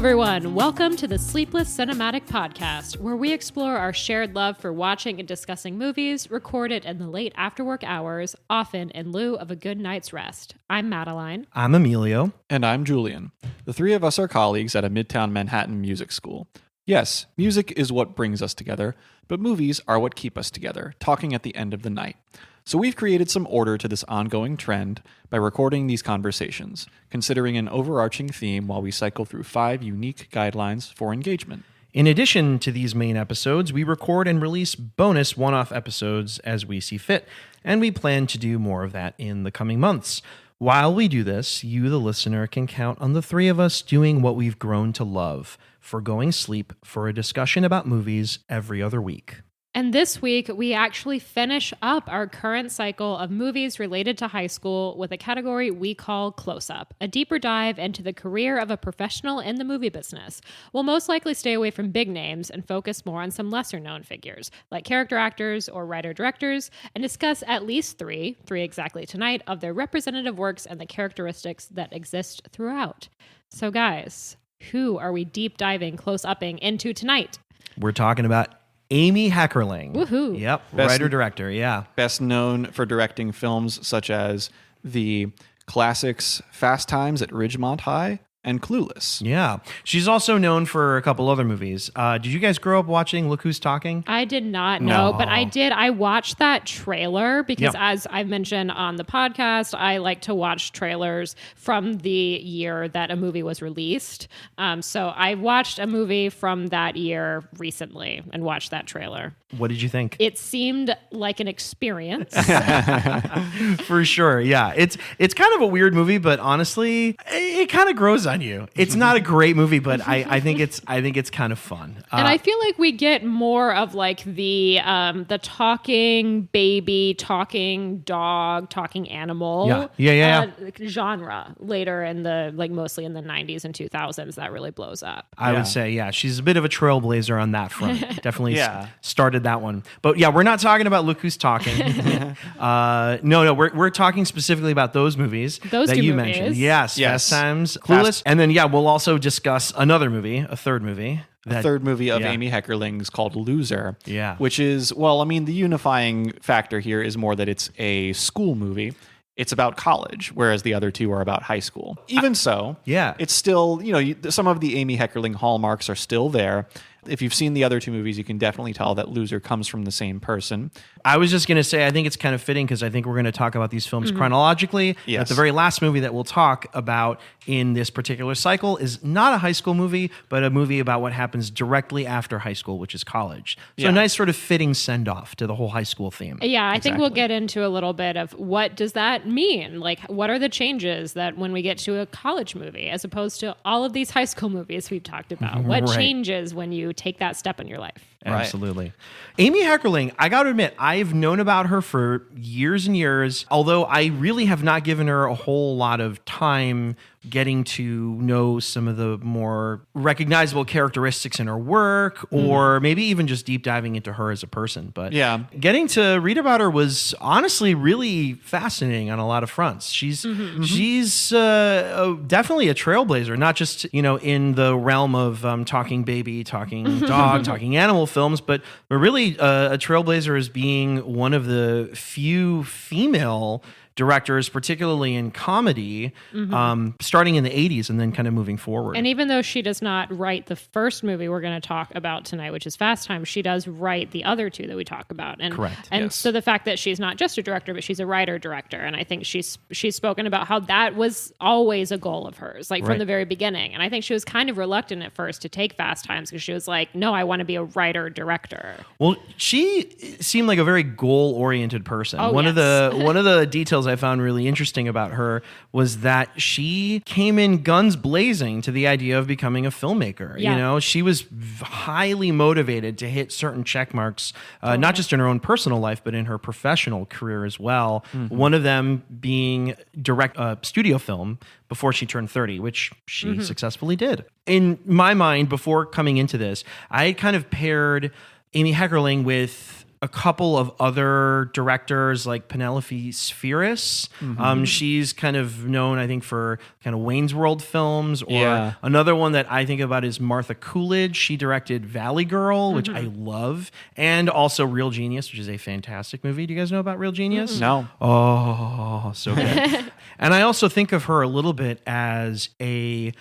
everyone. Welcome to the Sleepless Cinematic Podcast, where we explore our shared love for watching and discussing movies recorded in the late after-work hours, often in lieu of a good night's rest. I'm Madeline. I'm Emilio. And I'm Julian. The three of us are colleagues at a Midtown Manhattan music school. Yes, music is what brings us together, but movies are what keep us together, talking at the end of the night. So we've created some order to this ongoing trend by recording these conversations, considering an overarching theme while we cycle through 5 unique guidelines for engagement. In addition to these main episodes, we record and release bonus one-off episodes as we see fit, and we plan to do more of that in the coming months. While we do this, you, the listener, can count on the three of us doing what we've grown to love, foregoing sleep for a discussion about movies every other week. And this week, we actually finish up our current cycle of movies related to high school with a category we call Close Up, a deeper dive into the career of a professional in the movie business. We'll most likely stay away from big names and focus more on some lesser-known figures, like character actors or writer-directors, and discuss at least three exactly tonight, of their representative works and the characteristics that exist throughout. So guys, who are we deep diving, close-upping into tonight? We're talking about Amy Heckerling. Woohoo. Yep, writer-director, yeah. Best known for directing films such as the classics Fast Times at Ridgemont High and Clueless. Yeah. She's also known for a couple other movies. Did you guys grow up watching Look Who's Talking? I did not know, but I did. I watched that trailer because, as I've mentioned on the podcast, I like to watch trailers from the year that a movie was released. So I watched a movie from that year recently and watched that trailer. What did you think? It seemed like an experience. For sure, yeah. It's kind of a weird movie, but honestly, it kind of grows on you. It's not a great movie, but I think it's kind of fun. And I feel like we get more of like the talking baby, talking dog, talking animal genre later in the, like, mostly in the 90s and 2000s that really blows up. I would say, yeah, she's a bit of a trailblazer on that front. Definitely started that one. But yeah, we're not talking about Look Who's Talking. No, we're talking specifically about those movies that you mentioned. Yes, Fast Times, Clueless. And then, we'll also discuss another movie, a third movie. A third movie of Amy Heckerling's called Loser. Yeah. Which is, the unifying factor here is more that it's a school movie. It's about college, whereas the other two are about high school. Even so, it's still, some of the Amy Heckerling hallmarks are still there. If you've seen the other two movies, you can definitely tell that Loser comes from the same person. I was just going to say, I think it's kind of fitting because I think we're going to talk about these films chronologically. Yes. But the very last movie that we'll talk about in this particular cycle is not a high school movie, but a movie about what happens directly after high school, which is college. So a nice sort of fitting send-off to the whole high school theme. Yeah, I think we'll get into a little bit of what does that mean? Like, what are the changes that when we get to a college movie, as opposed to all of these high school movies we've talked about? What changes when you take that step in your life? Absolutely. Right. Amy Heckerling, I got to admit, I've known about her for years and years, although I really have not given her a whole lot of time getting to know some of the more recognizable characteristics in her work, or maybe even just deep diving into her as a person. But getting to read about her was honestly really fascinating on a lot of fronts. She's definitely a trailblazer, not just, in the realm of talking baby, talking dog, talking animal films, but really a trailblazer as being one of the few female directors, particularly in comedy, starting in the 80s and then kind of moving forward. And even though she does not write the first movie we're going to talk about tonight, which is Fast Times, she does write the other two that we talk about. And, correct. And so the fact that she's not just a director, but she's a writer-director, and I think she's spoken about how that was always a goal of hers, like from the very beginning. And I think she was kind of reluctant at first to take Fast Times because she was like, no, I want to be a writer-director. Well, she seemed like a very goal-oriented person. One of the details I found really interesting about her was that she came in guns blazing to the idea of becoming a filmmaker. Yeah. She was highly motivated to hit certain check marks, not just in her own personal life, but in her professional career as well. One of them being direct studio film before she turned 30, which she successfully did. In my mind, before coming into this, I had kind of paired Amy Heckerling with a couple of other directors like Penelope Spheris. She's kind of known, I think, for kind of Wayne's World films. Or another one that I think about is Martha Coolidge. She directed Valley Girl, which I love, and also Real Genius, which is a fantastic movie. Do you guys know about Real Genius? No. Oh, so good. And I also think of her a little bit as a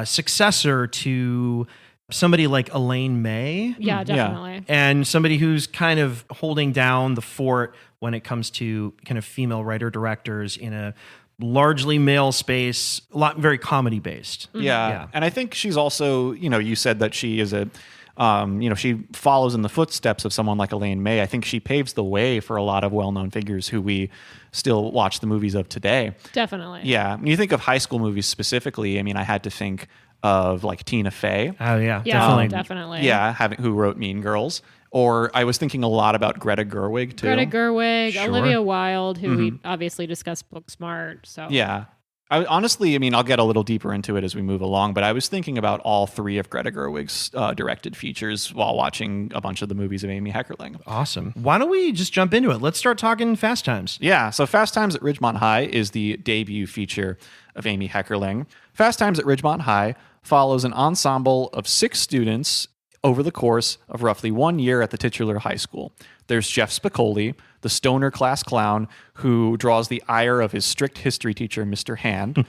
successor to somebody like Elaine May. Yeah, definitely. And somebody who's kind of holding down the fort when it comes to kind of female writer-directors in a largely male space, very comedy based. Yeah. And I think she's also, you said that she is she follows in the footsteps of someone like Elaine May. I think she paves the way for a lot of well-known figures who we still watch the movies of today. Definitely. Yeah. When you think of high school movies specifically, I mean, I had to think of like Tina Fey. Oh yeah, definitely. Yeah, who wrote Mean Girls. Or I was thinking a lot about Greta Gerwig too. Greta Gerwig, Olivia Wilde, who we obviously discussed Booksmart. So yeah. Honestly, I mean, I'll get a little deeper into it as we move along, but I was thinking about all three of Greta Gerwig's directed features while watching a bunch of the movies of Amy Heckerling. Awesome. Why don't we just jump into it? Let's start talking Fast Times. Yeah, so Fast Times at Ridgemont High is the debut feature of Amy Heckerling. Fast Times at Ridgemont High follows an ensemble of 6 students over the course of roughly 1 year at the titular high school. There's Jeff Spicoli, the stoner class clown who draws the ire of his strict history teacher, Mr. Hand.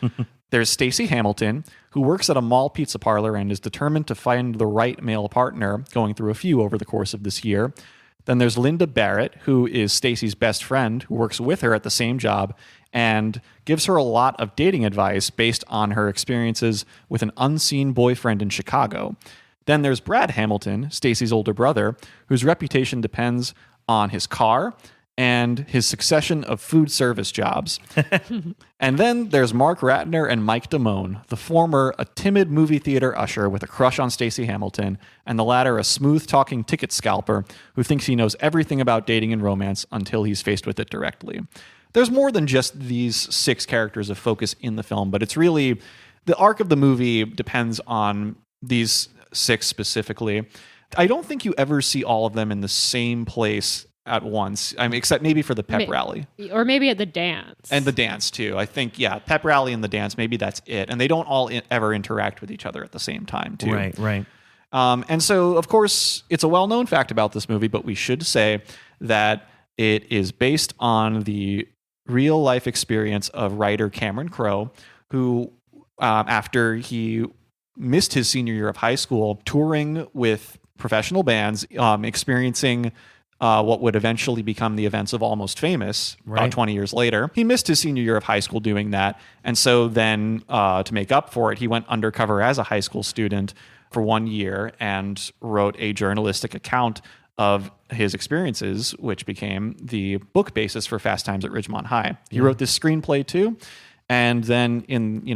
There's Stacy Hamilton, who works at a mall pizza parlor and is determined to find the right male partner, going through a few over the course of this year. Then there's Linda Barrett, who is Stacy's best friend, who works with her at the same job and gives her a lot of dating advice based on her experiences with an unseen boyfriend in Chicago. Then there's Brad Hamilton, Stacy's older brother, whose reputation depends on his car and his succession of food service jobs. And then there's Mark Ratner and Mike Damone, the former a timid movie theater usher with a crush on Stacy Hamilton, and the latter a smooth-talking ticket scalper who thinks he knows everything about dating and romance until he's faced with it directly. There's more than just these 6 characters of focus in the film, but it's really the arc of the movie depends on these 6 specifically. I don't think you ever see all of them in the same place at once. I mean, except maybe for the pep rally. Or maybe at the dance. And the dance, too. I think, pep rally and the dance, maybe that's it. And they don't all ever interact with each other at the same time, too. Right. And so, of course, it's a well-known fact about this movie, but we should say that it is based on the real-life experience of writer Cameron Crowe, who, after he missed his senior year of high school, touring with professional bands, experiencing what would eventually become the events of Almost Famous about 20 years later. He missed his senior year of high school doing that. And so then to make up for it, he went undercover as a high school student for 1 year and wrote a journalistic account of his experiences, which became the book basis for Fast Times at Ridgemont High. He wrote this screenplay too. And then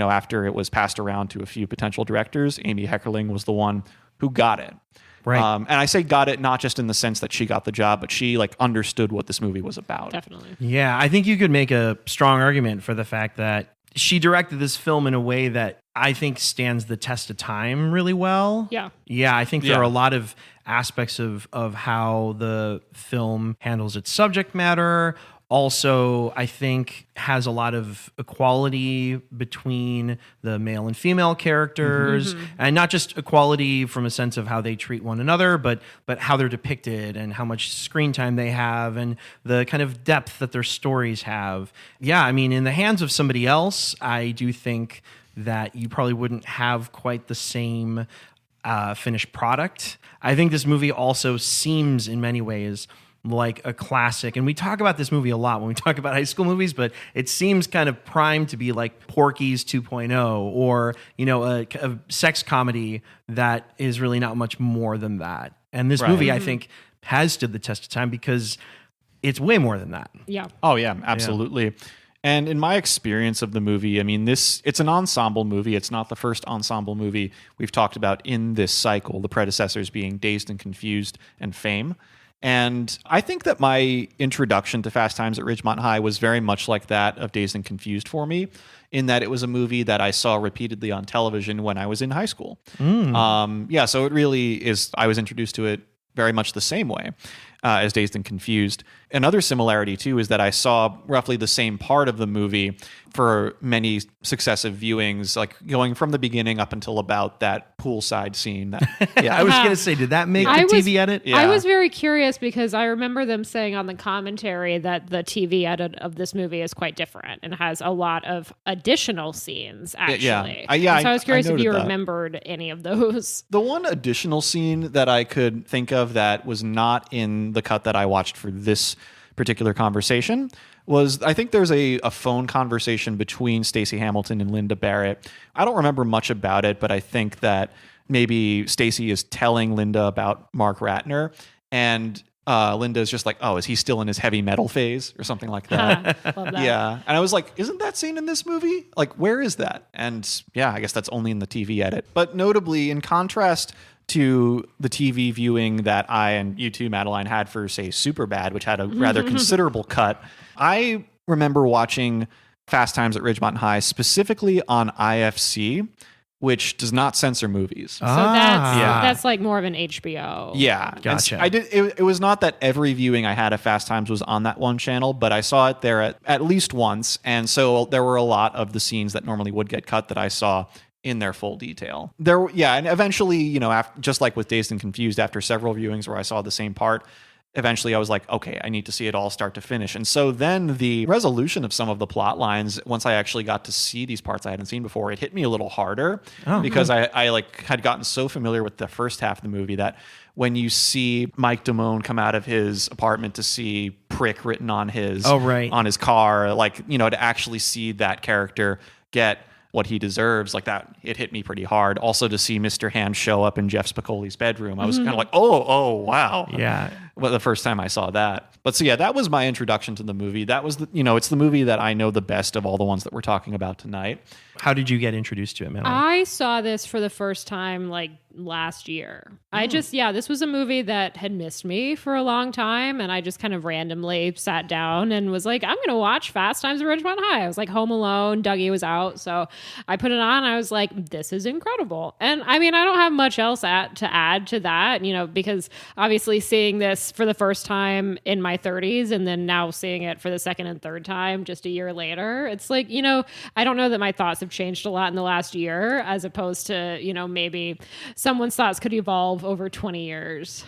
after it was passed around to a few potential directors, Amy Heckerling was the one who got it. Right. And I say got it not just in the sense that she got the job, but she understood what this movie was about. Definitely. Yeah, I think you could make a strong argument for the fact that she directed this film in a way that I think stands the test of time really well. Yeah, I think there are a lot of aspects of how the film handles its subject matter. Also, I think has a lot of equality between the male and female characters, and not just equality from a sense of how they treat one another, but how they're depicted and how much screen time they have and the kind of depth that their stories have. Yeah, I mean, in the hands of somebody else, I do think that you probably wouldn't have quite the same finished product. I think this movie also seems in many ways like a classic, and we talk about this movie a lot when we talk about high school movies, but it seems kind of primed to be like Porky's 2.0 or a sex comedy that is really not much more than that. And this movie I think has stood the test of time because it's way more than that. Yeah. Oh yeah, absolutely. Yeah. And in my experience of the movie, I mean, it's an ensemble movie. It's not the first ensemble movie we've talked about in this cycle, the predecessors being Dazed and Confused and Fame. And I think that my introduction to Fast Times at Ridgemont High was very much like that of Dazed and Confused for me, in that it was a movie that I saw repeatedly on television when I was in high school. So it really is, I was introduced to it very much the same way. as Dazed and Confused. Another similarity, too, is that I saw roughly the same part of the movie for many successive viewings, like going from the beginning up until about that poolside scene. Yeah, I was going to say, did that make the TV edit? Yeah. I was very curious because I remember them saying on the commentary that the TV edit of this movie is quite different and has a lot of additional scenes, actually. Yeah. So I was curious if you that. remembered any of those. The one additional scene that I could think of that was not in the cut that I watched for this particular conversation was, I think there's a phone conversation between Stacey Hamilton and Linda Barrett. I don't remember much about it, but I think that maybe Stacey is telling Linda about Mark Ratner, and Linda is just like, oh, is he still in his heavy metal phase or something like that? Love that. Yeah. And I was like, isn't that scene in this movie? Like, where is that? And yeah, I guess that's only in the TV edit. But notably, in contrast to the TV viewing that I and you too, Madeline, had for, say, Superbad, which had a rather considerable cut, I remember watching Fast Times at Ridgemont High specifically on IFC, which does not censor movies. So that's like more of an HBO. Yeah. Gotcha. It was not that every viewing I had of Fast Times was on that one channel, but I saw it there at least once. And so there were a lot of the scenes that normally would get cut that I saw in their full detail. And eventually, just like with Dazed and Confused, after several viewings where I saw the same part, eventually I was like, okay, I need to see it all start to finish. And so then the resolution of some of the plot lines, once I actually got to see these parts I hadn't seen before, it hit me a little harder because I like had gotten so familiar with the first half of the movie that when you see Mike Damone come out of his apartment to see prick written on his on his car, like, to actually see that character get what he deserves, like that, it hit me pretty hard. Also to see Mr. Hand show up in Jeff Spicoli's bedroom, I was kind of like, oh, wow. Yeah. Well, the first time I saw that. But so yeah, that was my introduction to the movie. That was it's the movie that I know the best of all the ones that we're talking about tonight. How did you get introduced to it, Madeline? I saw this for the first time like last year. This was a movie that had missed me for a long time, and I just kind of randomly sat down and was like, I'm going to watch Fast Times at Ridgemont High. I was like home alone. Dougie was out, so I put it on. I was like, this is incredible. And I mean, I don't have much else to add to that, because obviously seeing this for the first time in my 30s and then now seeing it for the second and third time just a year later, it's like, I don't know that my thoughts have changed a lot in the last year as opposed to, maybe someone's thoughts could evolve over 20 years.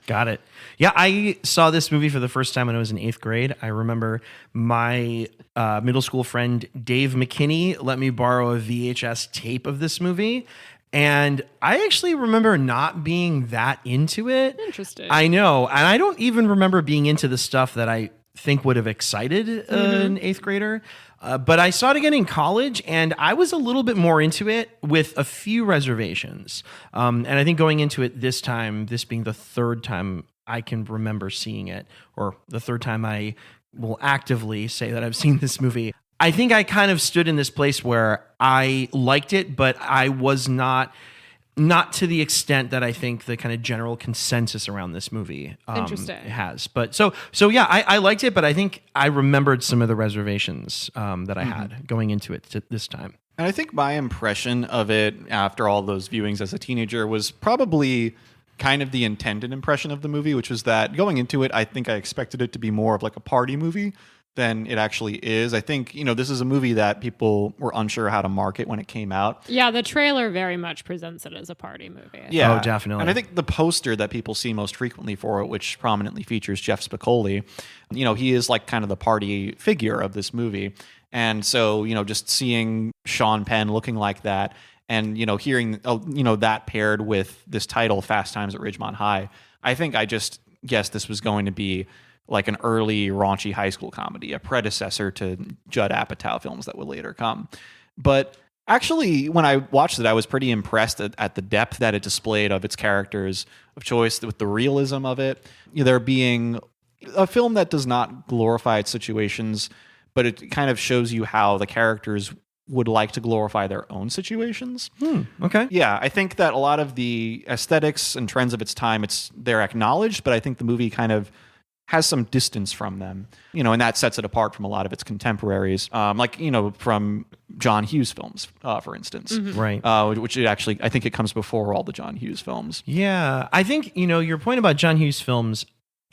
Got it. Yeah, I saw this movie for the first time when I was in 8th grade. I remember my middle school friend Dave McKinney let me borrow a VHS tape of this movie. And I actually remember not being that into it. Interesting. I know. And I don't even remember being into the stuff that I think would have excited an 8th grader. But I saw it again in college, and I was a little bit more into it with a few reservations. And I think going into it this time, this being the third time I can remember seeing it, or the third time I will actively say that I've seen this movie, I think I kind of stood in this place where I liked it, but I was not to the extent that I think the kind of general consensus around this movie has. But so yeah, I liked it, but I think I remembered some of the reservations that I had going into it this time. And I think my impression of it after all those viewings as a teenager was probably kind of the intended impression of the movie, which was that going into it, I think I expected it to be more of like a party movie than it actually is. I think, this is a movie that people were unsure how to market when it came out. Yeah, the trailer very much presents it as a party movie. Yeah. Oh, definitely. And I think the poster that people see most frequently for it, which prominently features Jeff Spicoli, he is like kind of the party figure of this movie. And so, just seeing Sean Penn looking like that and, hearing, that paired with this title, Fast Times at Ridgemont High, I think I just guessed this was going to be like an early raunchy high school comedy, a predecessor to Judd Apatow films that would later come. But actually, when I watched it, I was pretty impressed at the depth that it displayed of its characters of choice, with the realism of it. There being a film that does not glorify its situations, but it kind of shows you how the characters would like to glorify their own situations. Okay. Yeah, I think that a lot of the aesthetics and trends of its time, they're acknowledged, but I think the movie kind of has some distance from them, and that sets it apart from a lot of its contemporaries, from John Hughes films, for instance. Right. Which I think it comes before all the John Hughes films. Yeah. I think, your point about John Hughes films,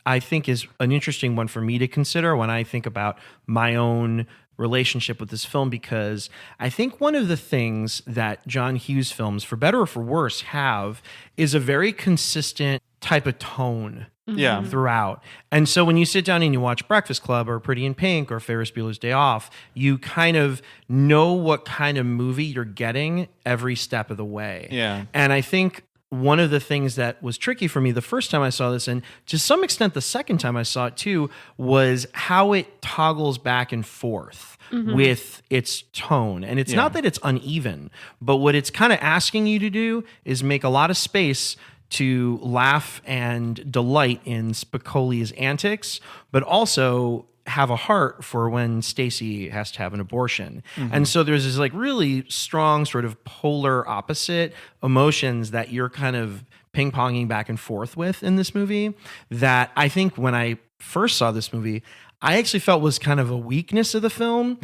I think is an interesting one for me to consider when I think about my own relationship with this film, because I think one of the things that John Hughes films, for better or for worse, have is a very consistent type of tone throughout. And so when you sit down and you watch Breakfast Club or Pretty in Pink or Ferris Bueller's Day Off, you kind of know what kind of movie you're getting every step of the way. Yeah. And I think one of the things that was tricky for me the first time I saw this, and to some extent the second time I saw it too, was how it toggles back and forth with its tone. And it's not that it's uneven, but what it's kind of asking you to do is make a lot of space to laugh and delight in Spicoli's antics, but also have a heart for when Stacy has to have an abortion. And so there's this like really strong sort of polar opposite emotions that you're kind of ping-ponging back and forth with in this movie that I think when I first saw this movie, I actually felt was kind of a weakness of the film.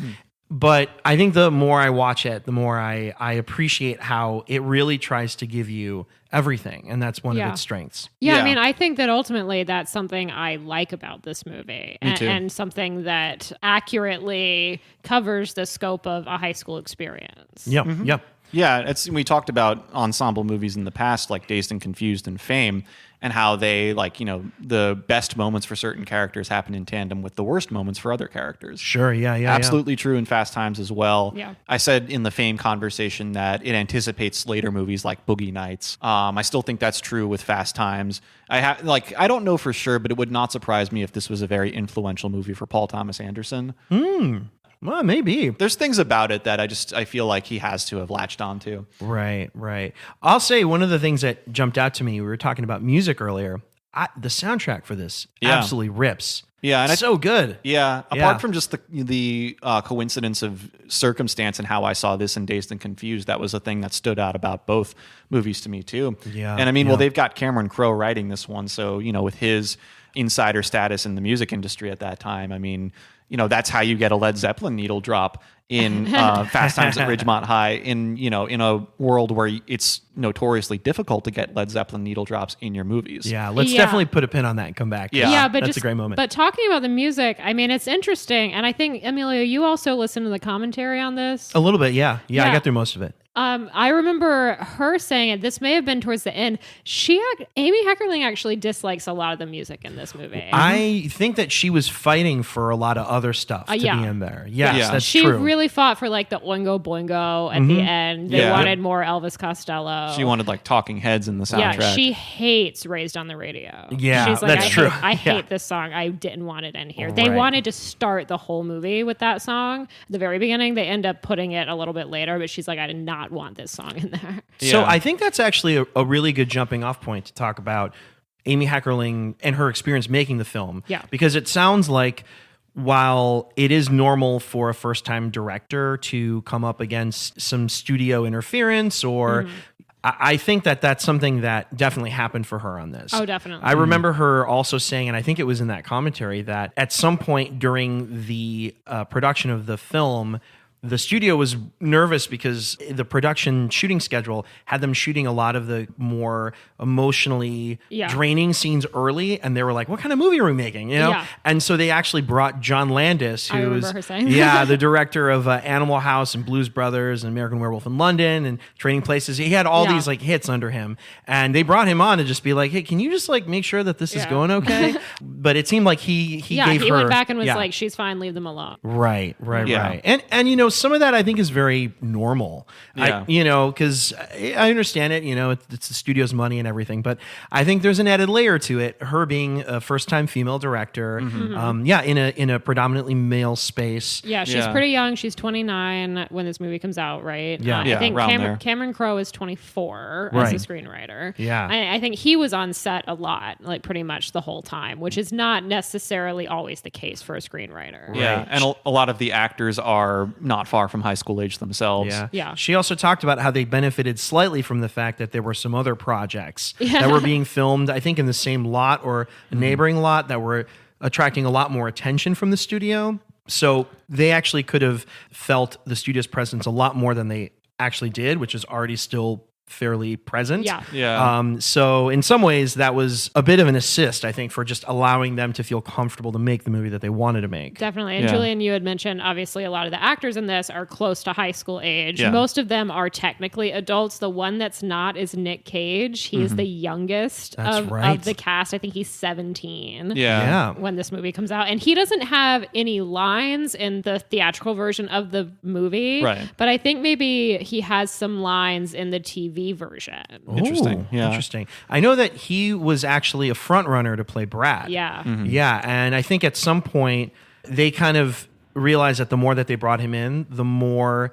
But I think the more I watch it, the more I appreciate how it really tries to give you everything. And that's one of its strengths. Yeah, I mean, I think that ultimately that's something I like about this movie. And something that accurately covers the scope of a high school experience. Yep. Yeah, we talked about ensemble movies in the past, like Dazed and Confused and Fame, and how they, like, you know, the best moments for certain characters happen in tandem with the worst moments for other characters. Sure, yeah. Absolutely true in Fast Times as well. Yeah. I said in the Fame conversation that it anticipates later movies like Boogie Nights. I still think that's true with Fast Times. I don't know for sure, but it would not surprise me if this was a very influential movie for Paul Thomas Anderson. Well, maybe. There's things about it that I feel like he has to have latched onto. Right. I'll say one of the things that jumped out to me, we were talking about music earlier, the soundtrack for this absolutely rips. Yeah, and so good. Yeah, apart from just the coincidence of circumstance and how I saw this in Dazed and Confused, that was a thing that stood out about both movies to me too. Yeah, and I mean, well, they've got Cameron Crowe writing this one, so you know, with his insider status in the music industry at that time, I mean, you know, that's how you get a Led Zeppelin needle drop in Fast Times at Ridgemont High, in a world where it's notoriously difficult to get Led Zeppelin needle drops in your movies. Yeah, let's definitely put a pin on that and come back. But that's a great moment. But talking about the music, I mean, it's interesting, and I think, Emilio, you also listened to the commentary on this. A little bit, yeah. I got through most of it. I remember her saying it. This may have been towards the end. Amy Heckerling actually dislikes a lot of the music in this movie. I think that she was fighting for a lot of other stuff to be in there. Yes, that's she true. She really fought for like the Oingo Boingo at the end. They wanted more Elvis Costello. She wanted like Talking Heads in the soundtrack. Yeah, she hates Raised on the Radio. Yeah, she's like, that's true. I hate this song. I didn't want it in here. They wanted to start the whole movie with that song at the very beginning. They end up putting it a little bit later, but she's like, I did not want this song in there. So I think that's actually a really good jumping off point to talk about Amy Heckerling and her experience making the film. Yeah. Because it sounds like while it is normal for a first-time director to come up against some studio interference or I think that that's something that definitely happened for her on this. Oh, definitely. I remember her also saying, and I think it was in that commentary, that at some point during the production of the film, the studio was nervous because the production shooting schedule had them shooting a lot of the more emotionally draining scenes early, and they were like, what kind of movie are we making? You know? Yeah. And so they actually brought John Landis, who was her saying the director of Animal House and Blues Brothers and American Werewolf in London and Trading Places. He had all these like hits under him, and they brought him on to just be like, hey, can you just like make sure that this is going okay? But it seemed like he gave her, went back and was like, she's fine, leave them alone. Right. And you know, some of that I think is very normal. Yeah. Because I understand it. You know, it's the studio's money and everything, but I think there's an added layer to it. Her being a first-time female director, in a predominantly male space. Yeah, she's pretty young. She's 29 when this movie comes out, right? Yeah, I think around Cameron Crowe is 24 as a screenwriter. Yeah, I think he was on set a lot, like pretty much the whole time, which is not necessarily always the case for a screenwriter. Yeah, and a lot of the actors are not far from high school age themselves. Yeah. She also talked about how they benefited slightly from the fact that there were some other projects that were being filmed, I think in the same lot or a neighboring lot, that were attracting a lot more attention from the studio. So they actually could have felt the studio's presence a lot more than they actually did, which is already still fairly present. Yeah. Yeah. So in some ways, that was a bit of an assist, I think, for just allowing them to feel comfortable to make the movie that they wanted to make. Definitely. And Yeah. Julian, you had mentioned, obviously, a lot of the actors in this are close to high school age. Yeah. Most of them are technically adults. The one that's not is Nick Cage. He is the youngest of the cast. I think he's 17. Yeah. When this movie comes out. And he doesn't have any lines in the theatrical version of the movie. Right. But I think maybe he has some lines in the TV version. Interesting. Ooh, Yeah. Interesting. I know that he was actually a front runner to play Brad. Yeah. Yeah. And I think at some point they kind of realized that the more that they brought him in, the more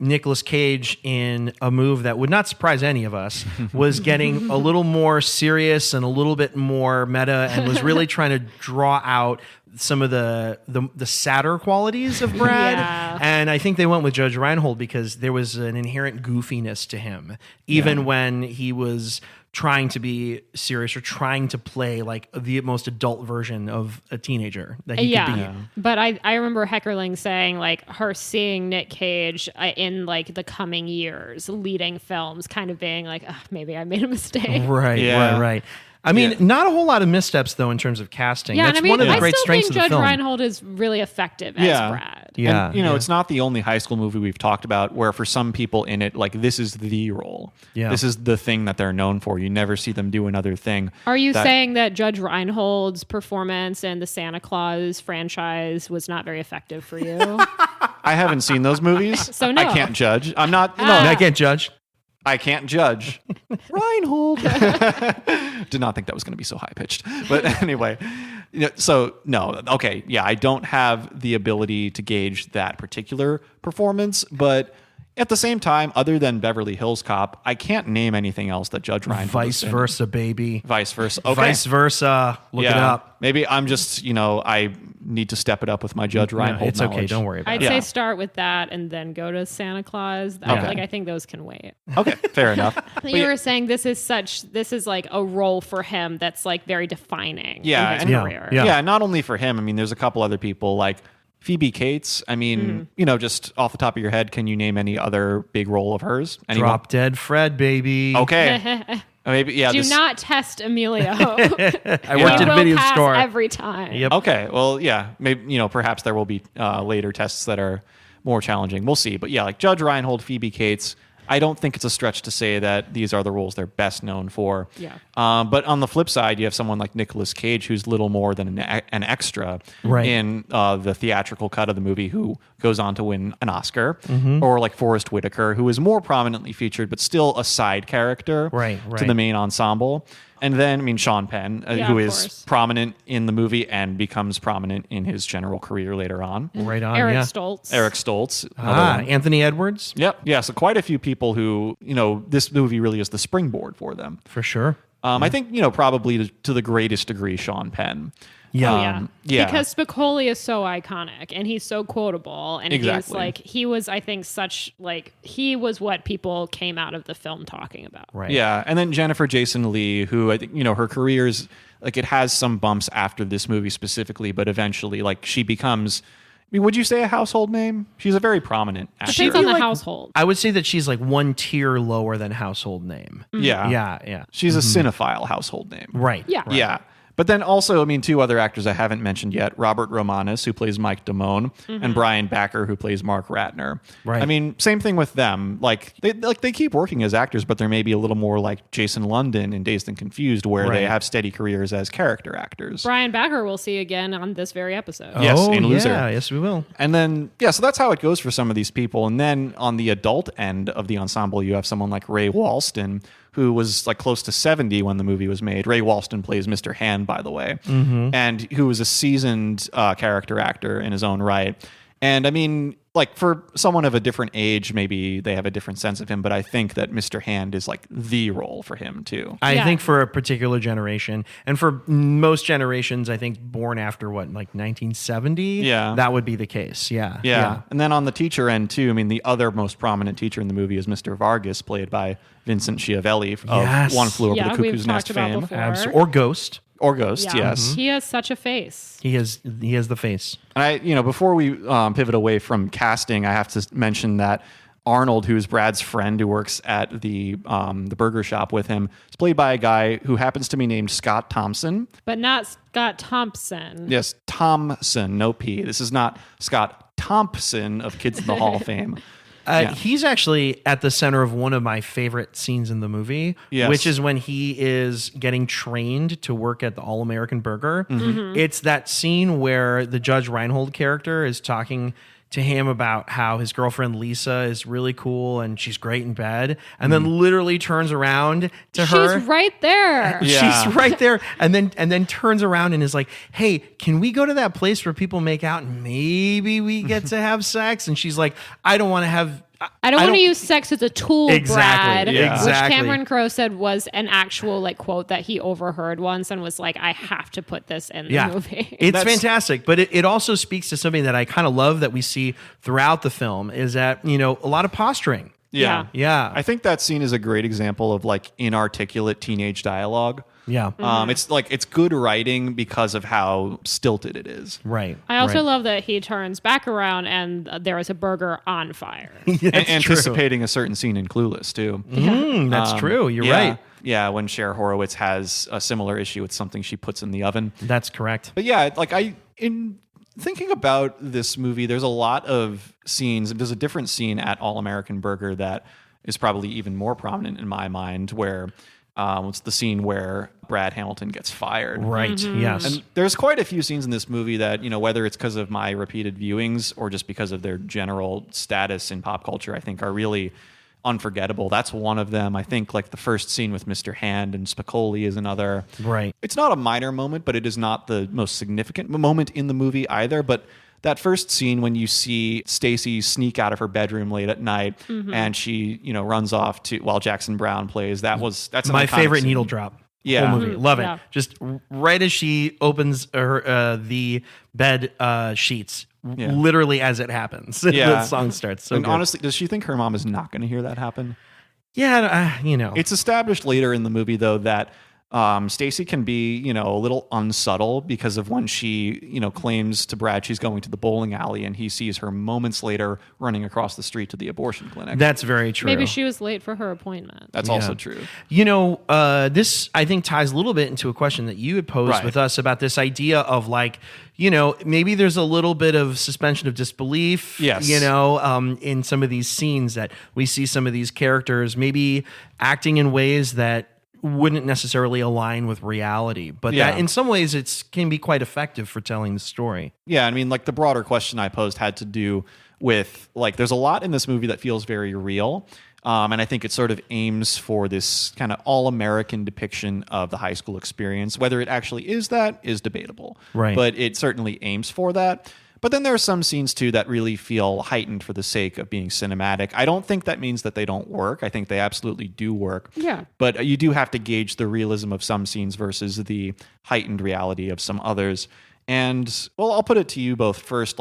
Nicolas Cage, in a move that would not surprise any of us, was getting a little more serious and a little bit more meta, and was really trying to draw out some of the sadder qualities of Brad. Yeah. And I think they went with Judge Reinhold because there was an inherent goofiness to him, even when he was trying to be serious or trying to play like the most adult version of a teenager that he could be. But I remember Heckerling saying like her seeing Nick Cage in like the coming years leading films kind of being like, maybe I made a mistake. Right. I mean, not a whole lot of missteps though in terms of casting. Yeah, That's and I mean, one of the I great still strengths think of the Judge film. Reinhold is really effective as Brad. Yeah, And, it's not the only high school movie we've talked about where for some people in it, like this is the role. Yeah. This is the thing that they're known for. You never see them do another thing. Are you saying that Judge Reinhold's performance in the Santa Claus franchise was not very effective for you? I haven't seen those movies. So no. I can't judge. I'm not. No, I can't judge. I can't judge. Reinhold. Did not think that was going to be so high pitched. But anyway, so no. Okay. Yeah. I don't have the ability to gauge that particular performance, but at the same time, other than Beverly Hills Cop, I can't name anything else that Judge Reinhold Vice versa, baby. Vice versa. Okay. Vice versa. Look it up. Maybe I'm just, I need to step it up with my Judge Reinhold It's okay. knowledge. Don't worry about I'd it. say start with that and then go to Santa Claus. I think those can wait. Okay, fair enough. You were saying this is like a role for him that's like very defining Yeah, in his and career. Yeah, not only for him. I mean, there's a couple other people like Phoebe Cates. I mean, just off the top of your head, can you name any other big role of hers? Anyone? Drop Dead Fred, baby. Okay. Maybe, yeah. Do not test Emilio. I worked at a He video will pass store. every time. Yep. Okay. Well, yeah. Maybe, perhaps there will be later tests that are more challenging. We'll see. But yeah, like Judge Reinhold, Phoebe Cates, I don't think it's a stretch to say that these are the roles they're best known for. Yeah. But on the flip side, you have someone like Nicolas Cage, who's little more than an extra in the theatrical cut of the movie, who goes on to win an Oscar, or like Forrest Whitaker, who is more prominently featured, but still a side character to the main ensemble. And then, I mean, Sean Penn, who is prominent in the movie and becomes prominent in his general career later on. Right on. Eric yeah. Stoltz. Eric Stoltz. another one. Anthony Edwards. Yep. Yeah. So quite a few people who, this movie really is the springboard for them. For sure. I think, probably to the greatest degree, Sean Penn. Yeah. Because Spicoli is so iconic and he's so quotable. And Exactly. he was, I think, he was what people came out of the film talking about. Right. Yeah. And then Jennifer Jason Leigh, who I think, her career is like, it has some bumps after this movie specifically, but eventually, like, she becomes, would you say a household name? She's a very prominent actor. Depends on the household. I would say that she's like one tier lower than household name. Yeah. Yeah. She's a cinephile household name. Right. Yeah. Right. Yeah. But then also, two other actors I haven't mentioned yet, Robert Romanus, who plays Mike Damone, and Brian Backer, who plays Mark Ratner. Right. Same thing with them. They keep working as actors, but they're maybe a little more like Jason London in Dazed and Confused, where they have steady careers as character actors. Brian Backer we'll see again on this very episode. Yes, Oh, in Loser. Yeah, yes, we will. And then, so that's how it goes for some of these people. And then on the adult end of the ensemble, you have someone like Ray Walston, who was like close to 70 when the movie was made. Ray Walston plays Mr. Hand, by the way, and who was a seasoned character actor in his own right. And I mean, like for someone of a different age, maybe they have a different sense of him, but I think that Mr. Hand is like the role for him too. I think for a particular generation, and for most generations, I think born after what, like 1970? Yeah. That would be the case. Yeah. Yeah. And then on the teacher end too, the other most prominent teacher in the movie is Mr. Vargas, played by Vincent Schiavelli of Yes. One Flew Over Yeah, the we've Cuckoo's Nest talked about fame. before. Or Ghost. Or Ghost, yes. He has such a face. He has the face. And before we pivot away from casting, I have to mention that Arnold, who's Brad's friend who works at the burger shop with him, is played by a guy who happens to be named Scott Thompson. But not Scott Thompson. Yes, Thompson, no P. This is not Scott Thompson of Kids in the Hall of Fame. He's actually at the center of one of my favorite scenes in the movie, which is when he is getting trained to work at the All-American Burger. It's that scene where the Judge Reinhold character is talking to him about how his girlfriend Lisa is really cool and she's great in bed, and then literally turns around to her. She's right there. Yeah. She's right there, and then turns around and is like, "Hey, can we go to that place where people make out and maybe we get to have sex?" And she's like, "I don't want to have." I don't want to use sex as a tool, Brad. Exactly. Which Cameron Crowe said was an actual quote that he overheard once and was like, I have to put this in the movie. It's fantastic, but it also speaks to something that I kind of love that we see throughout the film is that, a lot of posturing. Yeah. I think that scene is a great example of inarticulate teenage dialogue. Yeah. It's good writing because of how stilted it is. Right. I also love that he turns back around and there is a burger on fire. Anticipating a certain scene in Clueless, too. That's true. You're right. Yeah, when Cher Horowitz has a similar issue with something she puts in the oven. That's correct. But yeah, in thinking about this movie, there's a lot of scenes. There's a different scene at All American Burger that is probably even more prominent in my mind where it's the scene where Brad Hamilton gets fired. Right, yes. And there's quite a few scenes in this movie that, whether it's because of my repeated viewings or just because of their general status in pop culture, I think are really unforgettable. That's one of them. I think the first scene with Mr. Hand and Spicoli is another. Right. It's not a minor moment, but it is not the most significant moment in the movie either. But that first scene when you see Stacy sneak out of her bedroom late at night and she, runs off while Jackson Brown plays, that's my favorite scene. Needle drop. Yeah. Whole movie. Love Yeah. it. Just right as she opens her the bed sheets, literally as it happens. Yeah. The song starts. So and good. honestly, does she think her mom is not going to hear that happen? Yeah, It's established later in the movie, though, that Stacy can be, a little unsubtle because of when she, claims to Brad she's going to the bowling alley and he sees her moments later running across the street to the abortion clinic. That's very true. Maybe she was late for her appointment. That's also true. This I think ties a little bit into a question that you had posed with us about this idea of maybe there's a little bit of suspension of disbelief, yes. In some of these scenes that we see some of these characters maybe acting in ways that wouldn't necessarily align with reality, but that in some ways it can be quite effective for telling the story. Yeah, I mean, the broader question I posed had to do with there's a lot in this movie that feels very real, and I think it sort of aims for this kind of all-American depiction of the high school experience. Whether it actually is that is debatable, right? But it certainly aims for that. But then there are some scenes, too, that really feel heightened for the sake of being cinematic. I don't think that means that they don't work. I think they absolutely do work. Yeah. But you do have to gauge the realism of some scenes versus the heightened reality of some others. And, well, I'll put it to you both first.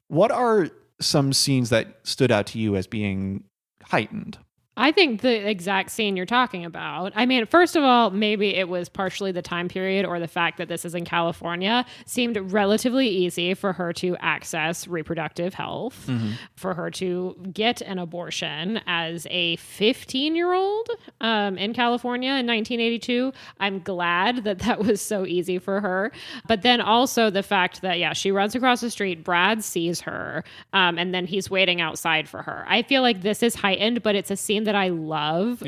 What are some scenes that stood out to you as being heightened? I think the exact scene you're talking about. I mean, first of all, maybe it was partially the time period or the fact that this is in California seemed relatively easy for her to access reproductive health, for her to get an abortion as a 15-year-old in California in 1982. I'm glad that was so easy for her. But then also the fact that, she runs across the street, Brad sees her, and then he's waiting outside for her. I feel like this is heightened, but it's a scene that I love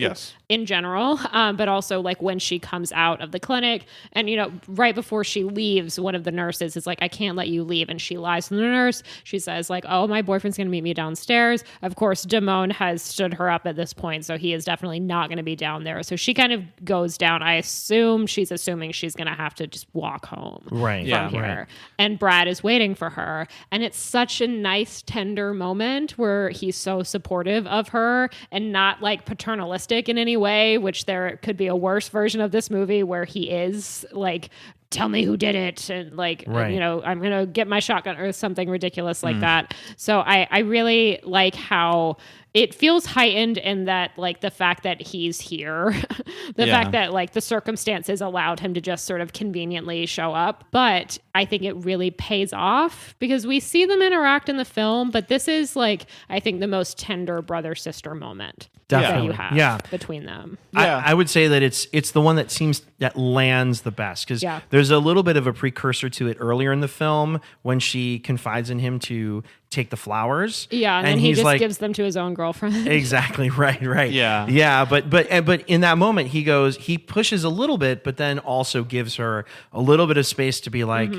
in general, but also when she comes out of the clinic and, right before she leaves, one of the nurses is like, I can't let you leave. And she lies to the nurse. She says oh, my boyfriend's going to meet me downstairs. Of course, Damone has stood her up at this point, so he is definitely not going to be down there. So she kind of goes down. I assume she's assuming she's going to have to just walk home from here. Right. And Brad is waiting for her. And it's such a nice, tender moment where he's so supportive of her and not paternalistic in any way, which there could be a worse version of this movie where he is tell me who did it, and I'm gonna get my shotgun or something ridiculous like that. So I really like how it feels heightened in that, like, the fact that he's here, the fact that, like, the circumstances allowed him to just sort of conveniently show up. But I think it really pays off because we see them interact in the film, but this is, like, I think the most tender brother-sister moment that you have between them. I would say that it's the one that lands the best because there's a little bit of a precursor to it earlier in the film when she confides in him to take the flowers. Yeah, and then he just like, gives them to his own girlfriend. Exactly, right. Yeah. But in that moment he pushes a little bit, but then also gives her a little bit of space to be like,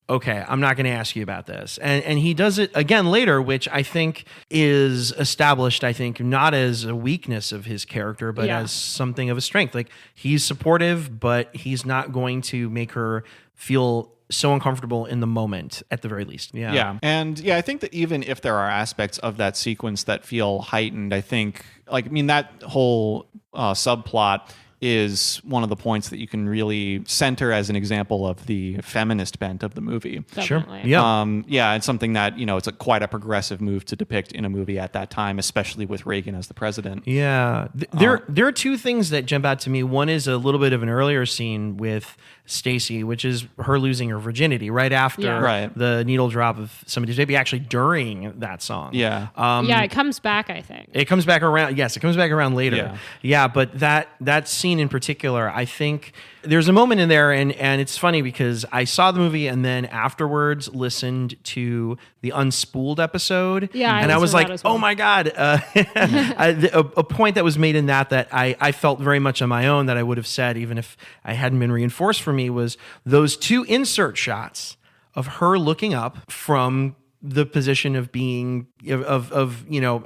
okay, I'm not going to ask you about this. And he does it again later, which I think is established, I think, not as a weakness of his character, but as something of a strength. Like, he's supportive, but he's not going to make her feel so uncomfortable in the moment, at the very least. Yeah. And I think that even if there are aspects of that sequence that feel heightened, I think, that whole subplot is one of the points that you can really center as an example of the feminist bent of the movie. Definitely. Sure. Yeah. It's something that, it's quite a progressive move to depict in a movie at that time, especially with Reagan as the president. Yeah. There are two things that jump out to me. One is a little bit of an earlier scene with Stacy, which is her losing her virginity right after the needle drop of somebody's baby, actually during that song. Yeah. It comes back, I think. It comes back around. Yes, it comes back around later. Yeah, but that scene in particular, I think there's a moment in there, and it's funny because I saw the movie and then afterwards listened to the Unspooled episode. Yeah, and I was like, well. oh my God. A point that was made in that I felt very much on my own that I would have said even if I hadn't been reinforced for me was those two insert shots of her looking up from the position of being of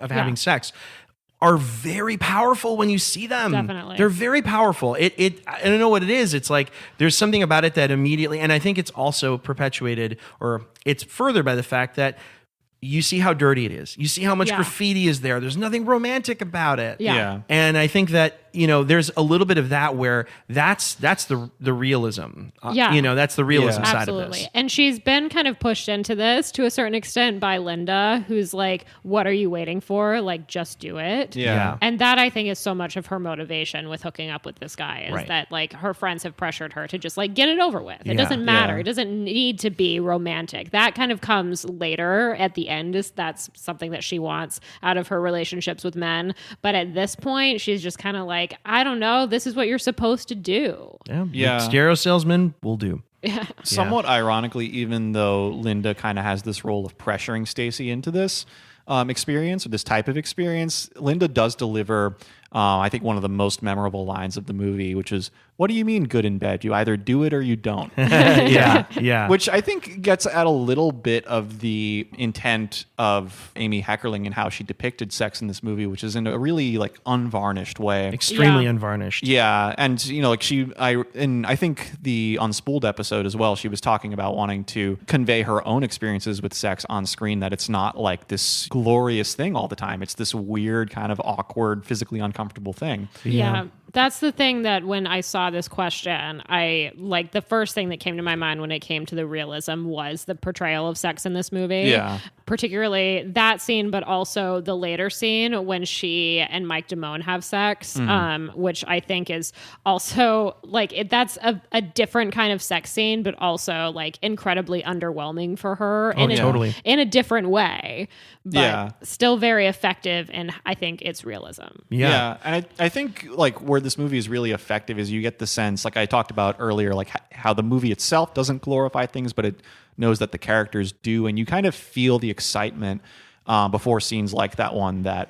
having sex are very powerful when you see them. Definitely. They're very powerful. I don't know what it is. It's like there's something about it that immediately, and I think it's also perpetuated or it's furthered by the fact that you see how dirty it is. You see how much graffiti is there. There's nothing romantic about it. Yeah. And I think that, there's a little bit of that where that's the realism. That's the realism side of this. And she's been kind of pushed into this to a certain extent by Linda, who's like, what are you waiting for? Like, just do it. Yeah. And that, I think, is so much of her motivation with hooking up with this guy is that, like, her friends have pressured her to just, like, get it over with. It doesn't matter. It doesn't need to be romantic. That kind of comes later at the end. That's something that she wants out of her relationships with men. But at this point, she's just kind of like, I don't know, this is what you're supposed to do. Yeah. Stereo salesman will do. Somewhat ironically, even though Linda kind of has this role of pressuring Stacy into this experience or this type of experience, Linda does deliver, I think, one of the most memorable lines of the movie, which is, what do you mean good in bed? You either do it or you don't. Yeah. Which I think gets at a little bit of the intent of Amy Heckerling and how she depicted sex in this movie, which is in a really like unvarnished way. Extremely unvarnished. Yeah. And, I think the Unspooled episode as well, she was talking about wanting to convey her own experiences with sex on screen, that it's not like this glorious thing all the time. It's this weird kind of awkward, physically uncomfortable thing. Yeah. That's the thing that when I saw this question, the first thing that came to my mind when it came to the realism was the portrayal of sex in this movie. Yeah. Particularly that scene, but also the later scene when she and Mike Damone have sex, which I think is also that's a different kind of sex scene, but also like incredibly underwhelming for her in a different way, but still very effective. And I think it's realism. Yeah. And I think like where this movie is really effective is you get the sense, like I talked about earlier, like how the movie itself doesn't glorify things, but it knows that the characters do, and you kind of feel the excitement before scenes like that one that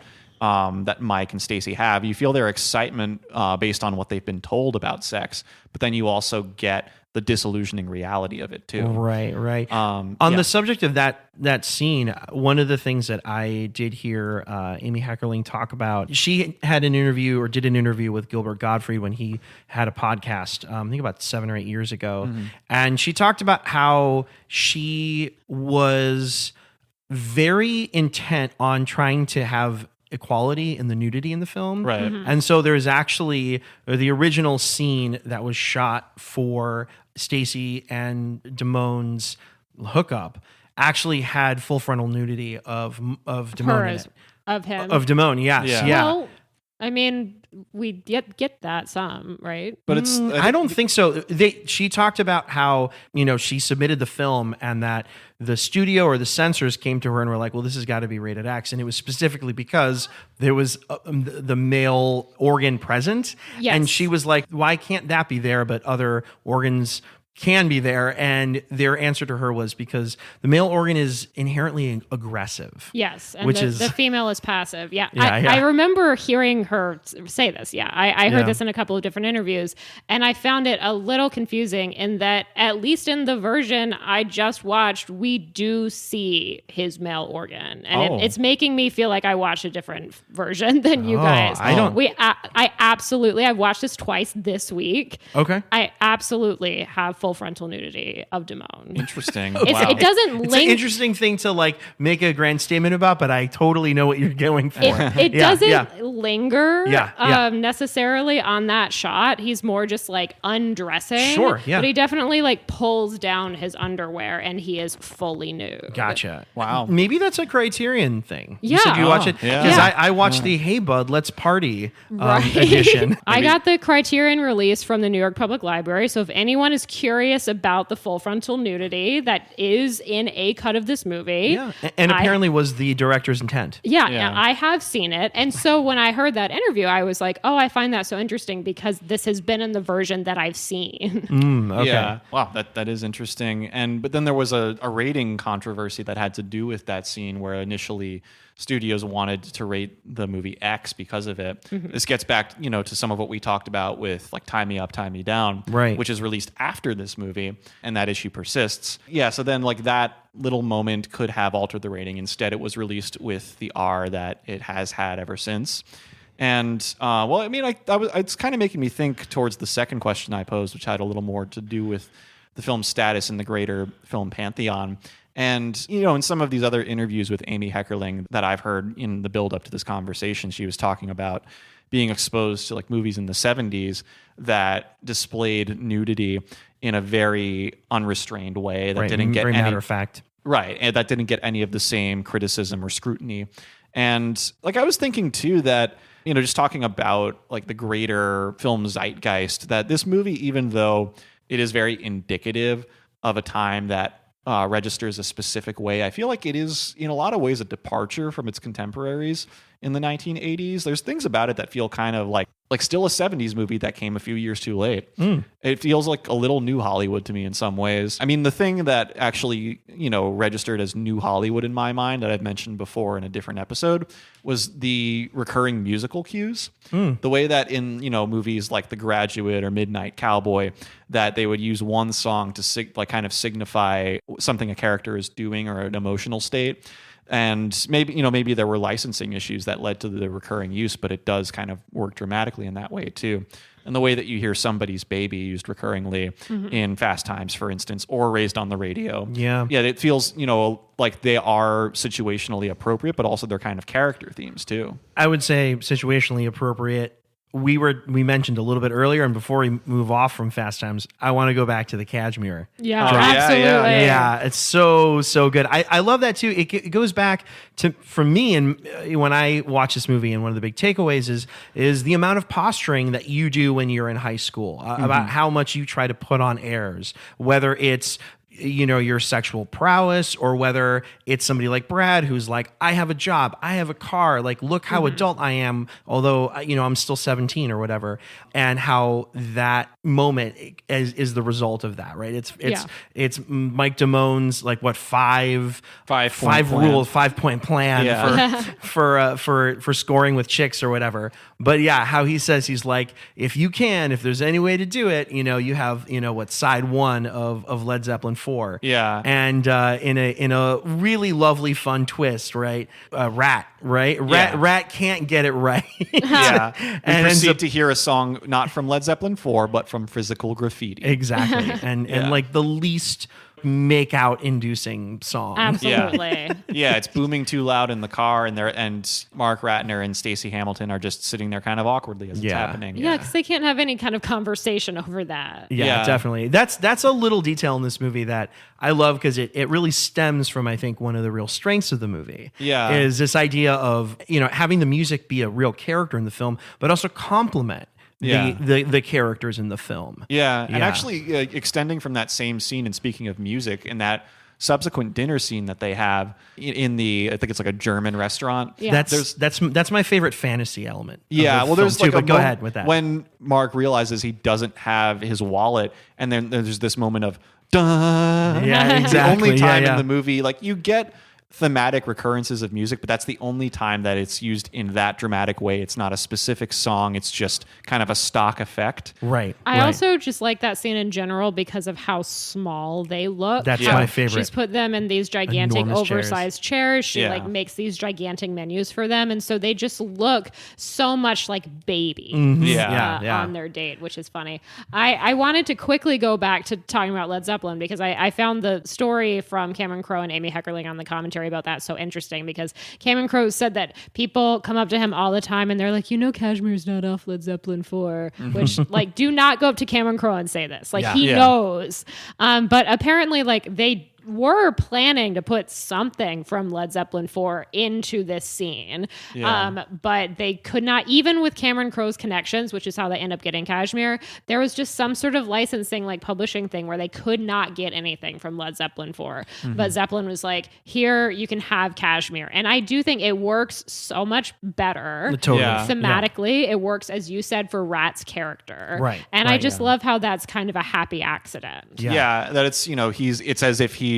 Mike and Stacy have. You feel their excitement based on what they've been told about sex, but then you also get the disillusioning reality of it too. Right. On the subject of that scene, one of the things that I did hear Amy Heckerling talk about, she had an interview or did an interview with Gilbert Gottfried when he had a podcast, I think about 7 or 8 years ago. Mm-hmm. And she talked about how she was very intent on trying to have equality in the nudity in the film. Right. Mm-hmm. And so there's actually the original scene that was shot for Stacy and Damone's hookup actually had full frontal nudity of Damone in it. Of him. Of Damone, yes. Yeah. Yeah. Well, I mean, we get that some, right? But it's I don't think so. She talked about how, she submitted the film and that the studio or the censors came to her and were like, well, this has got to be rated X. And it was specifically because there was the male organ present. Yes. And she was like, why can't that be there, but other organs can be there? And their answer to her was because the male organ is inherently aggressive. Yes, and which the female is passive. Yeah, Yeah, I remember hearing her say this. Yeah, I heard Yeah. this in a couple of different interviews, and I found it a little confusing in that, at least in the version I just watched, we do see his male organ, and Oh. it's making me feel like I watched a different version than you Oh, guys. I don't- I absolutely. I've watched this twice this week. Okay. I absolutely have full frontal nudity of Damone. interesting. It doesn't It's link. an interesting thing to make a grand statement about, but I totally know what you're going for. It Yeah, doesn't yeah. linger Yeah. necessarily on that shot. He's more just like undressing. Sure, yeah. But he definitely like pulls down his underwear and he is fully nude. Gotcha. Wow. Maybe that's a Criterion thing. You Yeah. said you watch it? yeah. Because Yeah. I watched the Hey Bud, Let's Party Right. edition. I got the Criterion release from the New York Public Library. So if anyone is curious about the full frontal nudity that is in a cut of this movie. Yeah. And apparently was the director's intent. Yeah, Yeah. I have seen it. And so when I heard that interview, I was like, oh, I find that so interesting because this has been in the version that I've seen. Okay. Yeah. Wow, that is interesting. But then there was a rating controversy that had to do with that scene where initially studios wanted to rate the movie X because of it. Mm-hmm. This gets back, to some of what we talked about with like Tie Me Up, Tie Me Down, Right. which is released after this movie, and that issue persists. Yeah, so then like that little moment could have altered the rating. Instead, it was released with the R that it has had ever since. And it's kind of making me think towards the second question I posed, which had a little more to do with the film's status in the greater film pantheon. And, in some of these other interviews with Amy Heckerling that I've heard in the build up to this conversation, she was talking about being exposed to like movies in the 70s that displayed nudity in a very unrestrained way that Right. didn't get Very any matter of fact. Right, and that didn't get any of the same criticism or scrutiny. And like I was thinking too that, just talking about like the greater film zeitgeist, that this movie, even though it is very indicative of a time that registers a specific way, I feel like it is in a lot of ways a departure from its contemporaries in the 1980s. There's things about it that feel kind of like still a 70s movie that came a few years too late. It feels like a little new Hollywood to me in some ways. I mean, the thing that actually, registered as new Hollywood in my mind that I've mentioned before in a different episode was the recurring musical cues. The way that in, movies like The Graduate or Midnight Cowboy, that they would use one song to kind of signify something a character is doing or an emotional state. And maybe there were licensing issues that led to the recurring use, but it does kind of work dramatically in that way too. And the way that you hear Somebody's Baby used recurringly in Fast Times, for instance, or Raised on the Radio. Yeah. Yeah, it feels, like they are situationally appropriate, but also they're kind of character themes too. I would say situationally appropriate. We mentioned a little bit earlier, and before we move off from Fast Times, I want to go back to the Cashmere. Yeah, Oh, yeah, absolutely. Yeah, it's so good. I love that too. It goes back to, for me, and when I watch this movie, and one of the big takeaways is the amount of posturing that you do when you're in high school, about how much you try to put on airs, whether it's your sexual prowess, or whether it's somebody like Brad who's like, I have a job, I have a car, like, look how adult I am, although I'm still 17 or whatever, and how that moment is the result of that, right? It's Mike Damone's like what five rule 5-point plan for scoring with chicks or whatever. But yeah, how he says, he's like, if there's any way to do it, you have side one of Led Zeppelin 4. Yeah. And in a really lovely fun twist, right? Rat can't get it right. Yeah. And And ends proceed up- to hear a song not from Led Zeppelin 4, but from Physical Graffiti. Exactly. And like the least make out inducing song. Absolutely. Yeah, it's booming too loud in the car, and Mark Ratner and Stacey Hamilton are just sitting there kind of awkwardly as it's happening. Yeah, because they can't have any kind of conversation over that. Yeah, definitely. That's a little detail in this movie that I love because it really stems from, I think, one of the real strengths of the movie. Yeah. Is this idea of, having the music be a real character in the film, but also complement the characters in the film. Yeah, and actually extending from that same scene, and speaking of music, in that subsequent dinner scene that they have in I think it's like a German restaurant. Yeah. That's my favorite fantasy element. Yeah, well, there's like but go ahead with that. When Mark realizes he doesn't have his wallet, and then there's this moment of dun. Yeah, exactly. The only time Yeah. in the movie, like, you get thematic recurrences of music, but that's the only time that it's used in that dramatic way. It's not a specific song. It's just kind of a stock effect. Right. I also just like that scene in general because of how small they look. That's my favorite. She's put them in these gigantic, Enormous oversized chairs. She Yeah. makes these gigantic menus for them, and so they just look so much like babies Yeah. on their date, which is funny. I wanted to quickly go back to talking about Led Zeppelin because I found the story from Cameron Crowe and Amy Heckerling on the commentary about that so interesting, because Cameron Crowe said that people come up to him all the time and they're like, Kashmir's not off Led Zeppelin 4, which like, do not go up to Cameron Crowe and say this. Like, he knows. But apparently, like, they were planning to put something from Led Zeppelin 4 into this scene. But they could not, even with Cameron Crowe's connections, which is how they end up getting Kashmir, there was just some sort of licensing, like publishing thing where they could not get anything from Led Zeppelin 4. But Zeppelin was like, here, you can have Kashmir. And I do think it works so much better. Totally. Yeah. Thematically, it works, as you said, for Rat's character. Right. And I just love how that's kind of a happy accident. Yeah, that it's as if he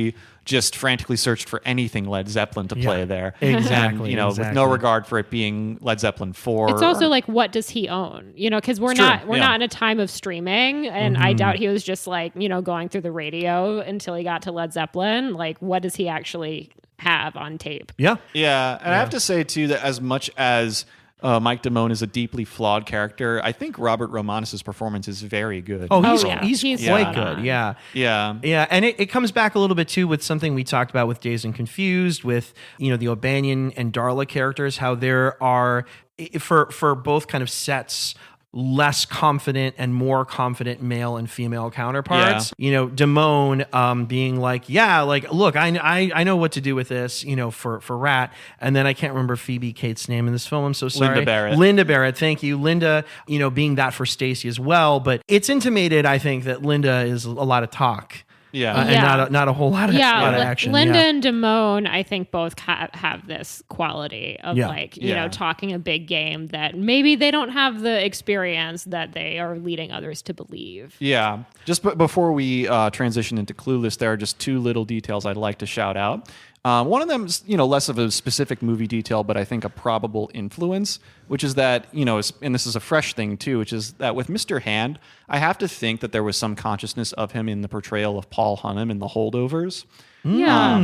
just frantically searched for anything Led Zeppelin to play there. Exactly. And, with no regard for it being Led Zeppelin 4. It's also like, what does he own? Because we're not in a time of streaming, and I doubt he was just like, going through the radio until he got to Led Zeppelin. Like, what does he actually have on tape? Yeah. Yeah, and I have to say, too, that as much as Mike Damone is a deeply flawed character, I think Robert Romanus' performance is very good. He's quite good. Yeah. And it comes back a little bit too with something we talked about with Dazed and Confused, with the O'Banion and Darla characters, how there are for both kind of sets less confident and more confident male and female counterparts. Damone being like, look, I know what to do with this, for Rat. And then I can't remember Phoebe Cates' name in this film. I'm so sorry. Linda Barrett. Thank you. Linda, being that for Stacey as well. But it's intimated, I think, that Linda is a lot of talk. And not a whole lot of action. Linda and Damone, I think, both have this quality of talking a big game that maybe they don't have the experience that they are leading others to believe. Yeah. Just before we transition into Clueless, there are just two little details I'd like to shout out. One of them is, less of a specific movie detail, but I think a probable influence, which is that, and this is a fresh thing too, which is that with Mr. Hand, I have to think that there was some consciousness of him in the portrayal of Paul Hunnam in The Holdovers. I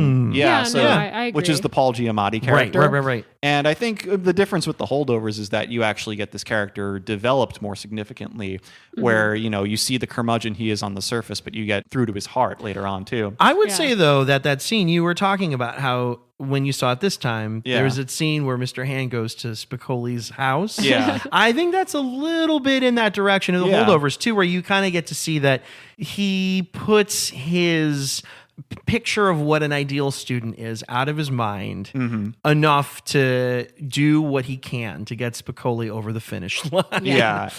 agree. Which is the Paul Giamatti character. Right. And I think the difference with The Holdovers is that you actually get this character developed more significantly, where, you see the curmudgeon he is on the surface, but you get through to his heart later on too. I would say, though, that scene you were talking about, how when you saw it this time, there's a scene where Mr. Hand goes to Spicoli's house. Yeah. I think that's a little bit in that direction of The Holdovers too, where you kind of get to see that he puts his picture of what an ideal student is out of his mind enough to do what he can to get Spicoli over the finish line.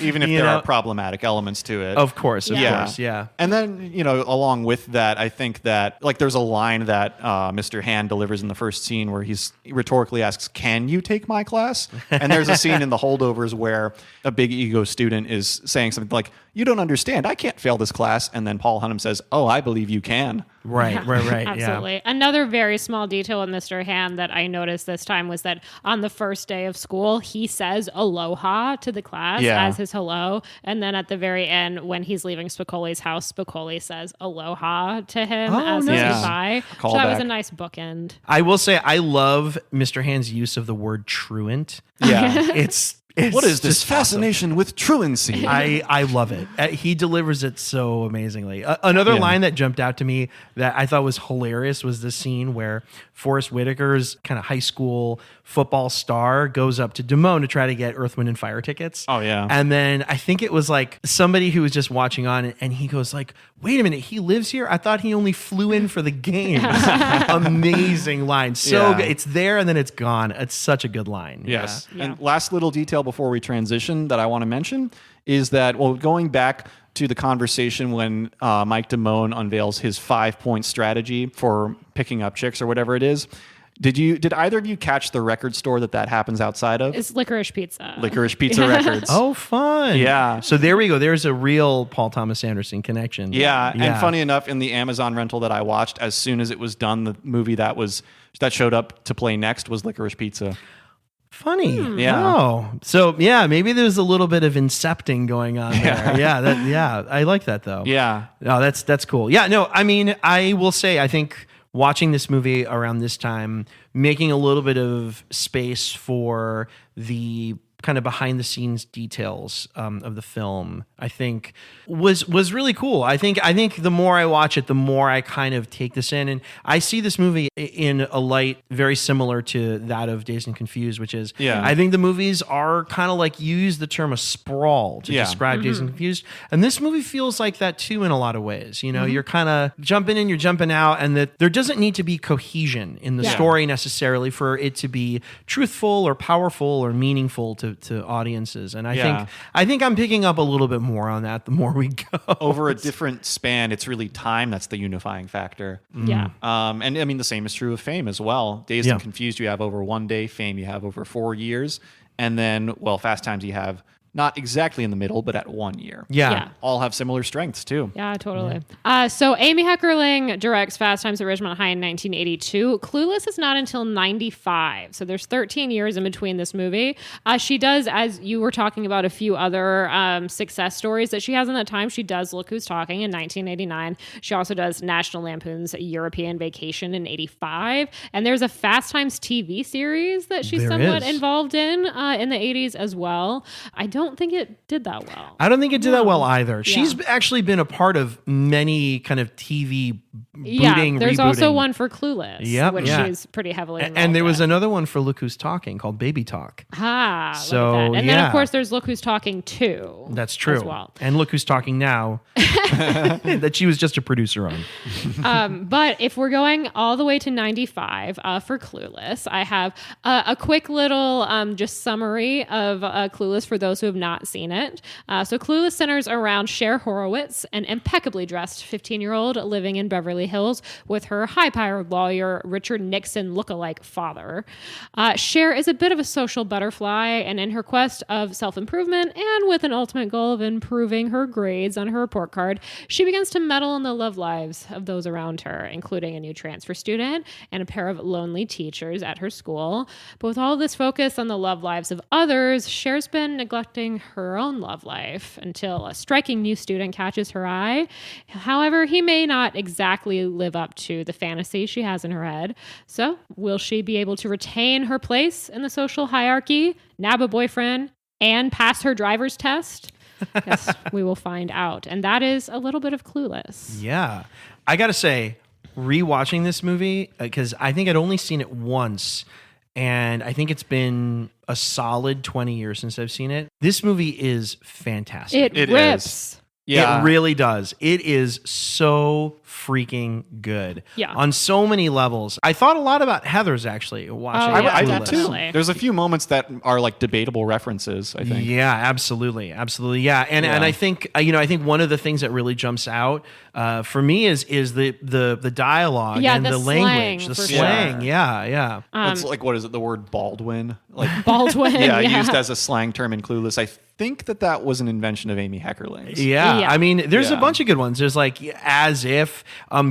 Even if there are problematic elements to it. Of course. And then, along with that, I think that, like, there's a line that Mr. Hand delivers in the first scene where he rhetorically asks, "Can you take my class?" And there's a scene in The Holdovers where a big ego student is saying something like, "You don't understand. I can't fail this class." And then Paul Hunnam says, "Oh, I believe you can." Right. Absolutely. Another very small detail in Mr. Hand that I noticed this time was that on the first day of school, he says aloha to the class as his hello. And then at the very end, when he's leaving Spicoli's house, Spicoli says aloha to him as his goodbye. So that was a nice bookend. I will say I love Mr. Hand's use of the word truant. Yeah. What is this just fascination with truancy? I love it. He delivers it so amazingly. Another line that jumped out to me that I thought was hilarious was the scene where Forrest Whitaker's kind of high school football star goes up to Damone to try to get Earth, Wind, and Fire tickets. Oh, yeah. And then I think it was like somebody who was just watching on, and he goes like, wait a minute, he lives here? I thought he only flew in for the game. Amazing line. So good. It's there and then it's gone. It's such a good line. Yes. Yeah. And last little detail before we transition that I want to mention is that, well, going back to the conversation when Mike Damone unveils his 5-point strategy for picking up chicks or whatever it is, did either of you catch the record store that happens outside of? It's Licorice Pizza. Licorice Pizza Records. Oh, fun. Yeah. So there we go. There's a real Paul Thomas Anderson connection. Yeah. And funny enough, in the Amazon rental that I watched, as soon as it was done, the movie that showed up to play next was Licorice Pizza. Funny. Yeah. Oh. So yeah, maybe there's a little bit of incepting going on there. Yeah. I like that though. Yeah. No, that's cool. Yeah, no, I mean, I will say I think watching this movie around this time, making a little bit of space for the kind of behind the scenes details of the film, I think was really cool. I think the more I watch it, the more I kind of take this in, and I see this movie in a light very similar to that of Dazed and Confused, which is I think the movies are kind of like, you use the term a sprawl to describe Dazed and Confused, and this movie feels like that too in a lot of ways. You know, you're kind of jumping in, you're jumping out, and that there doesn't need to be cohesion in the story necessarily for it to be truthful or powerful or meaningful to audiences. And I think I'm picking up a little bit more on that the more we go. Over a different span, it's really time that's the unifying factor. Yeah. And I mean, the same is true of Fame as well. Dazed and Confused, you have over 1 day. Fame, you have over 4 years. And then, well, Fast Times, you have not exactly in the middle, but at 1 year. Yeah. All have similar strengths, too. Yeah, totally. So Amy Heckerling directs Fast Times at Ridgemont High in 1982. Clueless is not until 95. So there's 13 years in between this movie. She does, as you were talking about a few other success stories that she has in that time, she does Look Who's Talking in 1989. She also does National Lampoon's European Vacation in 85. And there's a Fast Times TV series that she's somewhat involved in the 80s as well. I don't think it did that well. I don't think it did that well either. She's actually been a part of many kind of TV booting, there's rebooting. also one for Clueless, which she's pretty heavily involved and there was in. another one for Look Who's Talking called Baby Talk. So, look at that. And then, of course, there's Look Who's Talking 2. That's true. As well. And Look Who's Talking Now, that she was just a producer on. But if we're going all the way to 95 for Clueless, I have a quick little just summary of Clueless for those who have not seen it. So Clueless centers around Cher Horowitz, an impeccably dressed 15-year-old living in Beverly Hills with her high-powered lawyer, Richard Nixon lookalike father. Cher is a bit of a social butterfly, and in her quest of self-improvement and with an ultimate goal of improving her grades on her report card, she begins to meddle in the love lives of those around her, including a new transfer student and a pair of lonely teachers at her school. But with all this focus on the love lives of others, Cher's been neglecting her own love life until a striking new student catches her eye. However, he may not exactly live up to the fantasy she has in her head. So, will she be able to retain her place in the social hierarchy, nab a boyfriend, and pass her driver's test? Yes, we will find out. And that is a little bit of Clueless. Yeah. I got to say, rewatching this movie, because I think I'd only seen it once, and I think it's been a solid 20 years since I've seen it. This movie is fantastic. It rips. Yeah. It really does. It is so freaking good. Yeah. On so many levels. I thought a lot about Heather's actually watching it. I Clueless. did too. Definitely. There's a few moments that are like debatable references, I think. Yeah, absolutely. Yeah. And I think I think one of the things that really jumps out for me is the dialogue and the language, the slang. Sure. Yeah. It's like, what is it? The word Baldwin? Like Baldwin. used as a slang term in Clueless. I think that was an invention of Amy Heckerling's. Yeah. I mean, there's a bunch of good ones. There's like as if,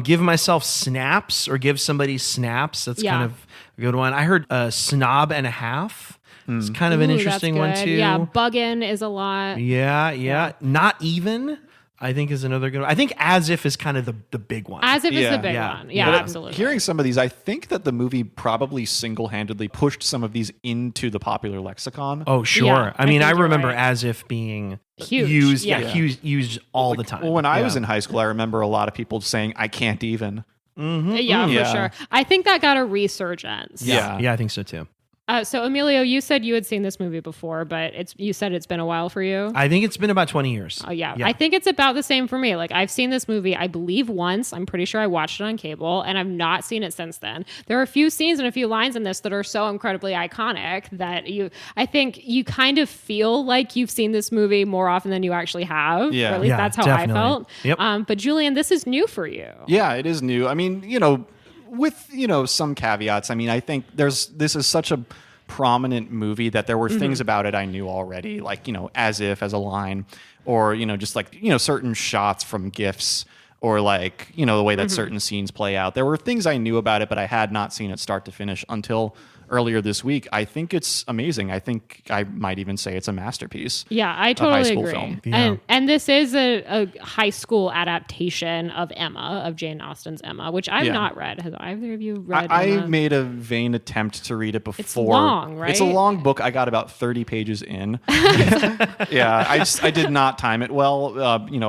give myself snaps or give somebody snaps. That's kind of a good one. I heard snob and a half. It's kind of an interesting one too. Yeah, buggin' is a lot. Yeah. Not even. I think is another good one. I think As If is kind of the big one. As If is Yeah. the big Yeah. one. Yeah, But absolutely. Hearing some of these, I think that the movie probably single-handedly pushed some of these into the popular lexicon. Oh, sure. Yeah, I mean, I I think you're remember right. As If being Huge. used, Yeah. used all the time. Well, when I was Yeah. in high school, I remember a lot of people saying, "I can't even." Yeah, for Yeah. sure. I think that got a resurgence. Yeah. Yeah, I think so too. So Emilio, you said you had seen this movie before, but you said it's been a while for you. I think it's been about 20 years. Oh yeah. I think it's about the same for me. Like I've seen this movie, I believe once. I'm pretty sure I watched it on cable, and I've not seen it since then. There are a few scenes and a few lines in this that are so incredibly iconic that I think you kind of feel like you've seen this movie more often than you actually have. Yeah. Or at least Yeah, that's how definitely. I felt. Yep. But Julian, this is new for you. Yeah, it is new. I mean, with some caveats. I mean, I think this is such a prominent movie that there were things about it I knew already, like As If as a line, or just like certain shots from GIFs, or like the way that certain scenes play out. There were things I knew about it, but I had not seen it start to finish until earlier this week. I think it's amazing. I think I might even say it's a masterpiece. Yeah, I high totally school agree. film. Yeah. And this is a high school adaptation of Emma, of Jane Austen's Emma, which I've Yeah. not read. Have either of you read I Emma? made a vain attempt to read it before. It's long, right? It's a long book. I got about 30 pages in. Yeah, I did not time it well,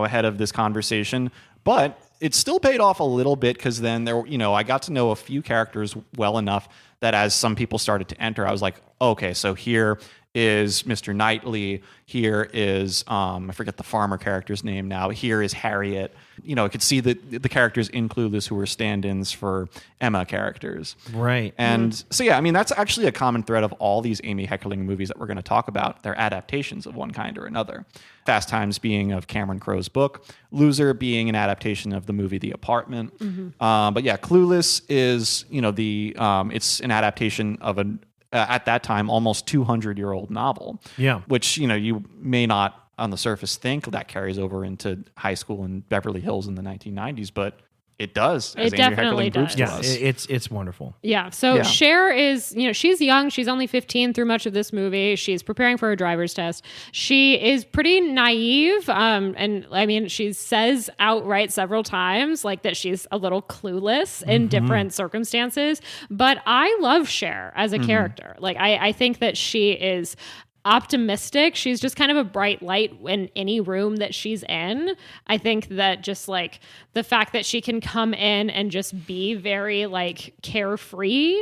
ahead of this conversation. But it still paid off a little bit, because then I got to know a few characters well enough that as some people started to enter, I was like, okay, so here is Mr. Knightley. Here is I forget the farmer character's name now. Here is Harriet. I could see the characters in Clueless who were stand-ins for Emma characters. Right. And so, yeah, I mean, that's actually a common thread of all these Amy Heckerling movies that we're going to talk about. They're adaptations of one kind or another. Fast Times being of Cameron Crowe's book, Loser being an adaptation of the movie The Apartment. But yeah, Clueless is, it's an adaptation of an at that time almost 200-year-old novel. Yeah. Which, you may not on the surface think that carries over into high school in Beverly Hills in the 1990s, but it does. It definitely does. Yeah, it's wonderful. Yeah. So Yeah. Cher is, she's young. She's only 15 through much of this movie. She's preparing for her driver's test. She is pretty naive. And I mean, she says outright several times like that she's a little clueless in different circumstances. But I love Cher as a character. Like, I think that she is optimistic. She's just kind of a bright light in any room that she's in. I think that just like the fact that she can come in and just be very like carefree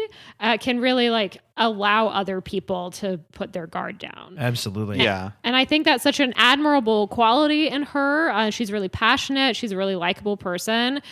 can really like allow other people to put their guard down. Absolutely. Yeah. And I think that's such an admirable quality in her. She's really passionate. She's a really likable person.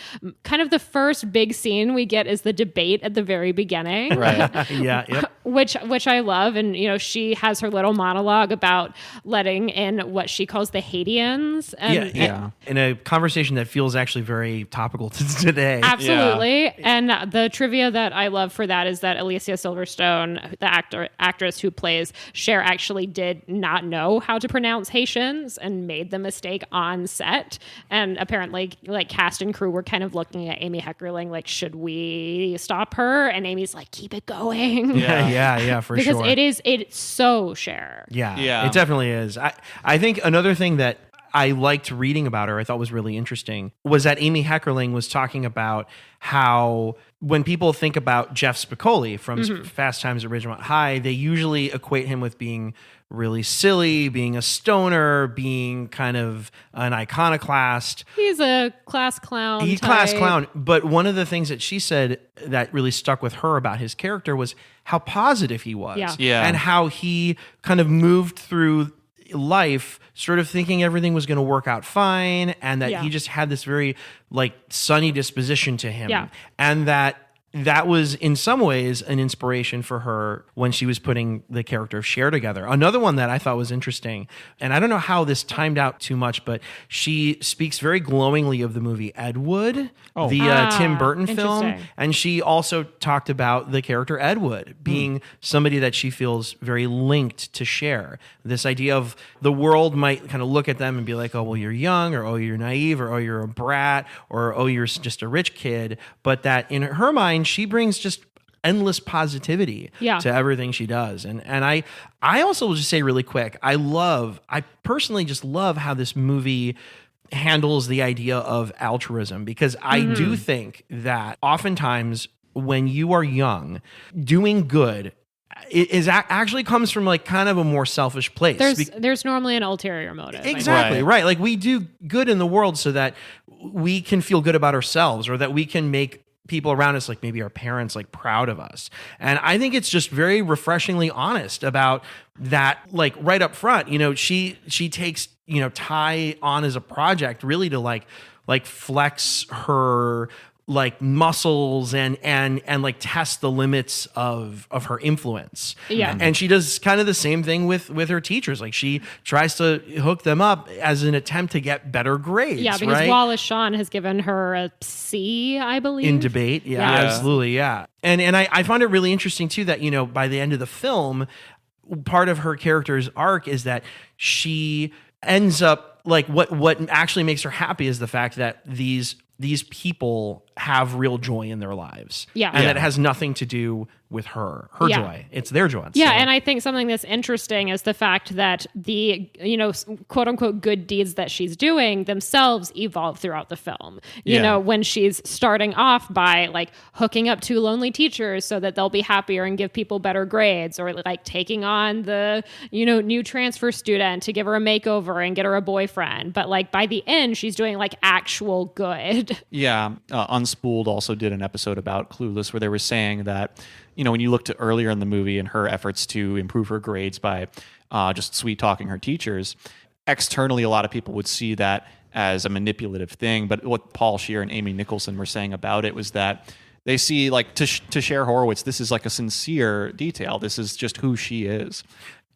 Kind of the first big scene we get is the debate at the very beginning. Right. Yeah. Yep. which I love. And, she has her little monologue about letting in what she calls the Haitians. And, Yeah. In a conversation that feels actually very topical to today. Absolutely. And the trivia that I love for that is that Alicia Silverstone, the actress who plays Cher, actually did not know how to pronounce Haitians and made the mistake on set. And apparently, like, cast and crew were kind of looking at Amy Heckerling like, should we stop her? And Amy's like, keep it going. Yeah, for because sure. it's so Cher. Yeah. It definitely is. I think another thing that I liked reading about her, I thought was really interesting, was that Amy Heckerling was talking about how when people think about Jeff Spicoli from Fast Times at Ridgemont High, they usually equate him with being really silly, being a stoner, being kind of an iconoclast. He's a class clown. He's class clown. But one of the things that she said that really stuck with her about his character was how positive he was. Yeah. And how he kind of moved through life sort of thinking everything was going to work out fine, and that he just had this very like sunny disposition to him. Yeah. And that was in some ways an inspiration for her when she was putting the character of Cher together. Another one that I thought was interesting, and I don't know how this timed out too much, but she speaks very glowingly of the movie Ed Wood, the Tim Burton film. interesting. And she also talked about the character Ed Wood being somebody that she feels very linked to Cher. This idea of the world might kind of look at them and be like, oh, well, you're young, or oh, you're naive, or oh, you're a brat, or oh, you're just a rich kid. But that in her mind, she brings just endless positivity to everything she does. And I also will just say really quick, I personally just love how this movie handles the idea of altruism, because I do think that oftentimes when you are young, doing good actually comes from like kind of a more selfish place. There's normally an ulterior motive. Exactly, right. Like we do good in the world so that we can feel good about ourselves, or that we can make people around us, like maybe our parents, like proud of us. And I think it's just very refreshingly honest about that, like right up front. You know, she takes, you know, Ty on as a project really to like flex her like muscles and like test the limits of her influence. Yeah. And she does kind of the same thing with her teachers. Like she tries to hook them up as an attempt to get better grades. Yeah, because right? Wallace Shawn has given her a C, I believe. In debate. Yeah, absolutely. Yeah. And I find it really interesting too that, you know, by the end of the film, part of her character's arc is that she ends up like what actually makes her happy is the fact that these people have real joy in their lives. Yeah. And that it has nothing to do with her joy. It's their joy. Yeah. And I think something that's interesting is the fact that the, you know, quote unquote good deeds that she's doing themselves evolve throughout the film. You know, when she's starting off by like hooking up two lonely teachers so that they'll be happier and give people better grades, or like taking on the, you know, new transfer student to give her a makeover and get her a boyfriend. But like by the end, she's doing like actual good. Yeah. Unspooled also did an episode about Clueless where they were saying that, you know, when you looked at earlier in the movie and her efforts to improve her grades by just sweet talking her teachers, externally, a lot of people would see that as a manipulative thing. But what Paul Scheer and Amy Nicholson were saying about it was that they see, like, to Cher Horowitz, this is like a sincere detail. This is just who she is.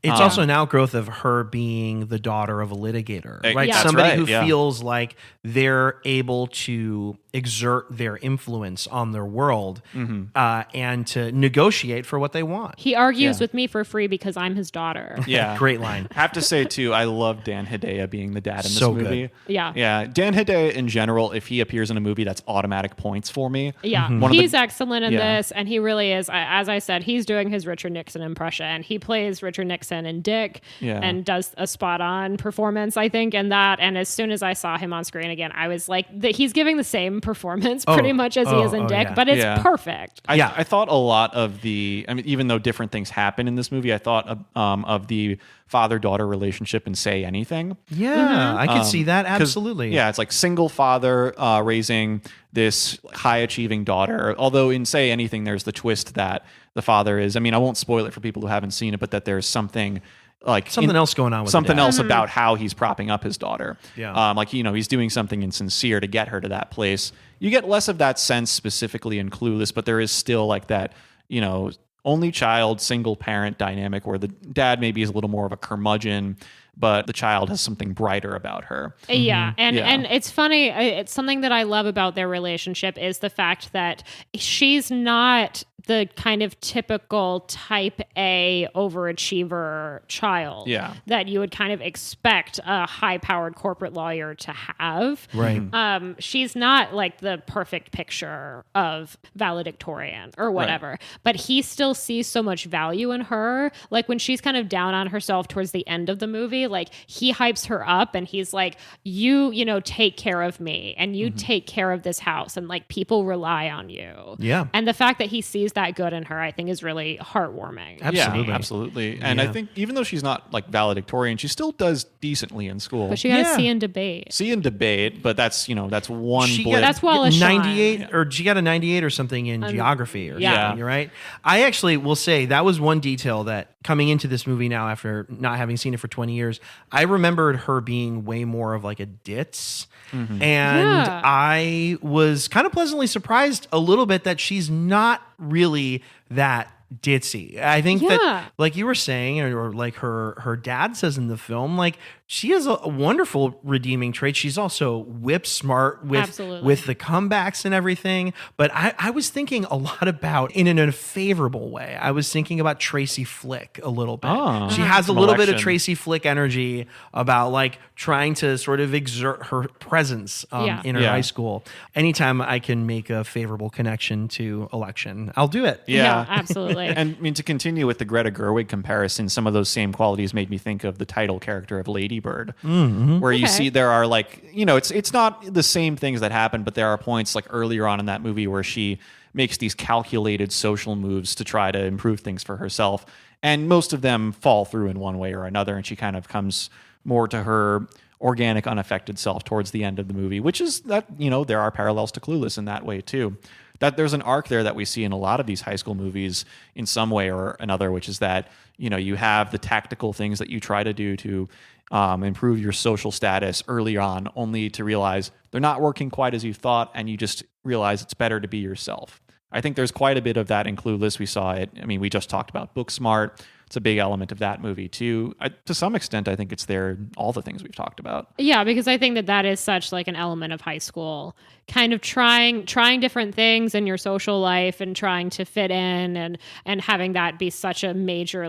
It's also an outgrowth of her being the daughter of a litigator, right? Yeah. Somebody who feels like they're able to exert their influence on their world and to negotiate for what they want. He argues with me for free because I'm his daughter. Yeah. Great line. I have to say, too, I love Dan Hedaya being the dad in this So movie. good. Yeah. Yeah. Dan Hedaya, in general, if he appears in a movie, that's automatic points for me. Yeah. He's excellent in this, and he really is. As I said, he's doing his Richard Nixon impression. He plays Richard Nixon and Dick and does a spot-on performance, I think, in that. And as soon as I saw him on screen again, I was like, he's giving the same performance pretty much as he is in Dick, but it's perfect. I thought a lot of the, I mean, even though different things happen in this movie, I thought of the father-daughter relationship in Say Anything. Yeah, I could see that. Absolutely. Yeah, it's like single father raising this high-achieving daughter. Although in Say Anything, there's the twist that the father is, I mean, I won't spoil it for people who haven't seen it, but that there's something like something else going on with something the dad. else about how he's propping up his daughter. Yeah. Like, you know, he's doing something insincere to get her to that place. You get less of that sense specifically in Clueless, but there is still like that, you know, only child, single parent dynamic where the dad maybe is a little more of a curmudgeon, but the child has something brighter about her. Yeah. And it's funny. It's something that I love about their relationship is the fact that she's not the kind of typical type A overachiever child that you would kind of expect a high-powered corporate lawyer to have. Right. She's not like the perfect picture of valedictorian or whatever, but he still sees so much value in her. Like when she's kind of down on herself towards the end of the movie, like he hypes her up and he's like, you know, take care of me and you take care of this house and like people rely on you. Yeah. And the fact that he sees that good in her, I think is really heartwarming. Absolutely. Yeah, absolutely. And I think even though she's not like valedictorian, she still does decently in school. But she got a C in debate. C in debate, but that's, you know, that's one blip. That's Wallace Shawn. 98 or she got a 98 or something in geography or something, right? I actually will say that was one detail that coming into this movie now after not having seen it for 20 years, I remembered her being way more of like a ditz. And I was kind of pleasantly surprised a little bit that she's not really that ditzy. I think that, like you were saying, or like her dad says in the film, like she has a wonderful redeeming trait. She's also whip smart with the comebacks and everything. But I was thinking a lot about, in a favorable way, I was thinking about Tracy Flick a little bit. She has a little bit of Tracy Flick energy about like trying to sort of exert her presence in her high school. Anytime I can make a favorable connection to election, I'll do it. Yeah, absolutely. And I mean, to continue with the Greta Gerwig comparison, some of those same qualities made me think of the title character of Lady Bird, where you Okay. see there are like, it's not the same things that happen, but there are points like earlier on in that movie where she makes these calculated social moves to try to improve things for herself. And most of them fall through in one way or another. And she kind of comes more to her organic, unaffected self towards the end of the movie, which is that, there are parallels to Clueless in that way too. That there's an arc there that we see in a lot of these high school movies in some way or another, which is that, you have the tactical things that you try to do to improve your social status early on, only to realize they're not working quite as you thought, and you just realize it's better to be yourself. I think there's quite a bit of that in Clueless. We saw it. I mean, we just talked about Booksmart. It's a big element of that movie too. To some extent, I think it's there in all the things we've talked about. Yeah, because I think that is such like an element of high school, kind of trying different things in your social life and trying to fit in, and having that be such a major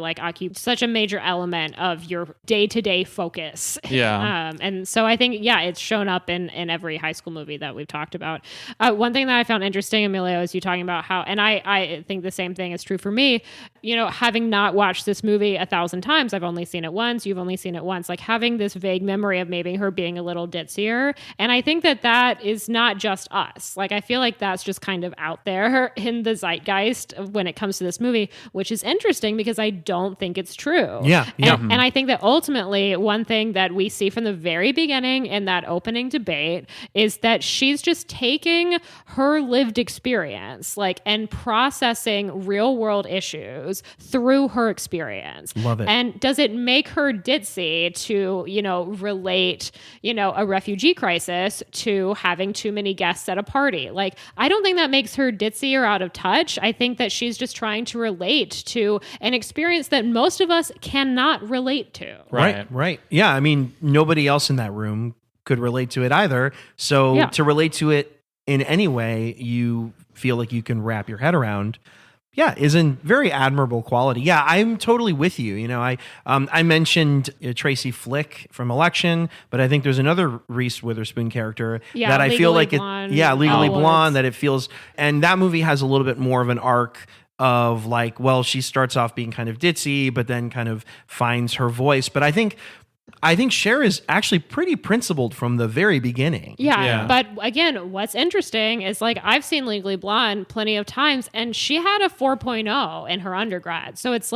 such a major element of your day-to-day focus. Yeah. And so I think, it's shown up in every high school movie that we've talked about. One thing that I found interesting, Emilio, is you talking about how, and I think the same thing is true for me, having not watched this movie 1,000 times, I've only seen it once, you've only seen it once, like having this vague memory of maybe her being a little ditzier. And I think that is not just us. Like, I feel like that's just kind of out there in the zeitgeist when it comes to this movie, which is interesting because I don't think it's true. Yeah. And I think that ultimately one thing that we see from the very beginning in that opening debate is that she's just taking her lived experience, and processing real world issues through her experience. Love it. And does it make her ditzy to, relate, a refugee crisis to having too many guests at a party? Like, I don't think that makes her ditzy or out of touch. I think that she's just trying to relate to an experience that most of us cannot relate to. Right. Yeah. I mean, nobody else in that room could relate to it either. So to relate to it in any way you feel like you can wrap your head around, is a very admirable quality. Yeah, I'm totally with you. I mentioned Tracy Flick from Election, but I think there's another Reese Witherspoon character that I feel like Legally Blonde, that it feels, and that movie has a little bit more of an arc of she starts off being kind of ditzy, but then kind of finds her voice. But I think Cher is actually pretty principled from the very beginning. Yeah. But again, what's interesting is I've seen Legally Blonde plenty of times, and she had a 4.0 in her undergrad. So it's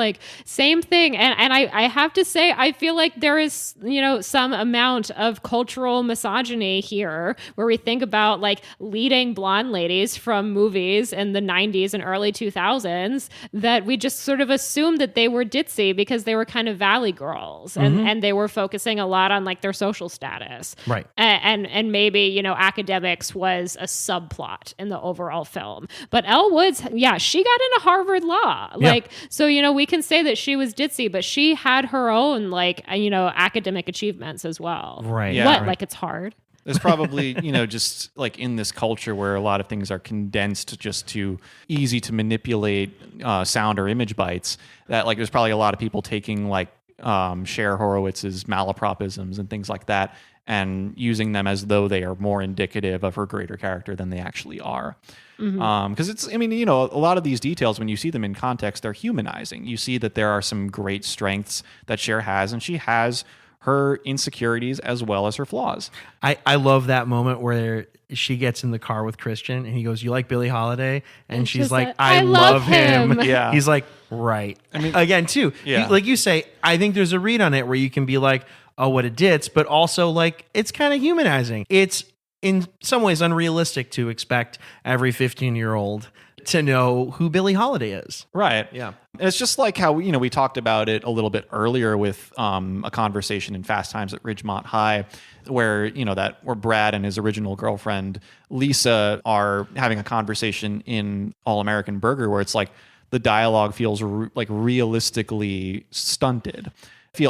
same thing. And I have to say, I feel like there is, some amount of cultural misogyny here where we think about leading blonde ladies from movies in the 90s and early 2000s that we just sort of assumed that they were ditzy because they were kind of valley girls and they were focusing a lot on their social status. Right. And maybe, academics was a subplot in the overall film. But Elle Woods, she got into Harvard Law. Yeah. So, we can say that she was ditzy, but she had her own, academic achievements as well. Right. Yeah. What? It's hard? There's probably, just in this culture where a lot of things are condensed just to easy to manipulate sound or image bites, that there's probably a lot of people taking Cher Horowitz's malapropisms and things like that and using them as though they are more indicative of her greater character than they actually are. Because it's, a lot of these details, when you see them in context, they're humanizing. You see that there are some great strengths that Cher has, and she has her insecurities as well as her flaws. I love that moment where she gets in the car with Christian and he goes, "You like Billie Holiday?" And she's like, "I love him." Yeah. He's like, right. I mean, again, too, like you say, I think there's a read on it where you can be like, oh, what a ditz, but also it's kind of humanizing. It's in some ways unrealistic to expect every 15-year-old to know who Billie Holiday is. Right. Yeah. It's just like how, we talked about it a little bit earlier with a conversation in Fast Times at Ridgemont High where, where Brad and his original girlfriend, Lisa, are having a conversation in All American Burger where it's the dialogue feels realistically stunted.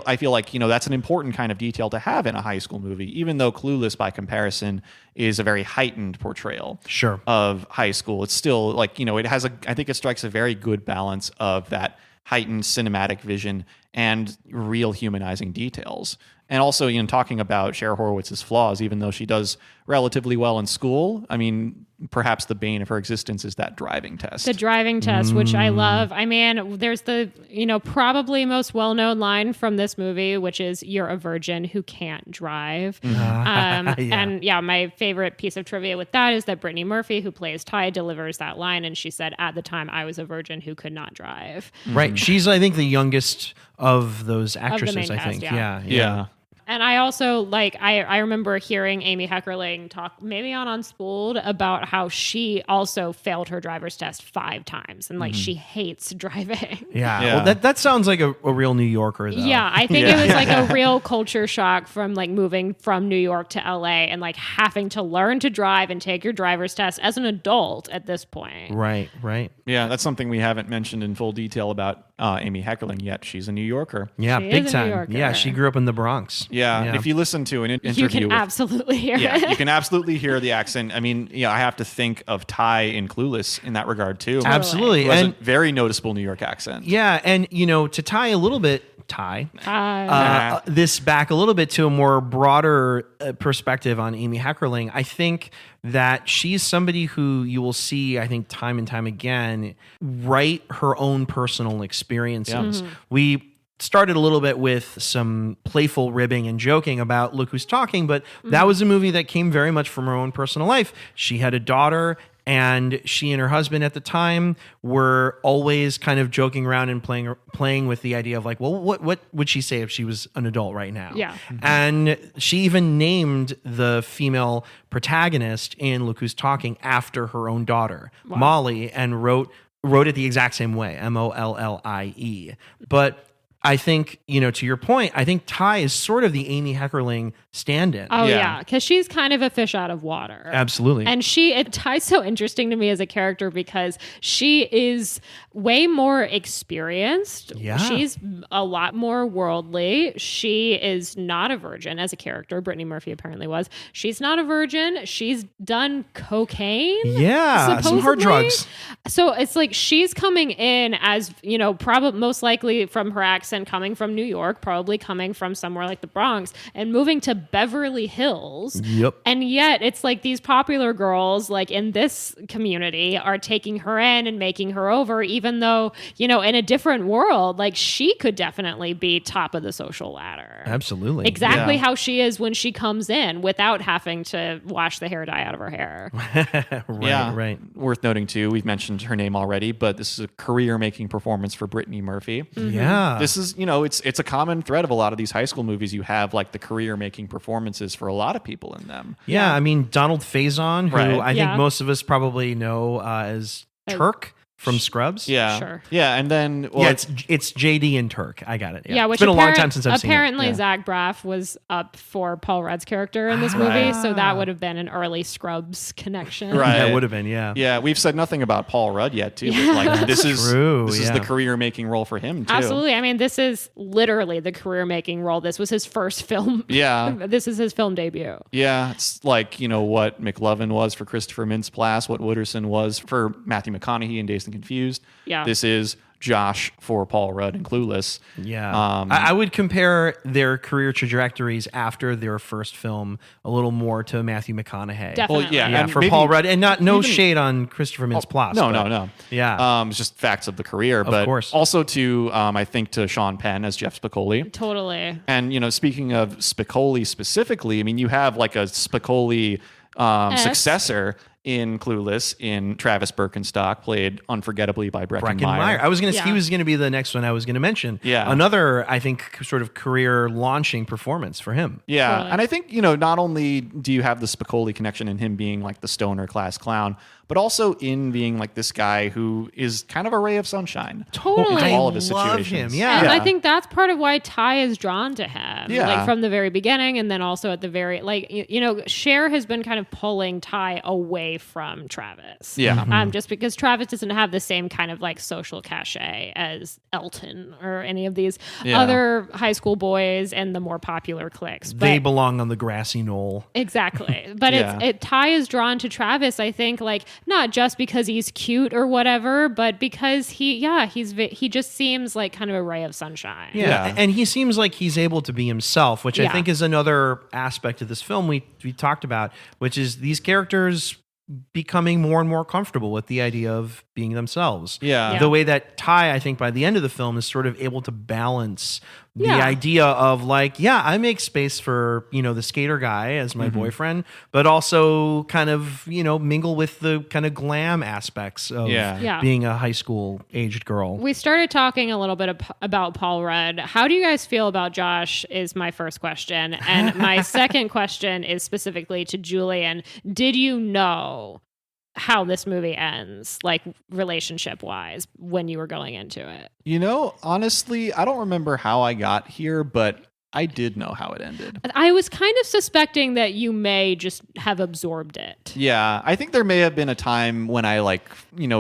I feel like, that's an important kind of detail to have in a high school movie, even though Clueless, by comparison, is a very heightened portrayal of high school. It's still it has I think it strikes a very good balance of that heightened cinematic vision and real humanizing details. And also, you know, talking about Cher Horowitz's flaws, even though she does relatively well in school, I mean, perhaps the bane of her existence is that driving test. The driving test, which I love. I mean, there's the, you know, probably most well-known line from this movie, which is, "You're a virgin who can't drive." And yeah, my favorite piece of trivia with that is that Brittany Murphy, who plays Ty, delivers that line, and she said, "At the time, I was a virgin who could not drive." Right. She's, I think, the youngest of those actresses, main I think. cast, yeah. Yeah. And I also I remember hearing Amy Heckerling talk maybe on Unspooled about how she also failed her driver's test 5 times and like she hates driving. Yeah. Well, that sounds like a real New Yorker, though. Yeah, I think it was like a real culture shock from like moving from New York to LA and like having to learn to drive and take your driver's test as an adult at this point. Right. Yeah, that's something we haven't mentioned in full detail about Amy Heckerling yet. She's a New Yorker. Yeah, She big is a New time. Yorker. Yeah, she grew up in the Bronx. Yeah, if you listen to an interview, You can absolutely hear it. you can absolutely hear the accent. I mean, yeah, I have to think of Ty in Clueless in that regard too. Absolutely. Who has And a very noticeable New York accent. yeah, and you know, to tie a little bit, this back a little bit to a more broader perspective on Amy Heckerling, I think that she's somebody who you will see, I think, time and time again, write her own personal experiences. We started a little bit with some playful ribbing and joking about Look Who's Talking, but that was a movie that came very much from her own personal life. She had a daughter, and she and her husband at the time were always kind of joking around and playing with the idea of like, well, what would she say if she was an adult right now? Yeah. And she even named the female protagonist in Look Who's Talking after her own daughter, Molly, and wrote it the exact same way, Mollie. But I think, you know, to your point, I think Ty is sort of the Amy Heckerling stand-in. Oh yeah, because she's kind of a fish out of water. Absolutely. And Ty's so interesting to me as a character because she is way more experienced. Yeah. She's a lot more worldly. She is not a virgin as a character. Brittany Murphy apparently was. She's not a virgin. She's done cocaine. Yeah, some hard supposedly. drugs. So it's like she's coming in as, you know, probably most likely from her accent coming from New York, probably coming from somewhere like the Bronx and moving to Beverly Hills. Yep. And yet it's like these popular girls like in this community are taking her in and making her over, even though, you know, in a different world, like she could definitely be top of the social ladder. Absolutely. Exactly how she is when she comes in without having to wash the hair dye out of her hair. Right. Worth noting too, we've mentioned her name already, but this is a career-making performance for Brittany Murphy. Yeah. This is, you know, it's a common thread of a lot of these high school movies. You have like the career-making performances for a lot of people in them. Yeah, I mean, Donald Faison, who Right. I think most of us probably know as Turk from Scrubs. Yeah. Sure. Yeah, and then well, Yeah, it's JD and Turk. I got it. Yeah, which it's been a long time since I've seen it. apparently Zach Braff was up for Paul Rudd's character in this movie, so that would have been an early Scrubs connection. Right. That would have been, yeah. Yeah, we've said nothing about Paul Rudd yet, too. But like this is true, This is the career-making role for him too. Absolutely. I mean, this is literally the career-making role. This was his first film. Yeah. This is his film debut. Yeah, it's like, you know, what McLovin was for Christopher Mintz-Plasse, what Wooderson was for Matthew McConaughey in Dazed and Confused. Yeah. This is Josh for Paul Rudd and Clueless. Yeah. Um, I would compare their career trajectories after their first film a little more to Matthew McConaughey. Definitely. Well, yeah, Yeah, and for maybe- Paul Rudd. And no even- shade on Christopher Mintz-Plasse. No, but- no. Yeah. It's just facts of the career. But course. also to, I think, to Sean Penn as Jeff Spicoli. Totally. And, you know, speaking of Spicoli specifically, I mean, you have like a Spicoli successor in Clueless in Travis Birkenstock, played unforgettably by Breckin Meyer. I was going to. Yeah. He was going to be the next one I was going to mention. Yeah. Another, I think, sort of career launching performance for him. Yeah, Totally. and I think, you know, not only do you have the Spicoli connection in him being like the stoner class clown, but also in being like this guy who is kind of a ray of sunshine. Totally. Into I all of his love situations. him. Yeah. And I think that's part of why Ty is drawn to him. Yeah. Like from the very beginning and then also at the very, like, you know, Cher has been kind of pulling Ty away away from Travis. Yeah. Just because Travis doesn't have the same kind of like social cachet as Elton or any of these other high school boys and the more popular cliques. But They belong on the grassy knoll. exactly. But Ty is drawn to Travis, I think, like not just because he's cute or whatever, but because he just seems like kind of a ray of sunshine. Yeah. And he seems like he's able to be himself, which I think is another aspect of this film we talked about, which is these characters becoming more and more comfortable with the idea of being themselves. Yeah. The way that Ty, I think by the end of the film, is sort of able to balance the idea of like, I make space for, the skater guy as my boyfriend, but also kind of, mingle with the kind of glam aspects of being a high school aged girl. We started talking a little bit about Paul Rudd. How do you guys feel about Josh is my first question. And my second question is specifically to Julian. Did you know how this movie ends, like relationship wise, when you were going into it? Honestly, I don't remember how I got here, but I did know how it ended. I was kind of suspecting that you may just have absorbed it. Yeah, I think there may have been a time when I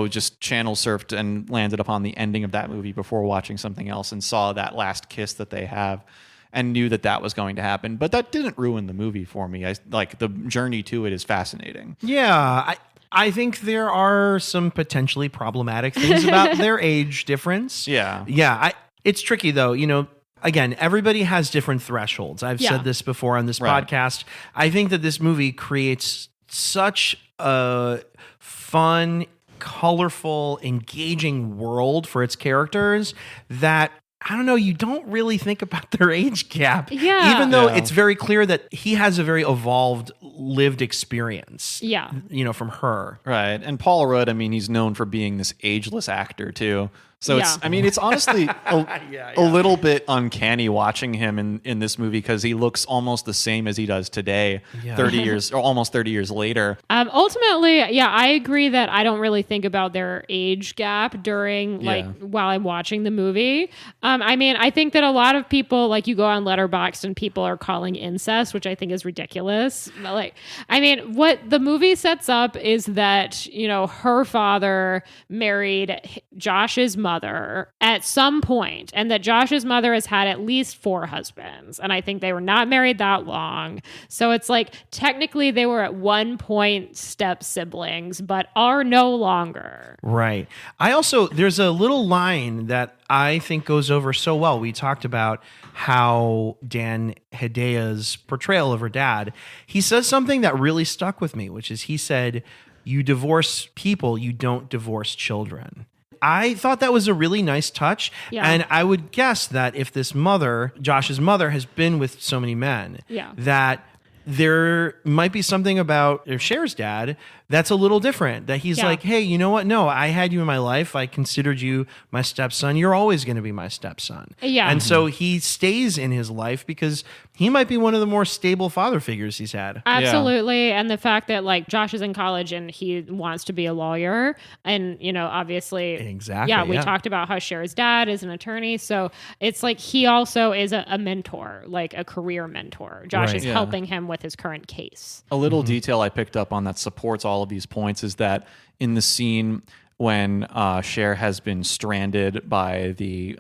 just channel surfed and landed upon the ending of that movie before watching something else and saw that last kiss that they have and knew that was going to happen. But that didn't ruin the movie for me. The journey to it is fascinating. Yeah, I think there are some potentially problematic things about their age difference. Yeah. It's tricky though. Again, everybody has different thresholds. I've said this before on this podcast. I think that this movie creates such a fun, colorful, engaging world for its characters that I don't know, you don't really think about their age gap. Yeah. Even though it's very clear that he has a very evolved lived experience. Yeah. From her. Right. And Paul Rudd, he's known for being this ageless actor too. So it's honestly a little bit uncanny watching him in this movie because he looks almost the same as he does today, 30 years or almost 30 years later. Ultimately, I agree that I don't really think about their age gap during while I'm watching the movie. I think that a lot of people, like you go on Letterboxd and people are calling incest, which I think is ridiculous. What the movie sets up is that, her father married Josh's mother at some point, and that Josh's mother has had at least 4 husbands, and I think they were not married that long. So it's like technically they were at one point step siblings, but are no longer. Right. There's a little line that I think goes over so well. We talked about how Dan Hedaya's portrayal of her dad, he says something that really stuck with me, which is he said, "You divorce people, you don't divorce children." I thought that was a really nice touch. Yeah. And I would guess that if this mother, Josh's mother, has been with so many men, that there might be something about Cher's dad that's a little different. That he's like, hey, you know what? No, I had you in my life. I considered you my stepson. You're always going to be my stepson. Yeah. And so he stays in his life because he might be one of the more stable father figures he's had. Absolutely. And the fact that like Josh is in college and he wants to be a lawyer. And, obviously. Exactly. Yeah, we talked about how Cher's dad is an attorney. So it's like he also is a mentor, like a career mentor. Josh is helping him with his current case. A little detail I picked up on that supports all of these points is that in the scene when Cher has been stranded by the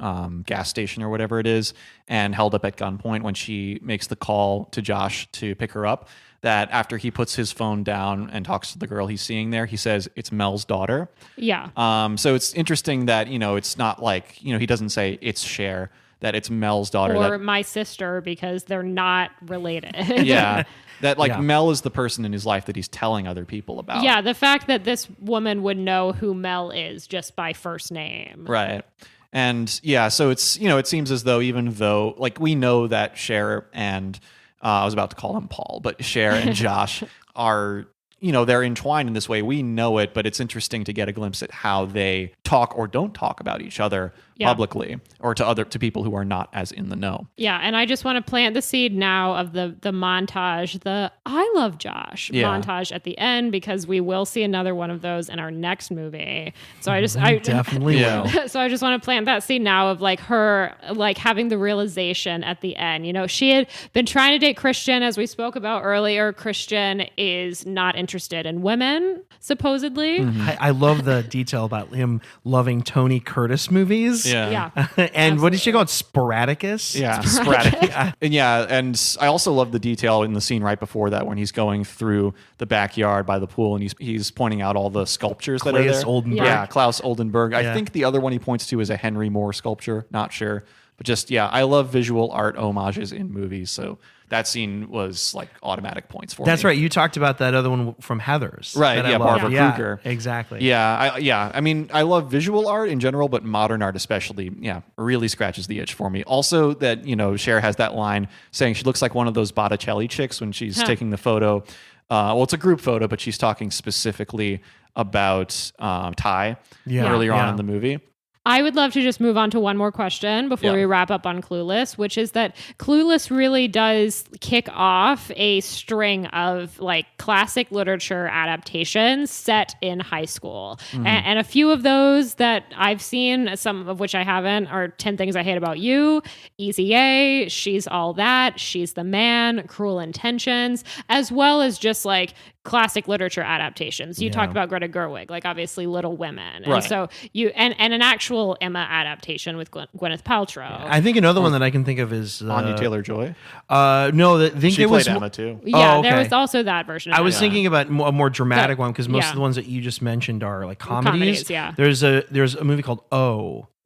gas station or whatever it is and held up at gunpoint when she makes the call to Josh to pick her up, that after he puts his phone down and talks to the girl he's seeing there, he says, "It's Mel's daughter." Yeah. So it's interesting that, it's not like, he doesn't say it's Cher, that it's Mel's daughter. Or my sister, because they're not related. Yeah. That Mel is the person in his life that he's telling other people about. Yeah, the fact that this woman would know who Mel is just by first name. Right. And so it's, it seems as though even though we know that Cher and I was about to call him Paul, but Cher and Josh are, they're entwined in this way. We know it, but it's interesting to get a glimpse at how they talk or don't talk about each other publicly or to people who are not as in the know. Yeah, and I just want to plant the seed now of the montage, the I love Josh montage at the end, because we will see another one of those in our next movie. So I definitely will. So I just want to plant that seed now of like her like having the realization at the end. You know, she had been trying to date Christian, as we spoke about earlier. Christian is not interested in women, supposedly. I love the detail about him loving Tony Curtis movies. Yeah. And what did she call it? Sporadicus? Yeah, sporadic. And I also love the detail in the scene right before that when he's going through the backyard by the pool and he's pointing out all the sculptures that are there. Oldenburg. Yeah, Klaus Oldenburg. I think the other one he points to is a Henry Moore sculpture. Not sure. But just, I love visual art homages in movies. So that scene was like automatic points for me. That's right. You talked about that other one from Heathers. Right. Yeah, Barbara Kruger. Exactly. Yeah. I mean, I love visual art in general, but modern art especially, really scratches the itch for me. Also that, Cher has that line saying she looks like one of those Botticelli chicks when she's taking the photo. Well, it's a group photo, but she's talking specifically about Ty earlier on in the movie. I would love to just move on to one more question before we wrap up on Clueless, which is that Clueless really does kick off a string of like classic literature adaptations set in high school. And a few of those that I've seen, some of which I haven't, are 10 Things I Hate About You, Easy A, She's All That, She's the Man, Cruel Intentions, as well as just like classic literature adaptations. You talked about Greta Gerwig, like obviously Little Women. And so and an actual Emma adaptation with Gwyneth Paltrow. I think another one that I can think of is Anya Taylor-Joy. No, I think she it was Emma too. Yeah, there was also that version. I was thinking about a more dramatic one because most of the ones that you just mentioned are like comedies. Yeah. There's a movie called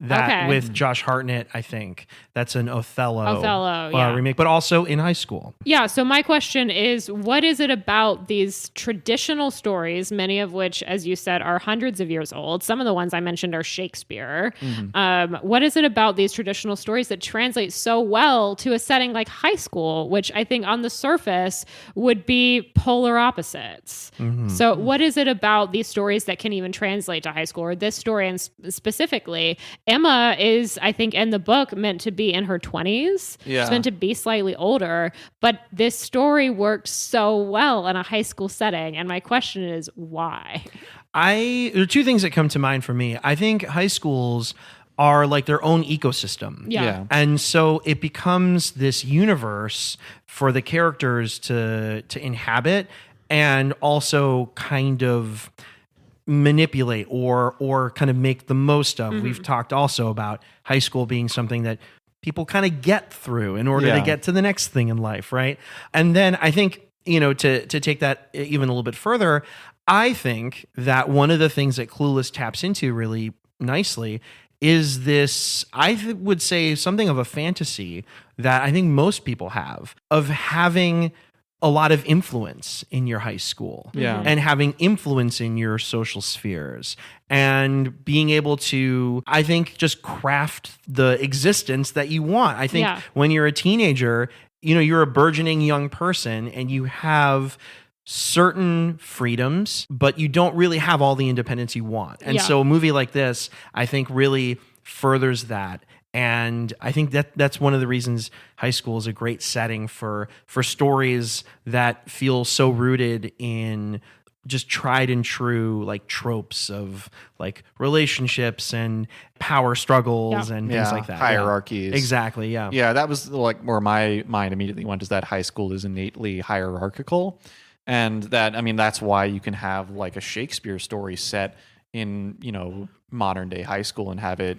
with Josh Hartnett, I think. That's an Othello remake, but also in high school. Yeah, so my question is, what is it about these traditional stories, many of which, as you said, are hundreds of years old? Some of the ones I mentioned are Shakespeare. What is it about these traditional stories that translate so well to a setting like high school, which I think on the surface would be polar opposites? So what is it about these stories that can even translate to high school, or this story and specifically? Emma is, I think, in the book meant to be in her 20s. She's meant to be slightly older, but this story works so well in a high school setting. And my question is, why? There are two things that come to mind for me. I think high schools are like their own ecosystem. Yeah. And so it becomes this universe for the characters to inhabit and also kind of manipulate or kind of make the most of. We've talked also about high school being something that people kind of get through in order to get to the next thing in life, right? And then I think, to take that even a little bit further, I think that one of the things that Clueless taps into really nicely is this, I would say, something of a fantasy that I think most people have of having a lot of influence in your high school and having influence in your social spheres and being able to, I think, just craft the existence that you want. I think when you're a teenager, you're a burgeoning young person and you have certain freedoms, but you don't really have all the independence you want. And so a movie like this, I think, really furthers that. And I think that's one of the reasons high school is a great setting for stories that feel so rooted in just tried and true like tropes of like relationships and power struggles and things like that. Hierarchies. Exactly. Yeah. Yeah. That was like where my mind immediately went, is that high school is innately hierarchical. And that's why you can have like a Shakespeare story set in, modern day high school and have it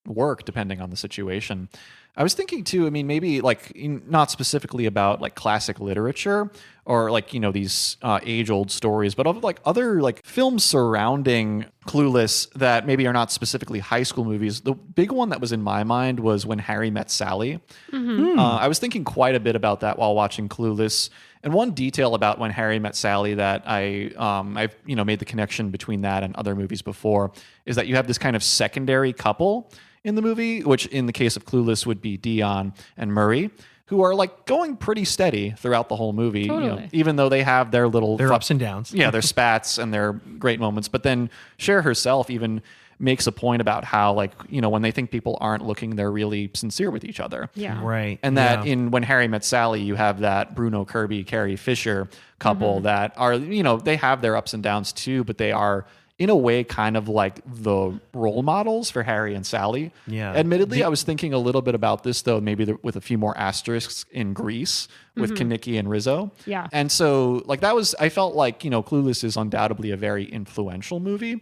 work depending on the situation. I was thinking too, maybe like not specifically about like classic literature or like, these age-old stories, but of like other like films surrounding Clueless that maybe are not specifically high school movies. The big one that was in my mind was When Harry Met Sally. I was thinking quite a bit about that while watching Clueless. And one detail about When Harry Met Sally that I've made the connection between that and other movies before is that you have this kind of secondary couple in the movie, which in the case of Clueless would be Dion and Murray, who are like going pretty steady throughout the whole movie, Totally. Even though they have their ups and downs. Yeah, their spats and their great moments. But then Cher herself, even makes a point about how, like, you know, when they think people aren't looking, they're really sincere with each other. Yeah. Right. And that in When Harry Met Sally, you have that Bruno Kirby, Carrie Fisher couple that are, you know, they have their ups and downs too, but they are in a way kind of like the role models for Harry and Sally. Yeah. Admittedly, I was thinking a little bit about this though, maybe with a few more asterisks in Grease with Kenickie and Rizzo. Yeah. And so like I felt like, you know, Clueless is undoubtedly a very influential movie.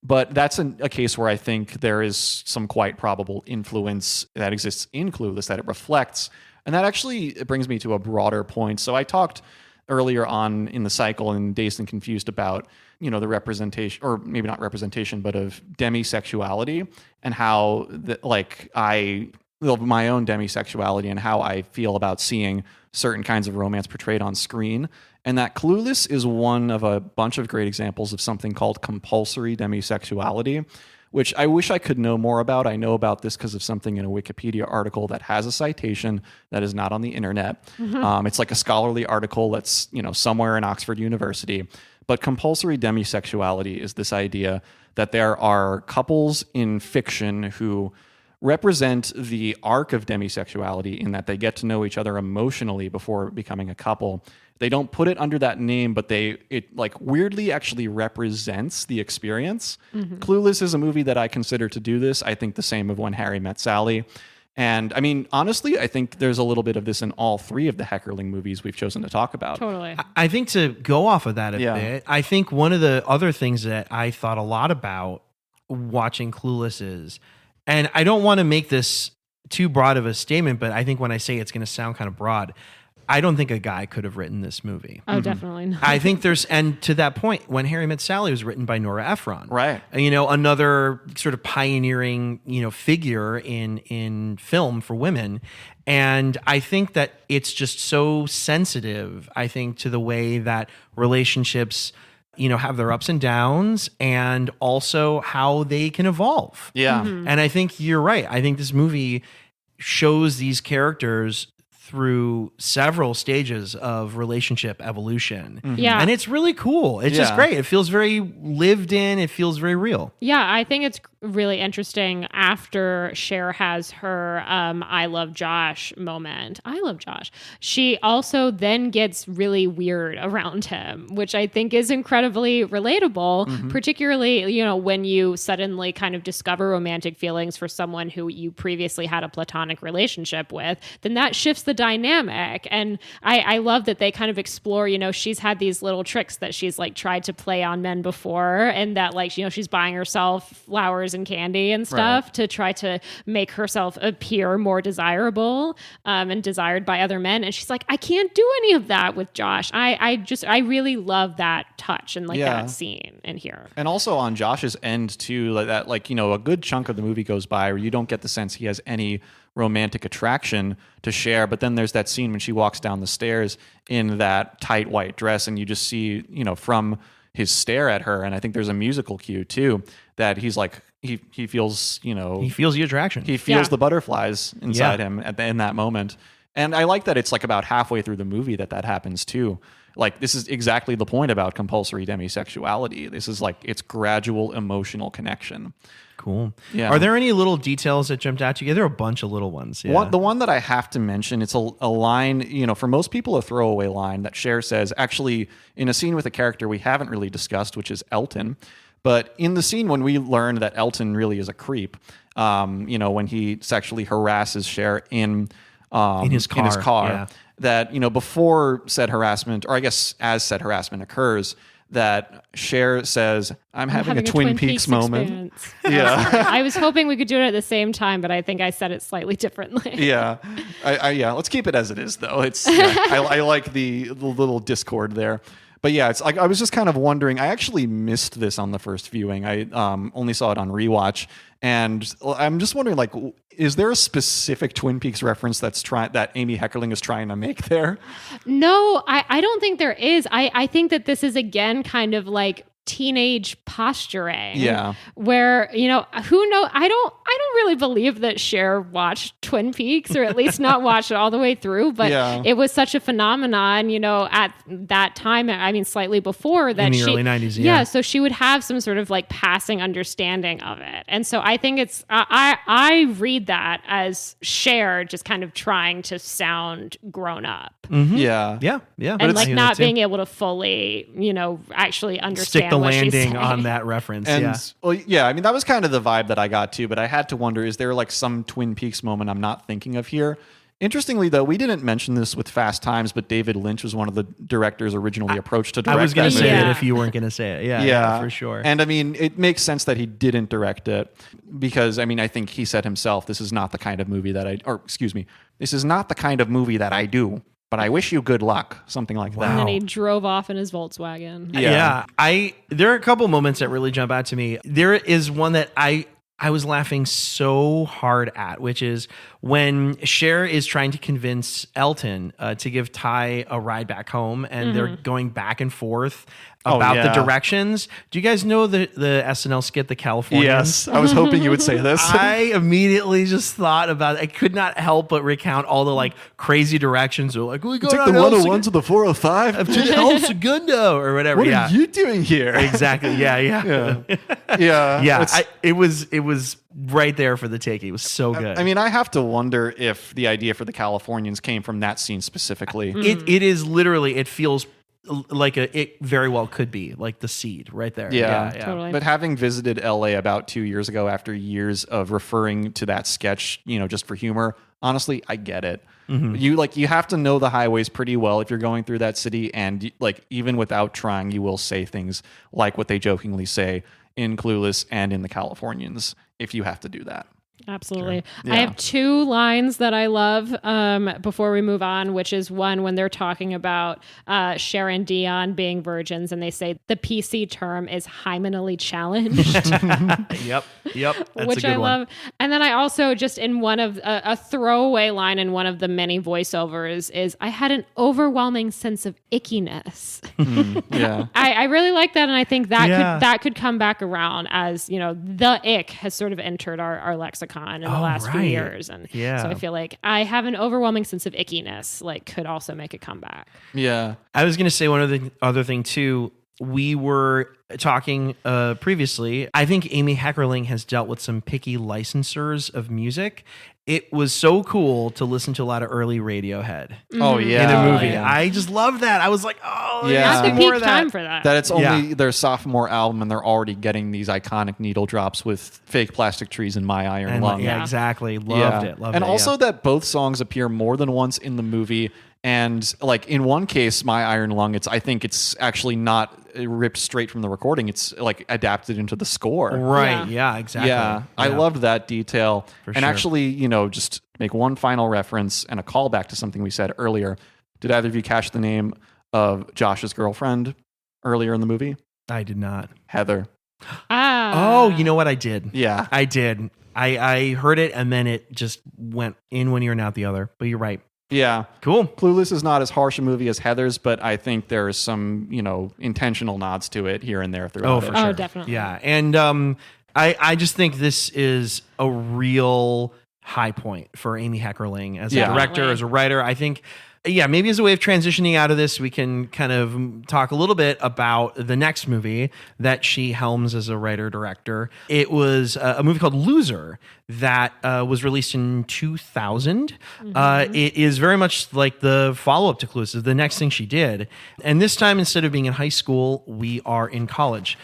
But that's a case where I think there is some quite probable influence that exists in Clueless that it reflects. And that actually brings me to a broader point. So I talked earlier on in the cycle in Dazed and Confused about, you know, the representation, or maybe not representation, but of demisexuality and how my own demisexuality and how I feel about seeing certain kinds of romance portrayed on screen. And that Clueless is one of a bunch of great examples of something called compulsory demisexuality, which I wish I could know more about. I know about this because of something in a Wikipedia article that has a citation that is not on the internet. It's like a scholarly article that's, you know, somewhere in Oxford University. But compulsory demisexuality is this idea that there are couples in fiction who represent the arc of demisexuality in that they get to know each other emotionally before becoming a couple. They don't put it under that name, but it like weirdly actually represents the experience. Clueless is a movie that I consider to do this. I think the same of When Harry Met Sally. And I mean, honestly, I think there's a little bit of this in all three of the Heckerling movies we've chosen to talk about. Totally. I think to go off of that a bit, I think one of the other things that I thought a lot about watching Clueless is, and I don't want to make this too broad of a statement, but I think when I say it's going to sound kind of broad, I don't think a guy could have written this movie. Oh, definitely not. I think and to that point, When Harry Met Sally was written by Nora Ephron. Right. You know, another sort of pioneering, you know, figure in film for women. And I think that it's just so sensitive, I think, to the way that relationships, you know, have their ups and downs and also how they can evolve. Yeah. And I think you're right. I think this movie shows these characters through several stages of relationship evolution. Yeah. And it's really cool. It's just great. It feels very lived in. It feels very real. Yeah, I think it's really interesting after Cher has her I love Josh moment. I love Josh. She also then gets really weird around him, which I think is incredibly relatable, particularly, you know, when you suddenly kind of discover romantic feelings for someone who you previously had a platonic relationship with, then that shifts the dynamic. And I love that they kind of explore, you know, she's had these little tricks that she's like tried to play on men before, and that, like, you know, she's buying herself flowers and candy and stuff to try to make herself appear more desirable and desired by other men. And she's like, I can't do any of that with Josh. I really love that touch and like that scene in here. And also on Josh's end too, like that, like, you know, a good chunk of the movie goes by where you don't get the sense he has any romantic attraction to Cher, but then there's that scene when she walks down the stairs in that tight white dress, and you just see, you know, from his stare at her, and I think there's a musical cue too, that he's like, he feels, you know, he feels the attraction. He feels the butterflies inside him in that moment. And I like that it's like about halfway through the movie that happens too. Like, this is exactly the point about compulsory demisexuality. This is like, it's gradual emotional connection. Cool. Yeah. Are there any little details that jumped out to you? There are a bunch of little ones. Yeah. The one that I have to mention, it's a line, you know, for most people, a throwaway line that Cher says, actually, in a scene with a character we haven't really discussed, which is Elton. But in the scene when we learn that Elton really is a creep, you know, when he sexually harasses Cher in his car, that, you know, before said harassment, or I guess as said harassment occurs, that Cher says, I'm having a Twin Peaks moment. Yeah. I was hoping we could do it at the same time, but I think I said it slightly differently. Yeah. Let's keep it as it is, though. It's I like the little discord there. But yeah, it's like, I was just kind of wondering, I actually missed this on the first viewing. I only saw it on rewatch. And I'm just wondering, like, is there a specific Twin Peaks reference that Amy Heckerling is trying to make there? No, I don't think there is. I think that this is, again, kind of like teenage posturing. Yeah. Where, you know, who knows? I I don't really believe that Cher watched Twin Peaks, or at least not watched it all the way through, but it was such a phenomenon, at that time, I mean, slightly before that. In the early 90s, yeah. So she would have some sort of like passing understanding of it. And so I think it's, I read that as Cher just kind of trying to sound grown up. Mm-hmm. Yeah. And like not being able to fully, actually understand stick the what she's landing saying. on that reference. And I mean, that was kind of the vibe that I got too, but I had to wonder, is there like some Twin Peaks moment I'm not thinking of here? Interestingly, though, we didn't mention this with Fast Times, but David Lynch was one of the directors originally approached to direct. I was going to say movie. it if you weren't going to say it. Yeah, for sure. And I mean, it makes sense that he didn't direct it because, I mean, I think he said himself, this is not the kind of movie that this is not the kind of movie that I do, but I wish you good luck. Something like that. And then he drove off in his Volkswagen. Yeah. There are a couple moments that really jump out to me. There is one that I was laughing so hard at, which is when Cher is trying to convince Elton to give Ty a ride back home, and they're going back and forth about the directions. Do you guys know the SNL skit, The Californians? Yes, I was hoping you would say this. I immediately just thought about it. I could not help but recount all the like crazy directions. They're like, we go take the 101 to the 405 to the El Segundo or whatever. What are you doing here? Exactly. Yeah. It was right there for the take. It was so good. I mean, I have to wonder if the idea for the Californians came from that scene specifically. It is literally, it feels like it very well could be like the seed right there. Yeah. Totally. But having visited LA about 2 years ago after years of referring to that sketch, just for humor, honestly, I get it. Mm-hmm. You have to know the highways pretty well if you're going through that city, and like even without trying, you will say things like what they jokingly say in Clueless and in The Californians if you have to do that. Absolutely. Sure. Yeah. I have two lines that I love before we move on, which is one when they're talking about Cher and Dion being virgins, and they say the PC term is hymenally challenged. Yep. That's which a good I one. love. And then I also just in one of a throwaway line in one of the many voiceovers is I had an overwhelming sense of ickiness. Yeah. I really like that, and I think that could come back around as the ick has sort of entered our lexicon in the last few years, and so I feel like I have an overwhelming sense of ickiness like could also make a comeback. Yeah. I was going to say one other thing too. We were talking previously. I think Amy Heckerling has dealt with some picky licensors of music. It was so cool to listen to a lot of early Radiohead. Oh yeah, in a movie. Yeah. I just love that. I was like, That's the more peak of that. time for that. That it's only their sophomore album, and they're already getting these iconic needle drops with Fake Plastic Trees and My Iron Lung. Yeah, exactly. Loved it. And also that both songs appear more than once in the movie. And like in one case, My Iron Lung, I think it's actually not ripped straight from the recording. It's like adapted into the score. Right. Yeah, exactly. Yeah. I loved that detail. For and sure. actually, just make one final reference and a callback to something we said earlier. Did either of you catch the name of Josh's girlfriend earlier in the movie? I did not. Heather. Oh, you know what? I did. Yeah. I did. I heard it, and then it just went in one ear and out the other. But you're right. Yeah. Cool. Clueless is not as harsh a movie as Heather's, but I think there's some, intentional nods to it here and there throughout it. For sure. Oh, definitely. Yeah. And I just think this is a real high point for Amy Heckerling as a director, as a writer. I think, maybe as a way of transitioning out of this, we can kind of talk a little bit about the next movie that she helms as a writer-director. It was a movie called Loser that was released in 2000. It is very much like the follow-up to Clueless, the next thing she did. And this time, instead of being in high school, we are in college.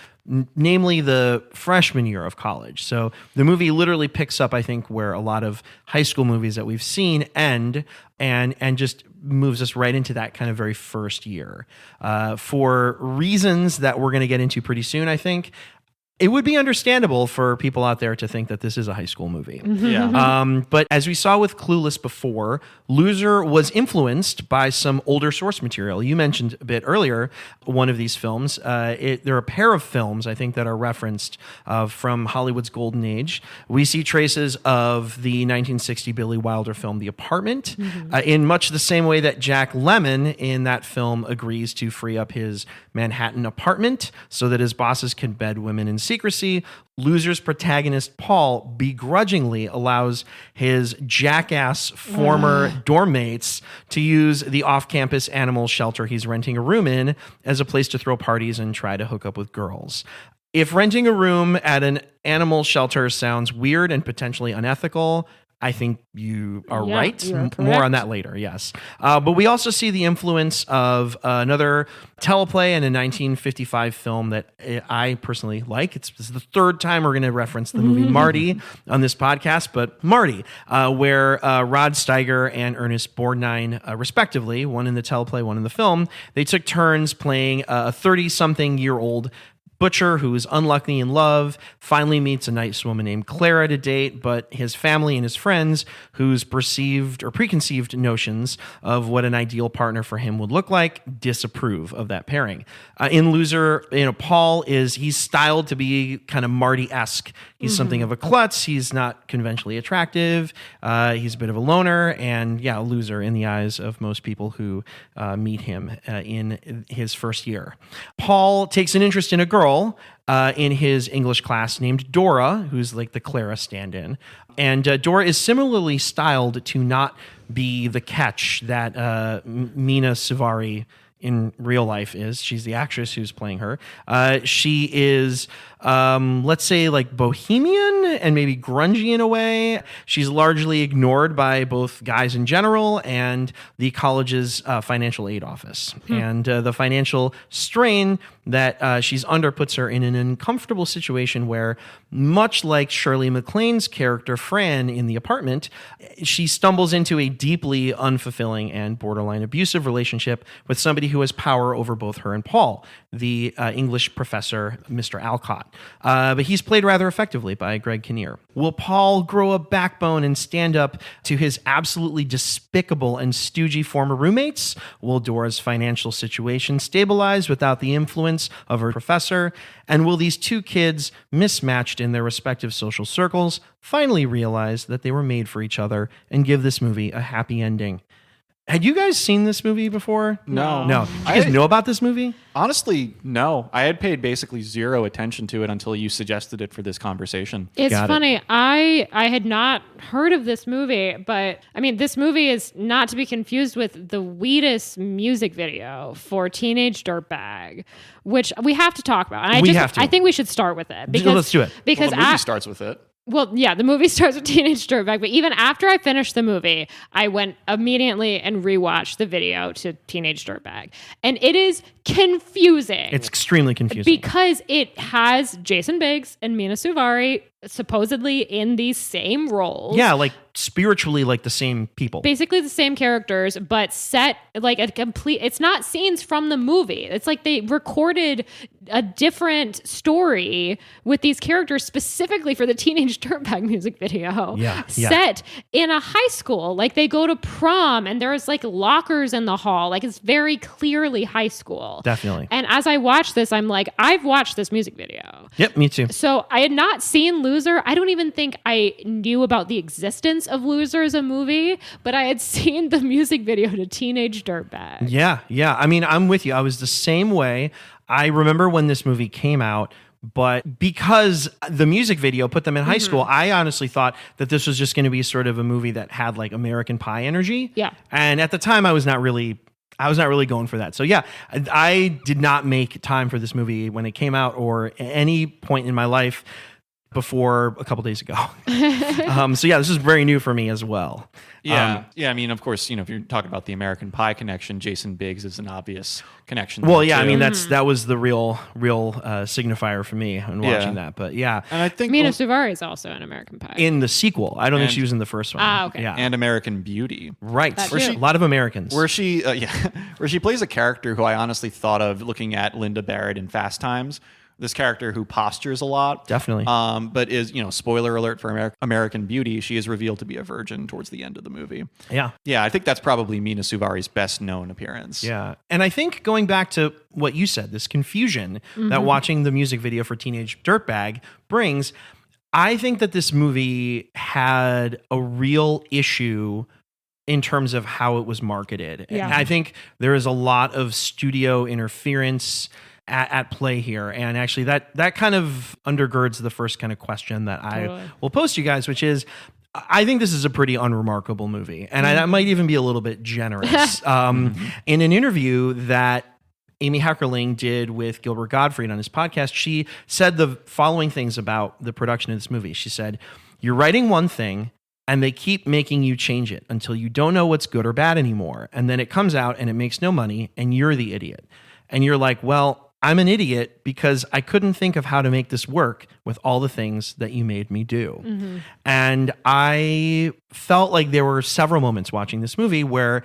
Namely the freshman year of college. So the movie literally picks up, I think, where a lot of high school movies that we've seen end and just moves us right into that kind of very first year. For reasons that we're going to get into pretty soon, I think. It would be understandable for people out there to think that this is a high school movie. Yeah. But as we saw with Clueless before, Loser was influenced by some older source material. You mentioned a bit earlier one of these films. There are a pair of films, I think, that are referenced from Hollywood's golden age. We see traces of the 1960 Billy Wilder film The Apartment, in much the same way that Jack Lemmon in that film agrees to free up his Manhattan apartment so that his bosses can bed women instead. secrecy, Loser's protagonist Paul begrudgingly allows his jackass former dorm mates to use the off-campus animal shelter he's renting a room in as a place to throw parties and try to hook up with girls. If renting a room at an animal shelter sounds weird and potentially unethical, I think you are right. you are More on that later, yes. But we also see the influence of another teleplay in a 1955 film that I personally like. This is the third time we're going to reference the movie Marty on this podcast, but Marty, where Rod Steiger and Ernest Borgnine, respectively, one in the teleplay, one in the film, they took turns playing a 30-something-year-old butcher who is unlucky in love, finally meets a nice woman named Clara to date, but his family and his friends, whose perceived or preconceived notions of what an ideal partner for him would look like, disapprove of that pairing. In Loser, Paul he's styled to be kind of Marty-esque. He's something of a klutz. He's not conventionally attractive. He's a bit of a loner, and a loser in the eyes of most people who meet him in his first year. Paul takes an interest in a girl in his English class named Dora, who's like the Clara stand-in. And Dora is similarly styled to not be the catch that Mina Suvari in real life is. She's the actress who's playing her. She is, let's say, like bohemian and maybe grungy in a way. She's largely ignored by both guys in general and the college's financial aid office. And the financial strain that she's under puts her in an uncomfortable situation where, much like Shirley MacLaine's character Fran in The Apartment, she stumbles into a deeply unfulfilling and borderline abusive relationship with somebody who has power over both her and Paul, the English professor, Mr. Alcott. But he's played rather effectively by Greg Kinnear. Will Paul grow a backbone and stand up to his absolutely despicable and stoogey former roommates? Will Dora's financial situation stabilize without the influence of her professor? And will these two kids, mismatched in their respective social circles, finally realize that they were made for each other and give this movie a happy ending? Had you guys seen this movie before? No. Do you guys know about this movie? Honestly, no. I had paid basically zero attention to it until you suggested it for this conversation. It's funny. I had not heard of this movie, but I mean, this movie is not to be confused with the Wheatus music video for Teenage Dirtbag, which we have to talk about. And I think we should start with it. Because, let's do it. Because the movie starts with it. Well, yeah, the movie starts with Teenage Dirtbag, but even after I finished the movie, I went immediately and rewatched the video to Teenage Dirtbag. And it is confusing. It's extremely confusing. Because it has Jason Biggs and Mina Suvari supposedly in these same roles. Yeah, like spiritually like the same people. Basically the same characters, but set like a complete... It's not scenes from the movie. It's like they recorded a different story with these characters specifically for the Teenage Dirtbag music video. Yeah. Set in a high school. Like they go to prom and there's like lockers in the hall. Like it's very clearly high school. Definitely. And as I watch this, I'm like, I've watched this music video. Yep, me too. So I had not seen Loser. I don't even think I knew about the existence of Loser as a movie, but I had seen the music video to Teenage Dirtbag. Yeah. I mean, I'm with you. I was the same way. I remember when this movie came out, but because the music video put them in high school, I honestly thought that this was just going to be sort of a movie that had like American Pie energy. Yeah. And at the time, I was not really going for that. So yeah, I did not make time for this movie when it came out or any point in my life before a couple days ago. So yeah, this is very new for me as well. Yeah. I mean, of course, if you're talking about the American Pie connection, Jason Biggs is an obvious connection. Well, yeah, too. I mean, that was the real signifier for me in watching that. But yeah, and I think Mina Suvari is also an American Pie in the sequel. I don't think she was in the first one. Okay. Yeah, and American Beauty, right? A lot of Americans. Where she plays a character who I honestly thought of looking at Linda Barrett in Fast Times. This character who postures a lot. Definitely. But is, spoiler alert for American Beauty, she is revealed to be a virgin towards the end of the movie. Yeah. Yeah, I think that's probably Mina Suvari's best known appearance. Yeah. And I think going back to what you said, this confusion that watching the music video for Teenage Dirtbag brings, I think that this movie had a real issue in terms of how it was marketed. Yeah. And I think there is a lot of studio interference at play here. And actually that kind of undergirds the first kind of question that I will pose to you guys, which is, I think this is a pretty unremarkable movie. And I might even be a little bit generous. In an interview that Amy Heckerling did with Gilbert Gottfried on his podcast, she said the following things about the production of this movie. She said, "You're writing one thing and they keep making you change it until you don't know what's good or bad anymore. And then it comes out and it makes no money and you're the idiot. And you're like, well, I'm an idiot because I couldn't think of how to make this work with all the things that you made me do." And I felt like there were several moments watching this movie where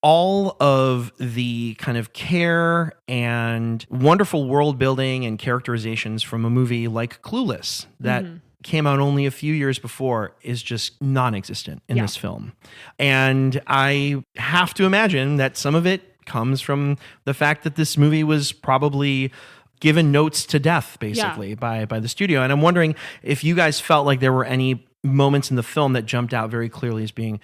all of the kind of care and wonderful world building and characterizations from a movie like Clueless that came out only a few years before is just non-existent in this film. And I have to imagine that some of it comes from the fact that this movie was probably given notes to death, basically, by the studio. And I'm wondering if you guys felt like there were any moments in the film that jumped out very clearly as being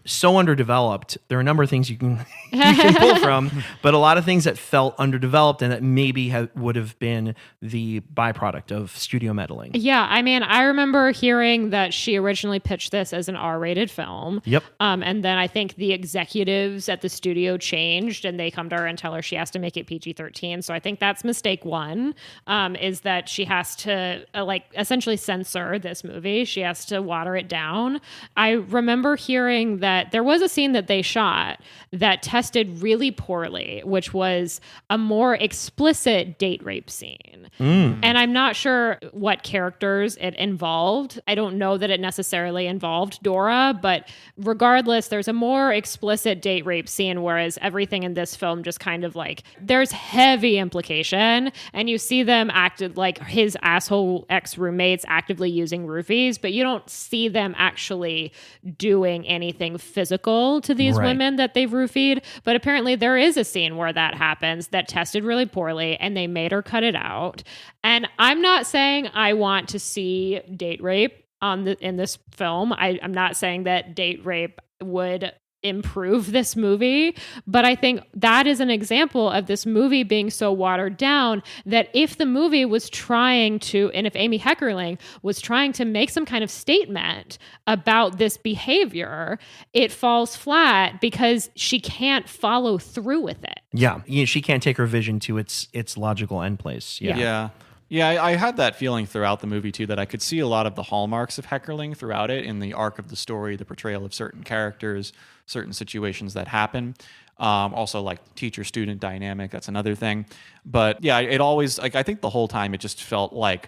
so underdeveloped. There are a number of things you can pull from, but a lot of things that felt underdeveloped and that maybe would have been the byproduct of studio meddling. Yeah, I mean, I remember hearing that she originally pitched this as an R-rated film. Yep. And then I think the executives at the studio changed and they come to her and tell her she has to make it PG-13. So I think that's mistake one, is that she has to essentially censor this movie. She has to water it down. I remember hearing that there was a scene that they shot that tested really poorly, which was a more explicit date rape scene. And I'm not sure what characters it involved. I don't know that it necessarily involved Dora, but regardless, there's a more explicit date rape scene, whereas everything in this film just kind of like, there's heavy implication, and you see them acted like his asshole ex-roommates actively using roofies, but you don't see them actually doing anything physical to these women that they've roofied. But apparently there is a scene where that happens that tested really poorly and they made her cut it out. And I'm not saying I want to see date rape in this film. I'm not saying that date rape would improve this movie, but I think that is an example of this movie being so watered down that if the movie was trying to, and if Amy Heckerling was trying to make some kind of statement about this behavior, it falls flat because she can't follow through with it. Yeah, she can't take her vision to its logical end place. Yeah, I had that feeling throughout the movie, too, that I could see a lot of the hallmarks of Heckerling throughout it in the arc of the story, the portrayal of certain characters, certain situations that happen. Also, like teacher-student dynamic, that's another thing. But yeah, it always, like, I think the whole time it just felt like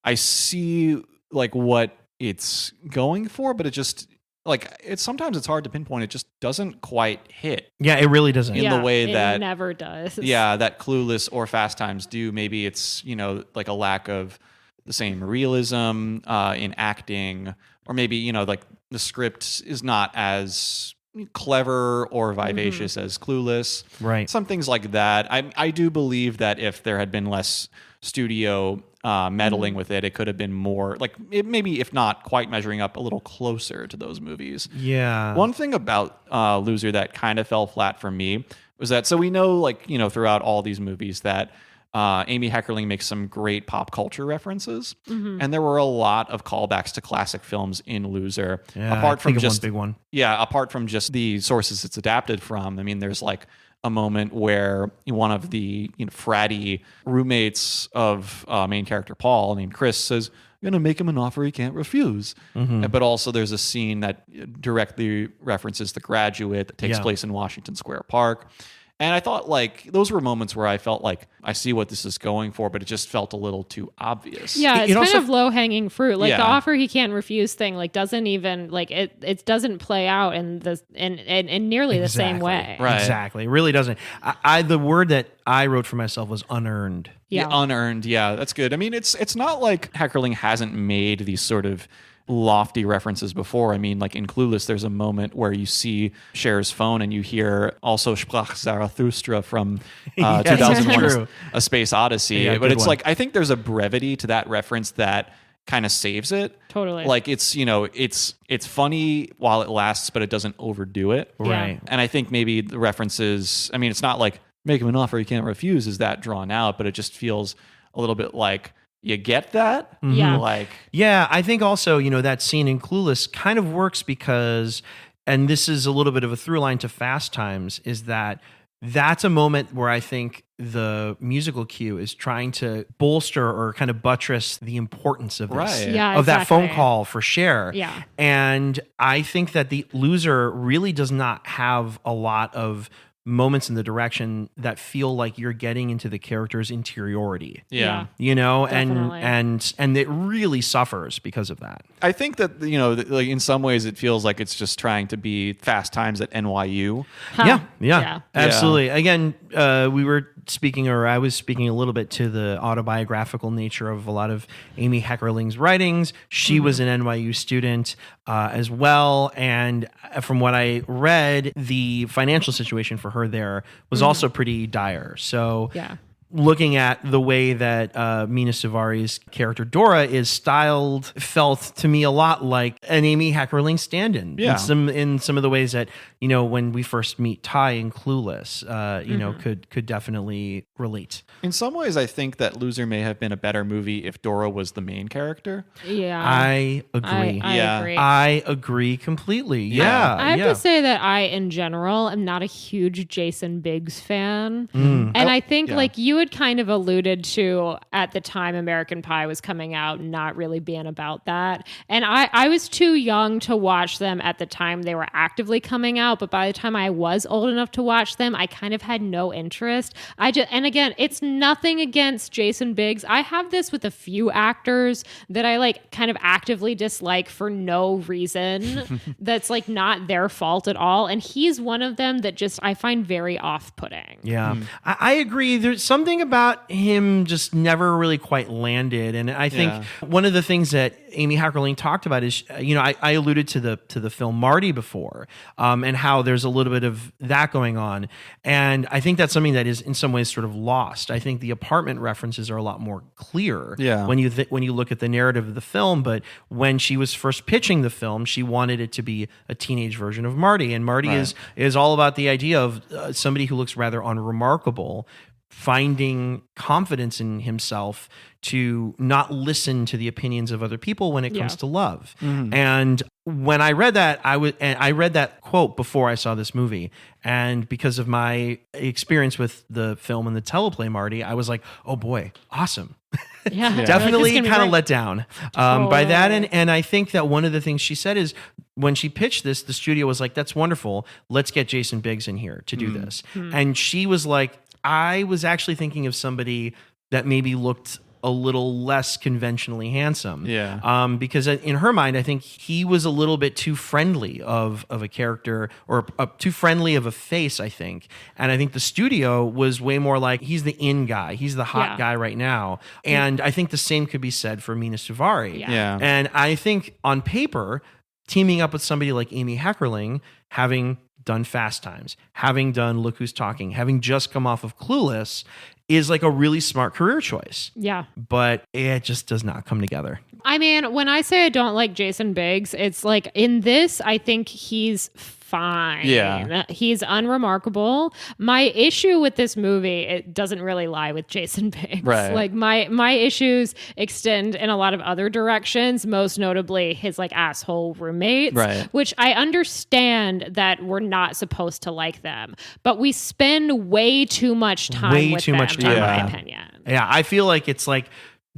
I see, like, what it's going for, but it just, like, sometimes it's hard to pinpoint. It just doesn't quite hit. Yeah, it really doesn't. In the way that it never does. Yeah, that Clueless or Fast Times do. Maybe it's, like a lack of the same realism in acting, or maybe, like the script is not as clever or vivacious as Clueless. Right. Some things like that. I do believe that if there had been less studio meddling with it, it could have been more like it, maybe if not quite measuring up, a little closer to those movies. Yeah. One thing about Loser that kind of fell flat for me was that, so we know, like, throughout all these movies that Amy Heckerling makes some great pop culture references, and there were a lot of callbacks to classic films in Loser. Yeah, apart from just one big one. Yeah, apart from just the sources it's adapted from. I mean, there's like a moment where one of the fratty roommates of main character Paul, named Chris, says, "I'm gonna make him an offer he can't refuse." But also there's a scene that directly references The Graduate that takes place in Washington Square Park. And I thought, like, those were moments where I felt like I see what this is going for, but it just felt a little too obvious. Yeah, it's kind of low-hanging fruit. Like, Yeah. the offer he can't refuse thing, like, doesn't even, like, it doesn't play out in nearly the same way. Right. Exactly. It really doesn't. The word that I wrote for myself was unearned. Yeah. Unearned. Yeah, that's good. I mean, it's not like Heckerling hasn't made these sort of lofty references before. I mean, like in Clueless, there's a moment where you see Cher's phone and you hear also Sprach Zarathustra from 2001 A Space Odyssey. Yeah, but it's one. like, I think there's a brevity to that reference that kind of saves it. Totally. Like it's funny while it lasts, but it doesn't overdo it. Right. And I think maybe the references, I mean, it's not like make him an offer he can't refuse is that drawn out, but it just feels a little bit like, you get that? Yeah. Like, Yeah, I think also, that scene in Clueless kind of works because, and this is a little bit of a through line to Fast Times, is that that's a moment where I think the musical cue is trying to bolster or kind of buttress the importance of this, Right. Yeah, of that phone exactly. call for Cher. Yeah. And I think that The Loser really does not have a lot of moments in the direction that feel like you're getting into the character's interiority. yeah. Definitely. And it really suffers because of that. I think that, like in some ways it feels like it's just trying to be Fast Times at NYU. Huh. Yeah, absolutely. Again, I was speaking a little bit to the autobiographical nature of a lot of Amy Heckerling's writings. She was an NYU student as well. And from what I read, the financial situation for her there was also pretty dire. So Yeah. looking at the way that Mina Suvari's character Dora is styled felt to me a lot like an Amy Heckerling stand-in. Yeah. In some of the ways that, when we first meet Ty in Clueless, could definitely relate. In some ways, I think that Loser may have been a better movie if Dora was the main character. Yeah. I agree. I Yeah. agree. I agree completely. Yeah. I have to say that I, in general, am not a huge Jason Biggs fan. Mm. And I think, yeah. like you had kind of alluded to at the time American Pie was coming out, not really being about that. And I was too young to watch them at the time they were actively coming out. But by the time I was old enough to watch them, I kind of had no interest. And again, it's nothing against Jason Biggs. I have this with a few actors that I like kind of actively dislike for no reason. That's like not their fault at all. And he's one of them that just I find very off-putting. Yeah, I agree. There's something about him just never really quite landed, and I think one of the things that Amy Heckerling talked about is, I alluded to the film Marty before, and how there's a little bit of that going on, and I think that's something that is in some ways sort of lost. I think the apartment references are a lot more clear when you look at the narrative of the film. But when she was first pitching the film, she wanted it to be a teenage version of Marty, and Marty is all about the idea of somebody who looks rather unremarkable finding confidence in himself to not listen to the opinions of other people when it comes to love. And when I read that, I read that quote before I saw this movie. And because of my experience with the film and the teleplay Marty, I was like, oh boy, awesome. Yeah. Definitely Like, kind of let down by that. And I think that one of the things she said is when she pitched this, the studio was like, that's wonderful. Let's get Jason Biggs in here to do this. And she was like, I was actually thinking of somebody that maybe looked a little less conventionally handsome. Yeah. Because in her mind, I think he was a little bit too friendly of a character or too friendly of a face, I think. And I think the studio was way more like, he's the in guy. He's the hot guy right now. And I think the same could be said for Mina Suvari. Yeah. And I think on paper, teaming up with somebody like Amy Heckerling, having done Fast Times, having done Look Who's Talking, having just come off of Clueless, is like a really smart career choice. Yeah. But it just does not come together. I mean, when I say I don't like Jason Biggs, it's like in this, I think he's fine. Yeah. He's unremarkable. My issue with this movie, it doesn't really lie with Jason Biggs. Right. Like my issues extend in a lot of other directions, most notably his like asshole roommates, Right. which I understand that we're not supposed to like them, but we spend way too much time with them, in my opinion. Yeah, I feel like it's like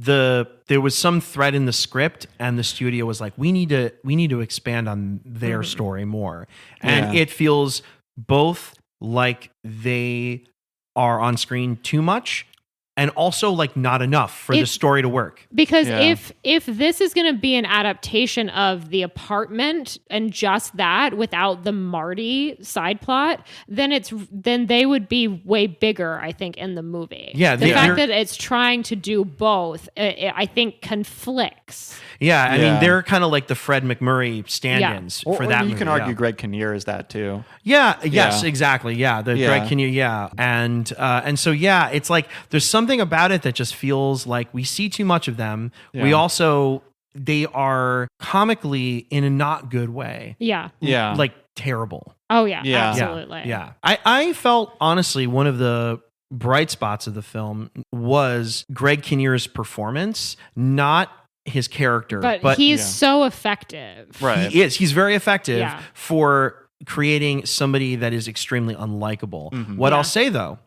there was some thread in the script and the studio was like, we need to expand on their story more. And it feels both like they are on screen too much and also like not enough for the story to work. Because if this is going to be an adaptation of The Apartment and just that without the Marty side plot, then they would be way bigger, I think, in the movie. Yeah, the fact that it's trying to do both, I think, conflicts. Yeah, I mean, they're kind of like the Fred McMurray stand-ins for that movie. You can argue Greg Kinnear is that too. Yeah, yes, exactly. Yeah, Greg Kinnear, and so it's like there's something about it that just feels like we see too much of them. Yeah. We also, they are comically in a not good way. Yeah. Like terrible. Oh yeah, Yeah. absolutely. Yeah. I felt, honestly, one of the bright spots of the film was Greg Kinnear's performance, not his character. But he's Yeah. so effective. Right. He is. He's very effective Yeah. for creating somebody that is extremely unlikable. Mhm. What Yeah. I'll say, though,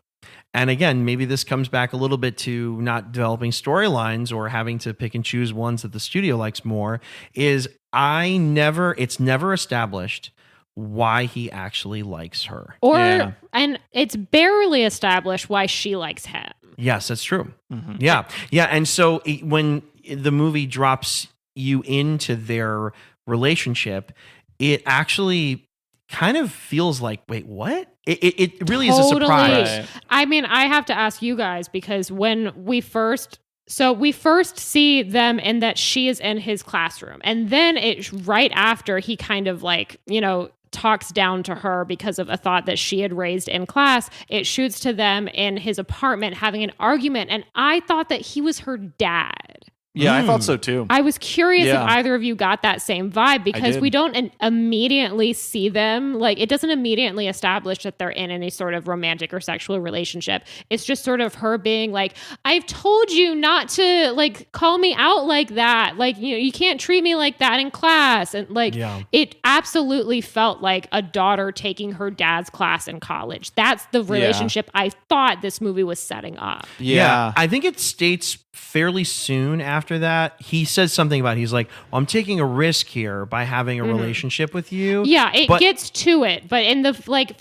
and again, maybe this comes back a little bit to not developing storylines or having to pick and choose ones that the studio likes more, is it's never established why he actually likes her. Or and it's barely established why she likes him. Yes, that's true. Mhm. Yeah. Yeah. And so when the movie drops you into their relationship, it actually kind of feels like, wait, what? It really is a surprise. Right. I mean, I have to ask you guys, because when we first see them and that she is in his classroom, and then it's right after he kind of like, talks down to her because of a thought that she had raised in class. It shoots to them in his apartment having an argument, and I thought that he was her dad. Yeah, I thought so too. I was curious Yeah. if either of you got that same vibe, because did. we don't immediately see them. Like, it doesn't immediately establish that they're in any sort of romantic or sexual relationship. It's just sort of her being like, I've told you not to like call me out like that. Like, you can't treat me like that in class. And like, it absolutely felt like a daughter taking her dad's class in college. That's the relationship I thought this movie was setting up. Yeah. I think it states fairly soon after that. He says something about, he's like, well, I'm taking a risk here by having a relationship with you. Yeah, it gets to it, but in the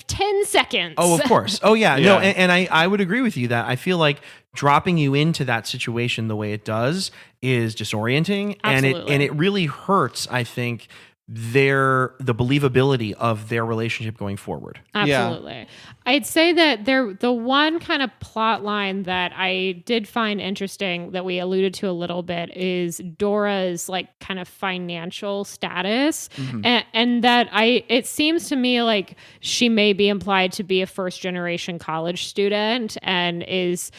10 seconds. Oh, of course. Oh, yeah. Yeah. No, and I would agree with you that I feel like dropping you into that situation the way it does is disorienting. Absolutely. And it really hurts, I think, the believability of their relationship going forward. Absolutely. I'd say that the one kind of plot line that I did find interesting that we alluded to a little bit is Dora's like kind of financial status. And that it seems to me like she may be implied to be a first generation college student and is,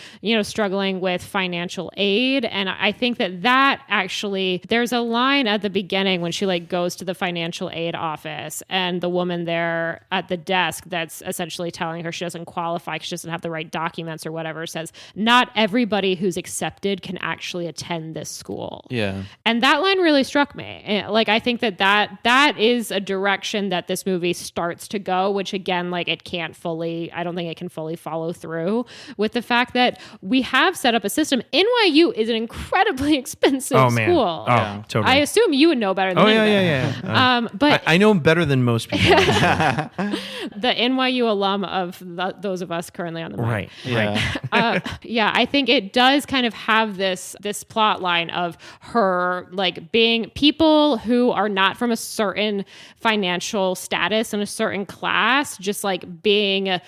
struggling with financial aid. And I think that actually, there's a line at the beginning when she like goes to the financial aid office, and the woman there at the desk that's essentially telling her she doesn't qualify because she doesn't have the right documents or whatever says, not everybody who's accepted can actually attend this school. Yeah. And that line really struck me. Like, I think that is a direction that this movie starts to go, which again, like I don't think it can fully follow through with the fact that we have set up a system. NYU is an incribly expensive school. Oh, totally. I assume you would know better than anybody. Yeah. But I know better than most people. the NYU alum of those of us currently on the mic. Right. Yeah. I think it does kind of have this plot line of her like being people who are not from a certain financial status and a certain class, just like being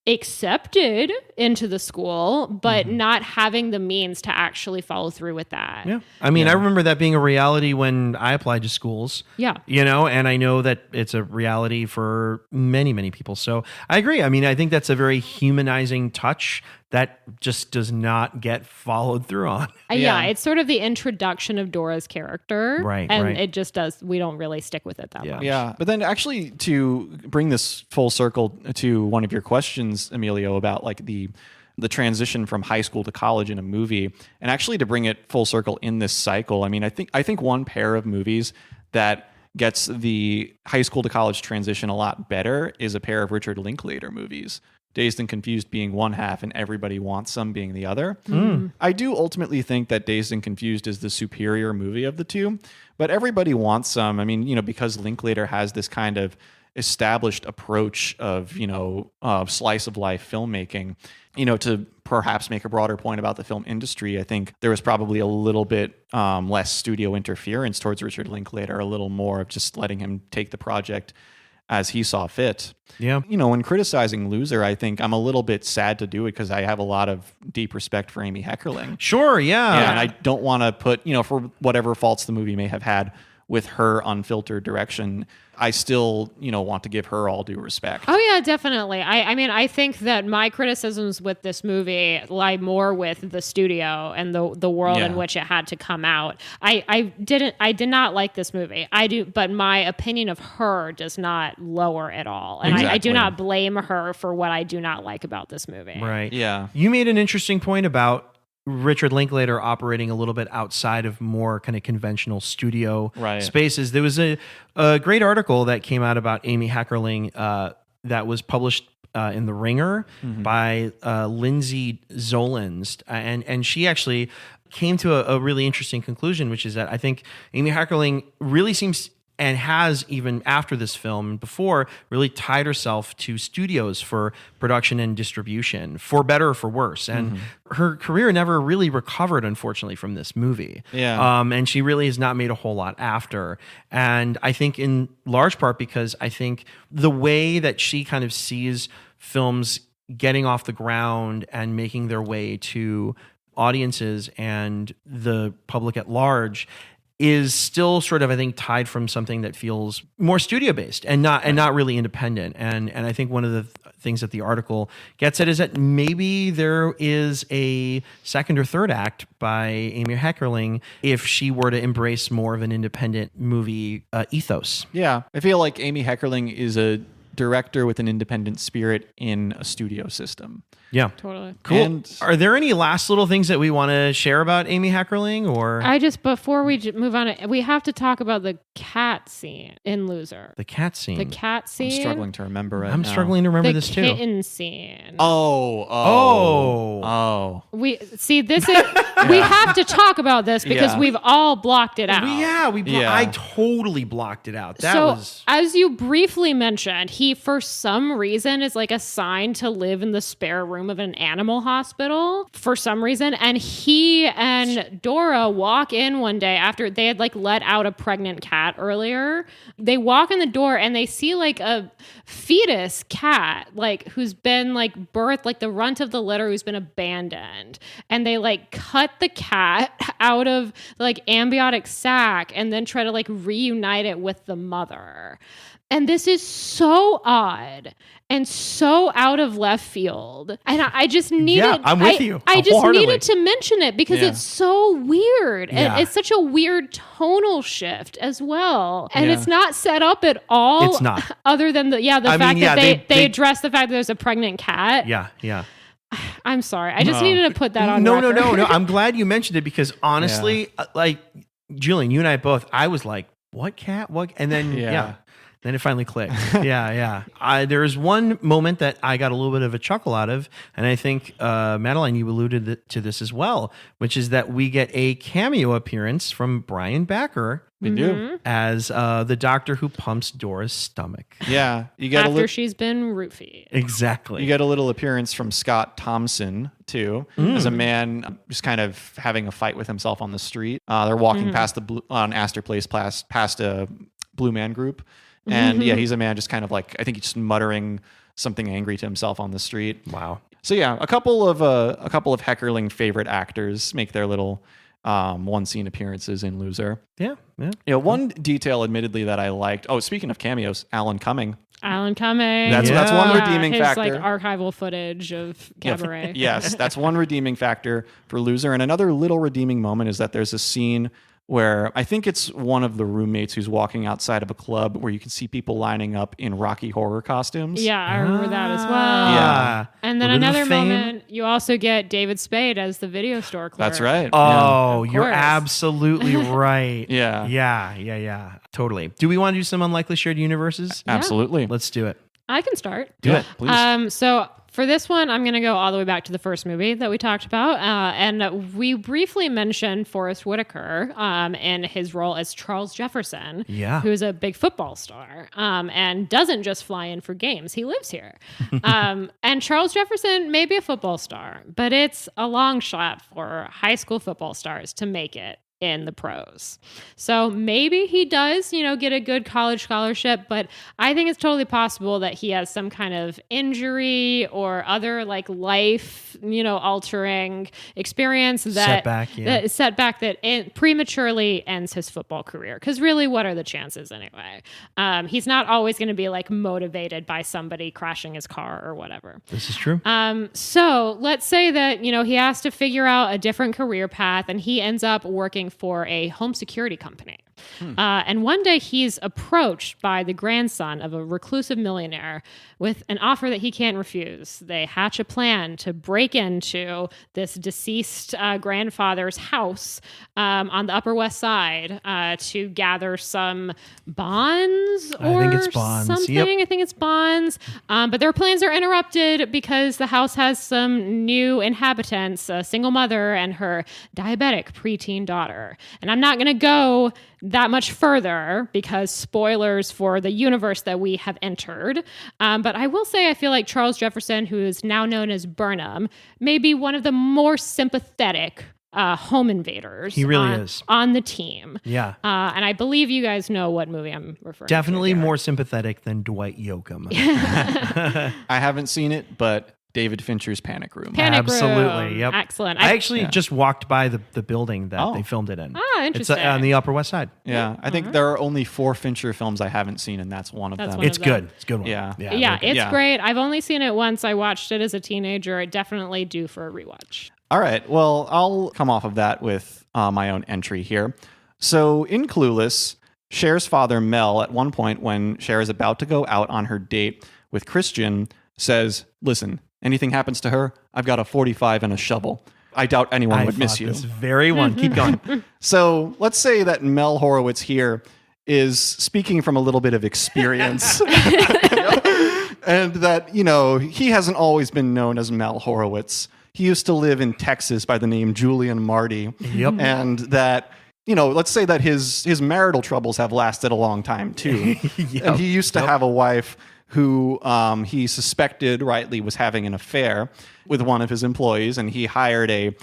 accepted into the school, but not having the means to actually follow through with that. Yeah. I mean, I remember that being a reality when I applied to schools. Yeah. And I know that it's a reality for many, many people. So I agree. I mean, I think that's a very humanizing touch that just does not get followed through on. Yeah, it's sort of the introduction of Dora's character. Right, And right. it just does, we don't really stick with it that much. Yeah. But then actually to bring this full circle to one of your questions, Emilio, about like the transition from high school to college in a movie, and actually to bring it full circle in this cycle. I mean, I think one pair of movies that gets the high school to college transition a lot better is a pair of Richard Linklater movies. Dazed and Confused being one half and Everybody Wants Some being the other. I do ultimately think that Dazed and Confused is the superior movie of the two, but Everybody Wants Some, I mean, because Linklater has this kind of established approach of, slice of life filmmaking, to perhaps make a broader point about the film industry, I think there was probably a little bit less studio interference towards Richard Linklater, a little more of just letting him take the project as he saw fit. Yeah. When criticizing Loser, I think I'm a little bit sad to do it because I have a lot of deep respect for Amy Heckerling. Sure. Yeah. And I don't want to put, for whatever faults the movie may have had with her unfiltered direction, I still, want to give her all due respect. Oh yeah, definitely. I mean, I think that my criticisms with this movie lie more with the studio and the world in which it had to come out. I did not like this movie. But my opinion of her does not lower at all. And I do not blame her for what I do not like about this movie. Right. Yeah. You made an interesting point about Richard Linklater operating a little bit outside of more kind of conventional studio spaces. There was a great article that came out about Amy Heckerling that was published in The Ringer by Lindsay Zolins. And she actually came to a really interesting conclusion, which is that I think Amy Heckerling really seems and has, even after this film and before, really tied herself to studios for production and distribution, for better or for worse. And her career never really recovered, unfortunately, from this movie. Yeah. And she really has not made a whole lot after. And I think in large part because I think the way that she kind of sees films getting off the ground and making their way to audiences and the public at large is still sort of, I think, tied from something that feels more studio based and not really independent. And I think one of the things that the article gets at is that maybe there is a second or third act by Amy Heckerling if she were to embrace more of an independent movie ethos. Yeah, I feel like Amy Heckerling is a director with an independent spirit in a studio system. Yeah. Totally. Cool. And are there any last little things that we want to share about Amy Heckerling? Or before we move on, we have to talk about the cat scene in Loser. The cat scene. The cat scene. I'm struggling to remember it. I'm struggling to remember this too. The kitten scene. We see this is we have to talk about this because we've all blocked it out. I totally blocked it out. As you briefly mentioned, he for some reason is like assigned to live in the spare room of an animal hospital for some reason, and he and Dora walk in one day after they had like let out a pregnant cat earlier. They walk in the door and they see like a fetus cat, like who's been like birthed, like the runt of the litter, who's been abandoned, and they like cut the cat out of like amniotic sac and then try to like reunite it with the mother. And this is so odd and so out of left field. And I just needed... Yeah, I'm with you. I just needed to mention it because it's so weird. Yeah. And it's such a weird tonal shift as well. And it's not set up at all. It's not. Other than the fact that they address the fact that there's a pregnant cat. Yeah. I'm sorry. I just needed to put that on No. record. I'm glad you mentioned it because honestly, like Julian, you and I both, I was like, what cat? What? And then, then it finally clicked. Yeah. There is one moment that I got a little bit of a chuckle out of, and I think, Madeline, you alluded to this as well, which is that we get a cameo appearance from Brian Backer. We do. As the doctor who pumps Dora's stomach. Yeah. You get after she's been roofied. Exactly. You get a little appearance from Scott Thompson, too, as a man just kind of having a fight with himself on the street. They're walking past on Astor Place, past a Blue Man Group. And he's a man just kind of like, I think he's just muttering something angry to himself on the street. Wow. So yeah, a couple of Heckerling favorite actors make their little one scene appearances in Loser. Yeah. One detail admittedly that I liked. Oh, speaking of cameos, Alan Cumming. That's one redeeming his, factor. Like archival footage of Cabaret. Yes, that's one redeeming factor for Loser. And another little redeeming moment is that there's a scene where I think it's one of the roommates who's walking outside of a club where you can see people lining up in Rocky Horror costumes. Yeah, I remember that as well. Yeah. And then another moment, you also get David Spade as the video store clerk. That's right. Oh, you're absolutely right. Yeah. Yeah. Totally. Do we want to do some unlikely shared universes? Absolutely. Let's do it. I can start. Do it, please. So for this one, I'm going to go all the way back to the first movie that we talked about. And we briefly mentioned Forrest Whitaker and his role as Charles Jefferson, who is a big football star and doesn't just fly in for games. He lives here. And Charles Jefferson may be a football star, but it's a long shot for high school football stars to make it in the pros. So maybe he does, get a good college scholarship, but I think it's totally possible that he has some kind of injury or other like life, altering experience that setback that prematurely ends his football career. Because really, what are the chances anyway? He's not always going to be like motivated by somebody crashing his car or whatever. This is true. So let's say that, he has to figure out a different career path and he ends up working for a home security company. And one day he's approached by the grandson of a reclusive millionaire with an offer that he can't refuse. They hatch a plan to break into this deceased grandfather's house on the Upper West Side to gather some bonds or I think it's bonds. something. Yep. I think it's bonds. But their plans are interrupted because the house has some new inhabitants, a single mother and her diabetic preteen daughter. And I'm not going to go that much further because spoilers for the universe that we have entered. But I will say I feel like Charles Jefferson, who is now known as Burnham, may be one of the more sympathetic home invaders. He really is. On the team. Yeah. And I believe you guys know what movie I'm referring Definitely to. more sympathetic than Dwight Yoakam. I haven't seen it, but David Fincher's Panic Room. Absolutely. Room. Yep. Excellent. I actually just walked by the building that they filmed it in. Ah, interesting. It's on the Upper West Side. Yeah, I think there are only 4 Fincher films I haven't seen, and that's one of them. It's good. It's a good one. Yeah. Yeah, it's great. I've only seen it once. I watched it as a teenager. Definitely due for a rewatch. All right. Well, I'll come off of that with my own entry here. So in Clueless, Cher's father, Mel, at one point when Cher is about to go out on her date with Christian, says, "Listen, anything happens to her, I've got a 45 and a shovel. I doubt anyone would miss you." This very one. Keep going. So let's say that Mel Horowitz here is speaking from a little bit of experience. And that, he hasn't always been known as Mel Horowitz. He used to live in Texas by the name Julian Marty. Yep. And that, let's say that his marital troubles have lasted a long time too. Yep. And he used to have a wife who he suspected rightly was having an affair with one of his employees, and he hired a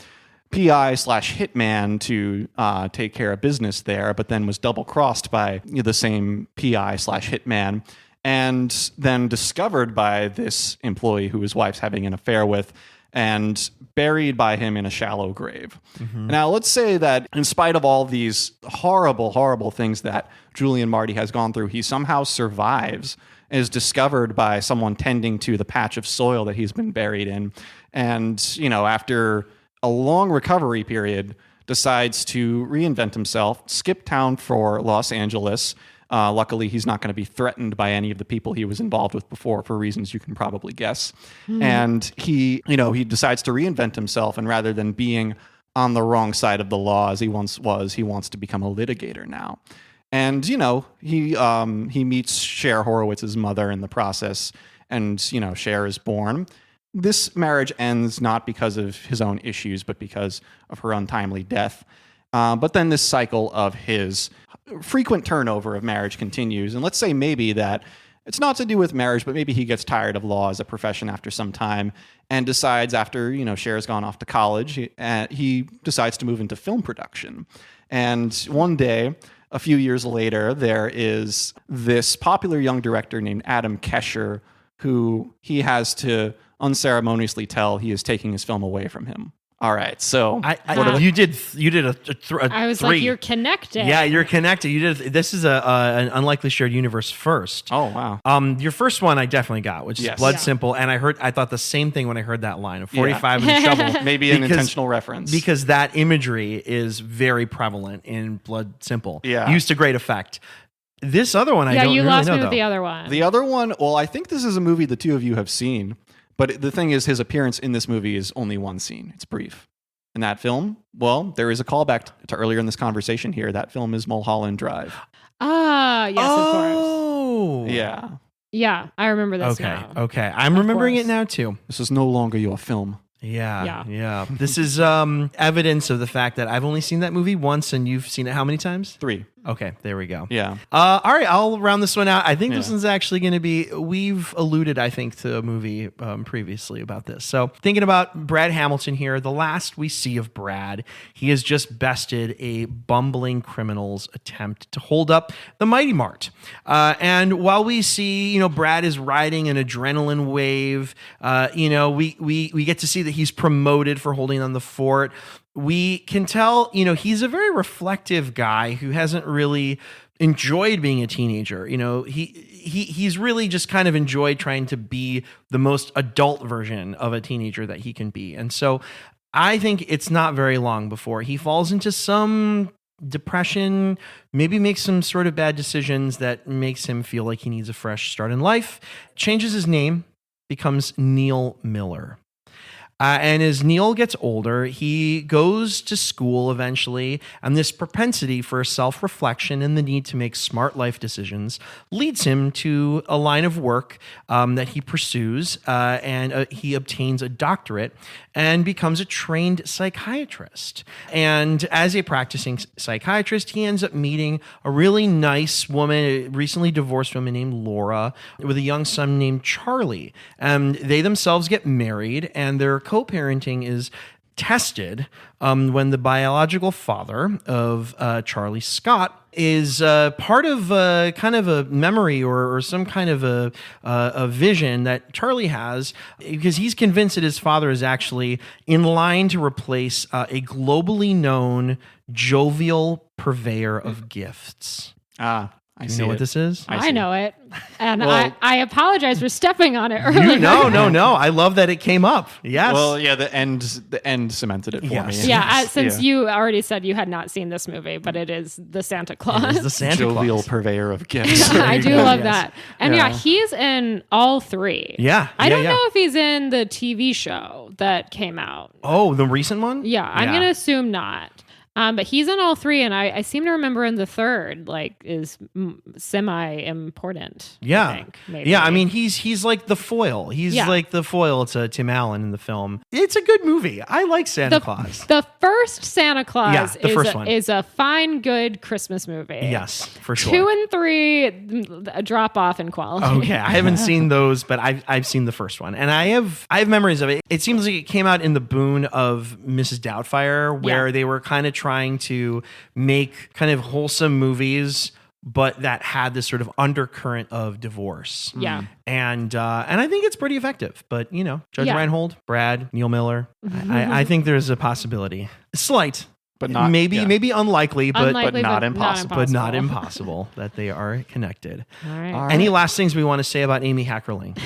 PI/hitman to take care of business there, but then was double-crossed by the same PI/hitman, and then discovered by this employee who his wife's having an affair with, and buried by him in a shallow grave. Mm-hmm. Now, let's say that in spite of all these horrible, horrible things that Julian Marty has gone through, he somehow survives, is discovered by someone tending to the patch of soil that he's been buried in. And, after a long recovery period, decides to reinvent himself, skip town for Los Angeles. Luckily, he's not going to be threatened by any of the people he was involved with before for reasons you can probably guess. And he decides to reinvent himself. And rather than being on the wrong side of the law as he once was, he wants to become a litigator now. And, he meets Cher Horowitz's mother in the process, and, Cher is born. This marriage ends not because of his own issues, but because of her untimely death. But then this cycle of his frequent turnover of marriage continues. And let's say maybe that it's not to do with marriage, but maybe he gets tired of law as a profession after some time and decides after, Cher's gone off to college, he decides to move into film production. And one day, a few years later, there is this popular young director named Adam Kesher who he has to unceremoniously tell he is taking his film away from him. All right, so you did a I was 3. like, you're connected. Yeah, you're connected. You did. This is an unlikely shared universe first. Oh wow. Your first one I definitely got, which is Blood Simple, and I thought the same thing when I heard that line of 45 in the shovel. Maybe an intentional reference because that imagery is very prevalent in Blood Simple. Yeah, used to great effect. This other one, I don't really know. Yeah, you lost me with though. the other one. The other one, well, I think this is a movie the two of you have seen. But the thing is, his appearance in this movie is only one scene. It's brief. In that film, well, there is a callback to earlier in this conversation here. That film is Mulholland Drive. Ah, yes, of course. Oh. Yeah. Yeah, I remember this now. Okay. I'm remembering it now, too. This is no longer your film. Yeah. This is evidence of the fact that I've only seen that movie once, and you've seen it how many times? 3. Okay, there we go. Yeah. All right, I'll round this one out. I think this Yeah. one's actually going to be, we've alluded, I think, to a movie previously about this. So thinking about Brad Hamilton here, the last we see of Brad, he has just bested a bumbling criminal's attempt to hold up the Mighty Mart. And while we see, Brad is riding an adrenaline wave, we get to see that he's promoted for holding on the fort. We can tell, he's a very reflective guy who hasn't really enjoyed being a teenager. He's really just kind of enjoyed trying to be the most adult version of a teenager that he can be. And so I think it's not very long before he falls into some depression, maybe makes some sort of bad decisions that makes him feel like he needs a fresh start in life, changes his name, becomes Neil Miller. And as Neil gets older, he goes to school eventually, and this propensity for self-reflection and the need to make smart life decisions leads him to a line of work that he pursues, and he obtains a doctorate and becomes a trained psychiatrist. And as a practicing psychiatrist, he ends up meeting a really nice woman, a recently divorced woman named Laura, with a young son named Charlie. And they themselves get married, and their co-parenting is tested when the biological father of Charlie Scott is part of kind of a memory or some kind of a vision that Charlie has, because he's convinced that his father is actually in line to replace a globally known jovial purveyor of gifts. I You know what this is? I know it. And Well- I apologize for stepping on it earlier. No. I love that it came up. Yes. Well, yeah, the end cemented it for Yes. me. Yeah, since Yeah. you already said you had not seen this movie, but it is the Santa Claus. It's the Santa Jovial Claus. purveyor of gifts. Yeah, I do love Yes. that. And yeah, he's in all three. Yeah, I don't yeah. know if he's in the TV show that came out. Oh, the recent one? Yeah, I'm going to assume not. But he's in all three, and I seem to remember in the third, is semi-important. Yeah. I think, maybe. Yeah, I mean, he's like the foil. He's Yeah. like the foil to Tim Allen in the film. It's a good movie. I like Santa the, Claus. the first Santa Claus Yeah, the first one. is a fine, good Christmas movie. Yes, for sure. 2 and 3, a drop off in quality. Okay, I haven't seen those, but I've seen the first one, and I have memories of it. It seems like it came out in the boon of Mrs. Doubtfire, where they were kind of trying to make kind of wholesome movies, but that had this sort of undercurrent of divorce. Yeah. And I think it's pretty effective. But Judge Yeah. Reinhold, Brad, Neil Miller, I think there's a possibility, slight. But not maybe unlikely, but Unlikely, not impossible. but not impossible that they are connected. All right. All right. Any last things we want to say about Amy Heckerling?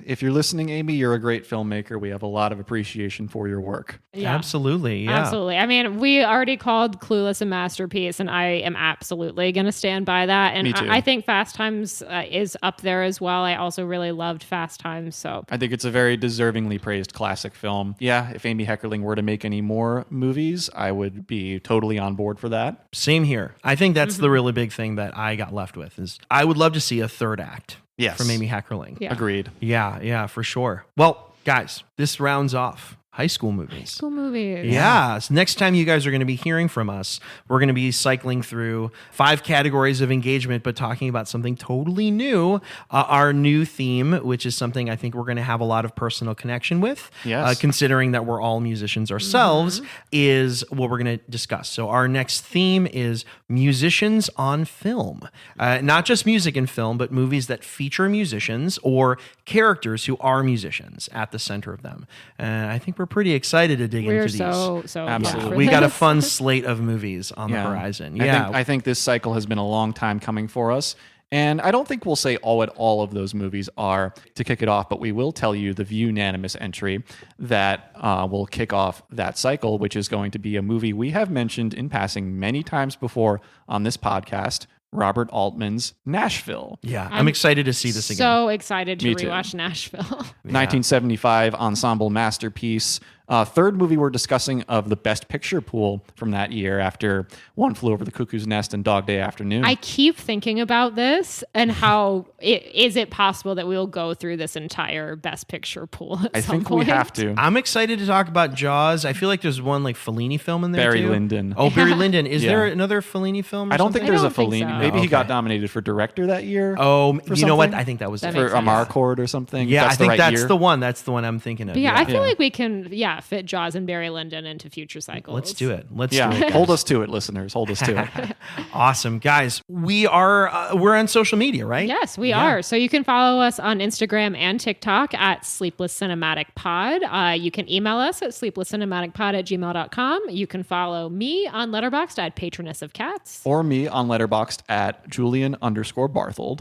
If you're listening, Amy, you're a great filmmaker. We have a lot of appreciation for your work. Yeah. Absolutely, yeah. Absolutely. I mean, we already called Clueless a masterpiece, and I am absolutely going to stand by that. And Me too. I think Fast Times is up there as well. I also really loved Fast Times. So I think it's a very deservingly praised classic film. Yeah, if Amy Heckerling were to make any more movies, I would be totally on board for that. Same here. I think that's the really big thing that I got left with is I would love to see a third act Yes. from Amy Heckerling. Yeah. Agreed. Yeah, for sure. Well, guys, this rounds off high school movies. school movies. Yeah. So next time you guys are going to be hearing from us, we're going to be cycling through 5 categories of engagement, but talking about something totally new. Our new theme, which is something I think we're going to have a lot of personal connection with, Yes. considering that we're all musicians ourselves, is what we're going to discuss. So our next theme is musicians on film. Not just music in film, but movies that feature musicians or characters who are musicians at the center of them. And I think we're pretty excited to dig We're into these. so Absolutely. for We got a this. fun slate of movies on the horizon. Yeah. I think this cycle has been a long time coming for us. And I don't think we'll say what all of those movies are to kick it off, but we will tell you the unanimous entry that will kick off that cycle, which is going to be a movie we have mentioned in passing many times before on this podcast, Robert Altman's Nashville. Yeah, I'm excited to see this again. So excited to Me too. rewatch Nashville. 1975 ensemble masterpiece Third movie we're discussing of the Best Picture pool from that year after One Flew Over the Cuckoo's Nest and Dog Day Afternoon. I keep thinking about this and how is it possible that we'll go through this entire Best Picture pool at I some think point? we have to. I'm excited to talk about Jaws. I feel like there's one like Fellini film in there Barry too. Lyndon. Oh, Barry Lyndon. Is Yeah. there another Fellini film? Or I don't think something? there's a don't think Fellini. so. Maybe he Okay. got nominated for director that year. Oh, for you know what? something? I think that was That it. makes For sense. Amarcord or something. Yeah, That's I think the right that's year. the one. That's the one I'm thinking of. But yeah, I feel Yeah. like we can, fit Jaws and Barry Lyndon into future cycles. Let's do it. Let's Yeah, do it. hold us to it, listeners. Hold us to it. Awesome, guys. We're on social media, right? Yes, we are. So you can follow us on Instagram and TikTok at Sleepless Cinematic Pod. You can email us at sleeplesscinematicpod@gmail.com. You can follow me on Letterboxd at Patroness of Cats. Or me on Letterboxd at Julian_Barthold.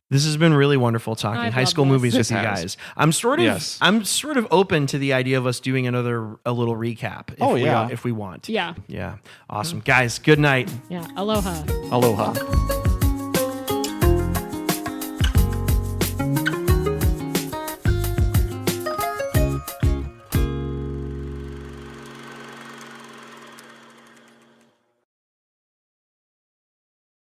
This has been really wonderful talking I've high loved school this. movies with This you has. guys. I'm sort of open to the idea of us doing a little recap. Yeah. If we want. Yeah. Yeah. Awesome. Guys, good night. Yeah. Aloha. Aloha.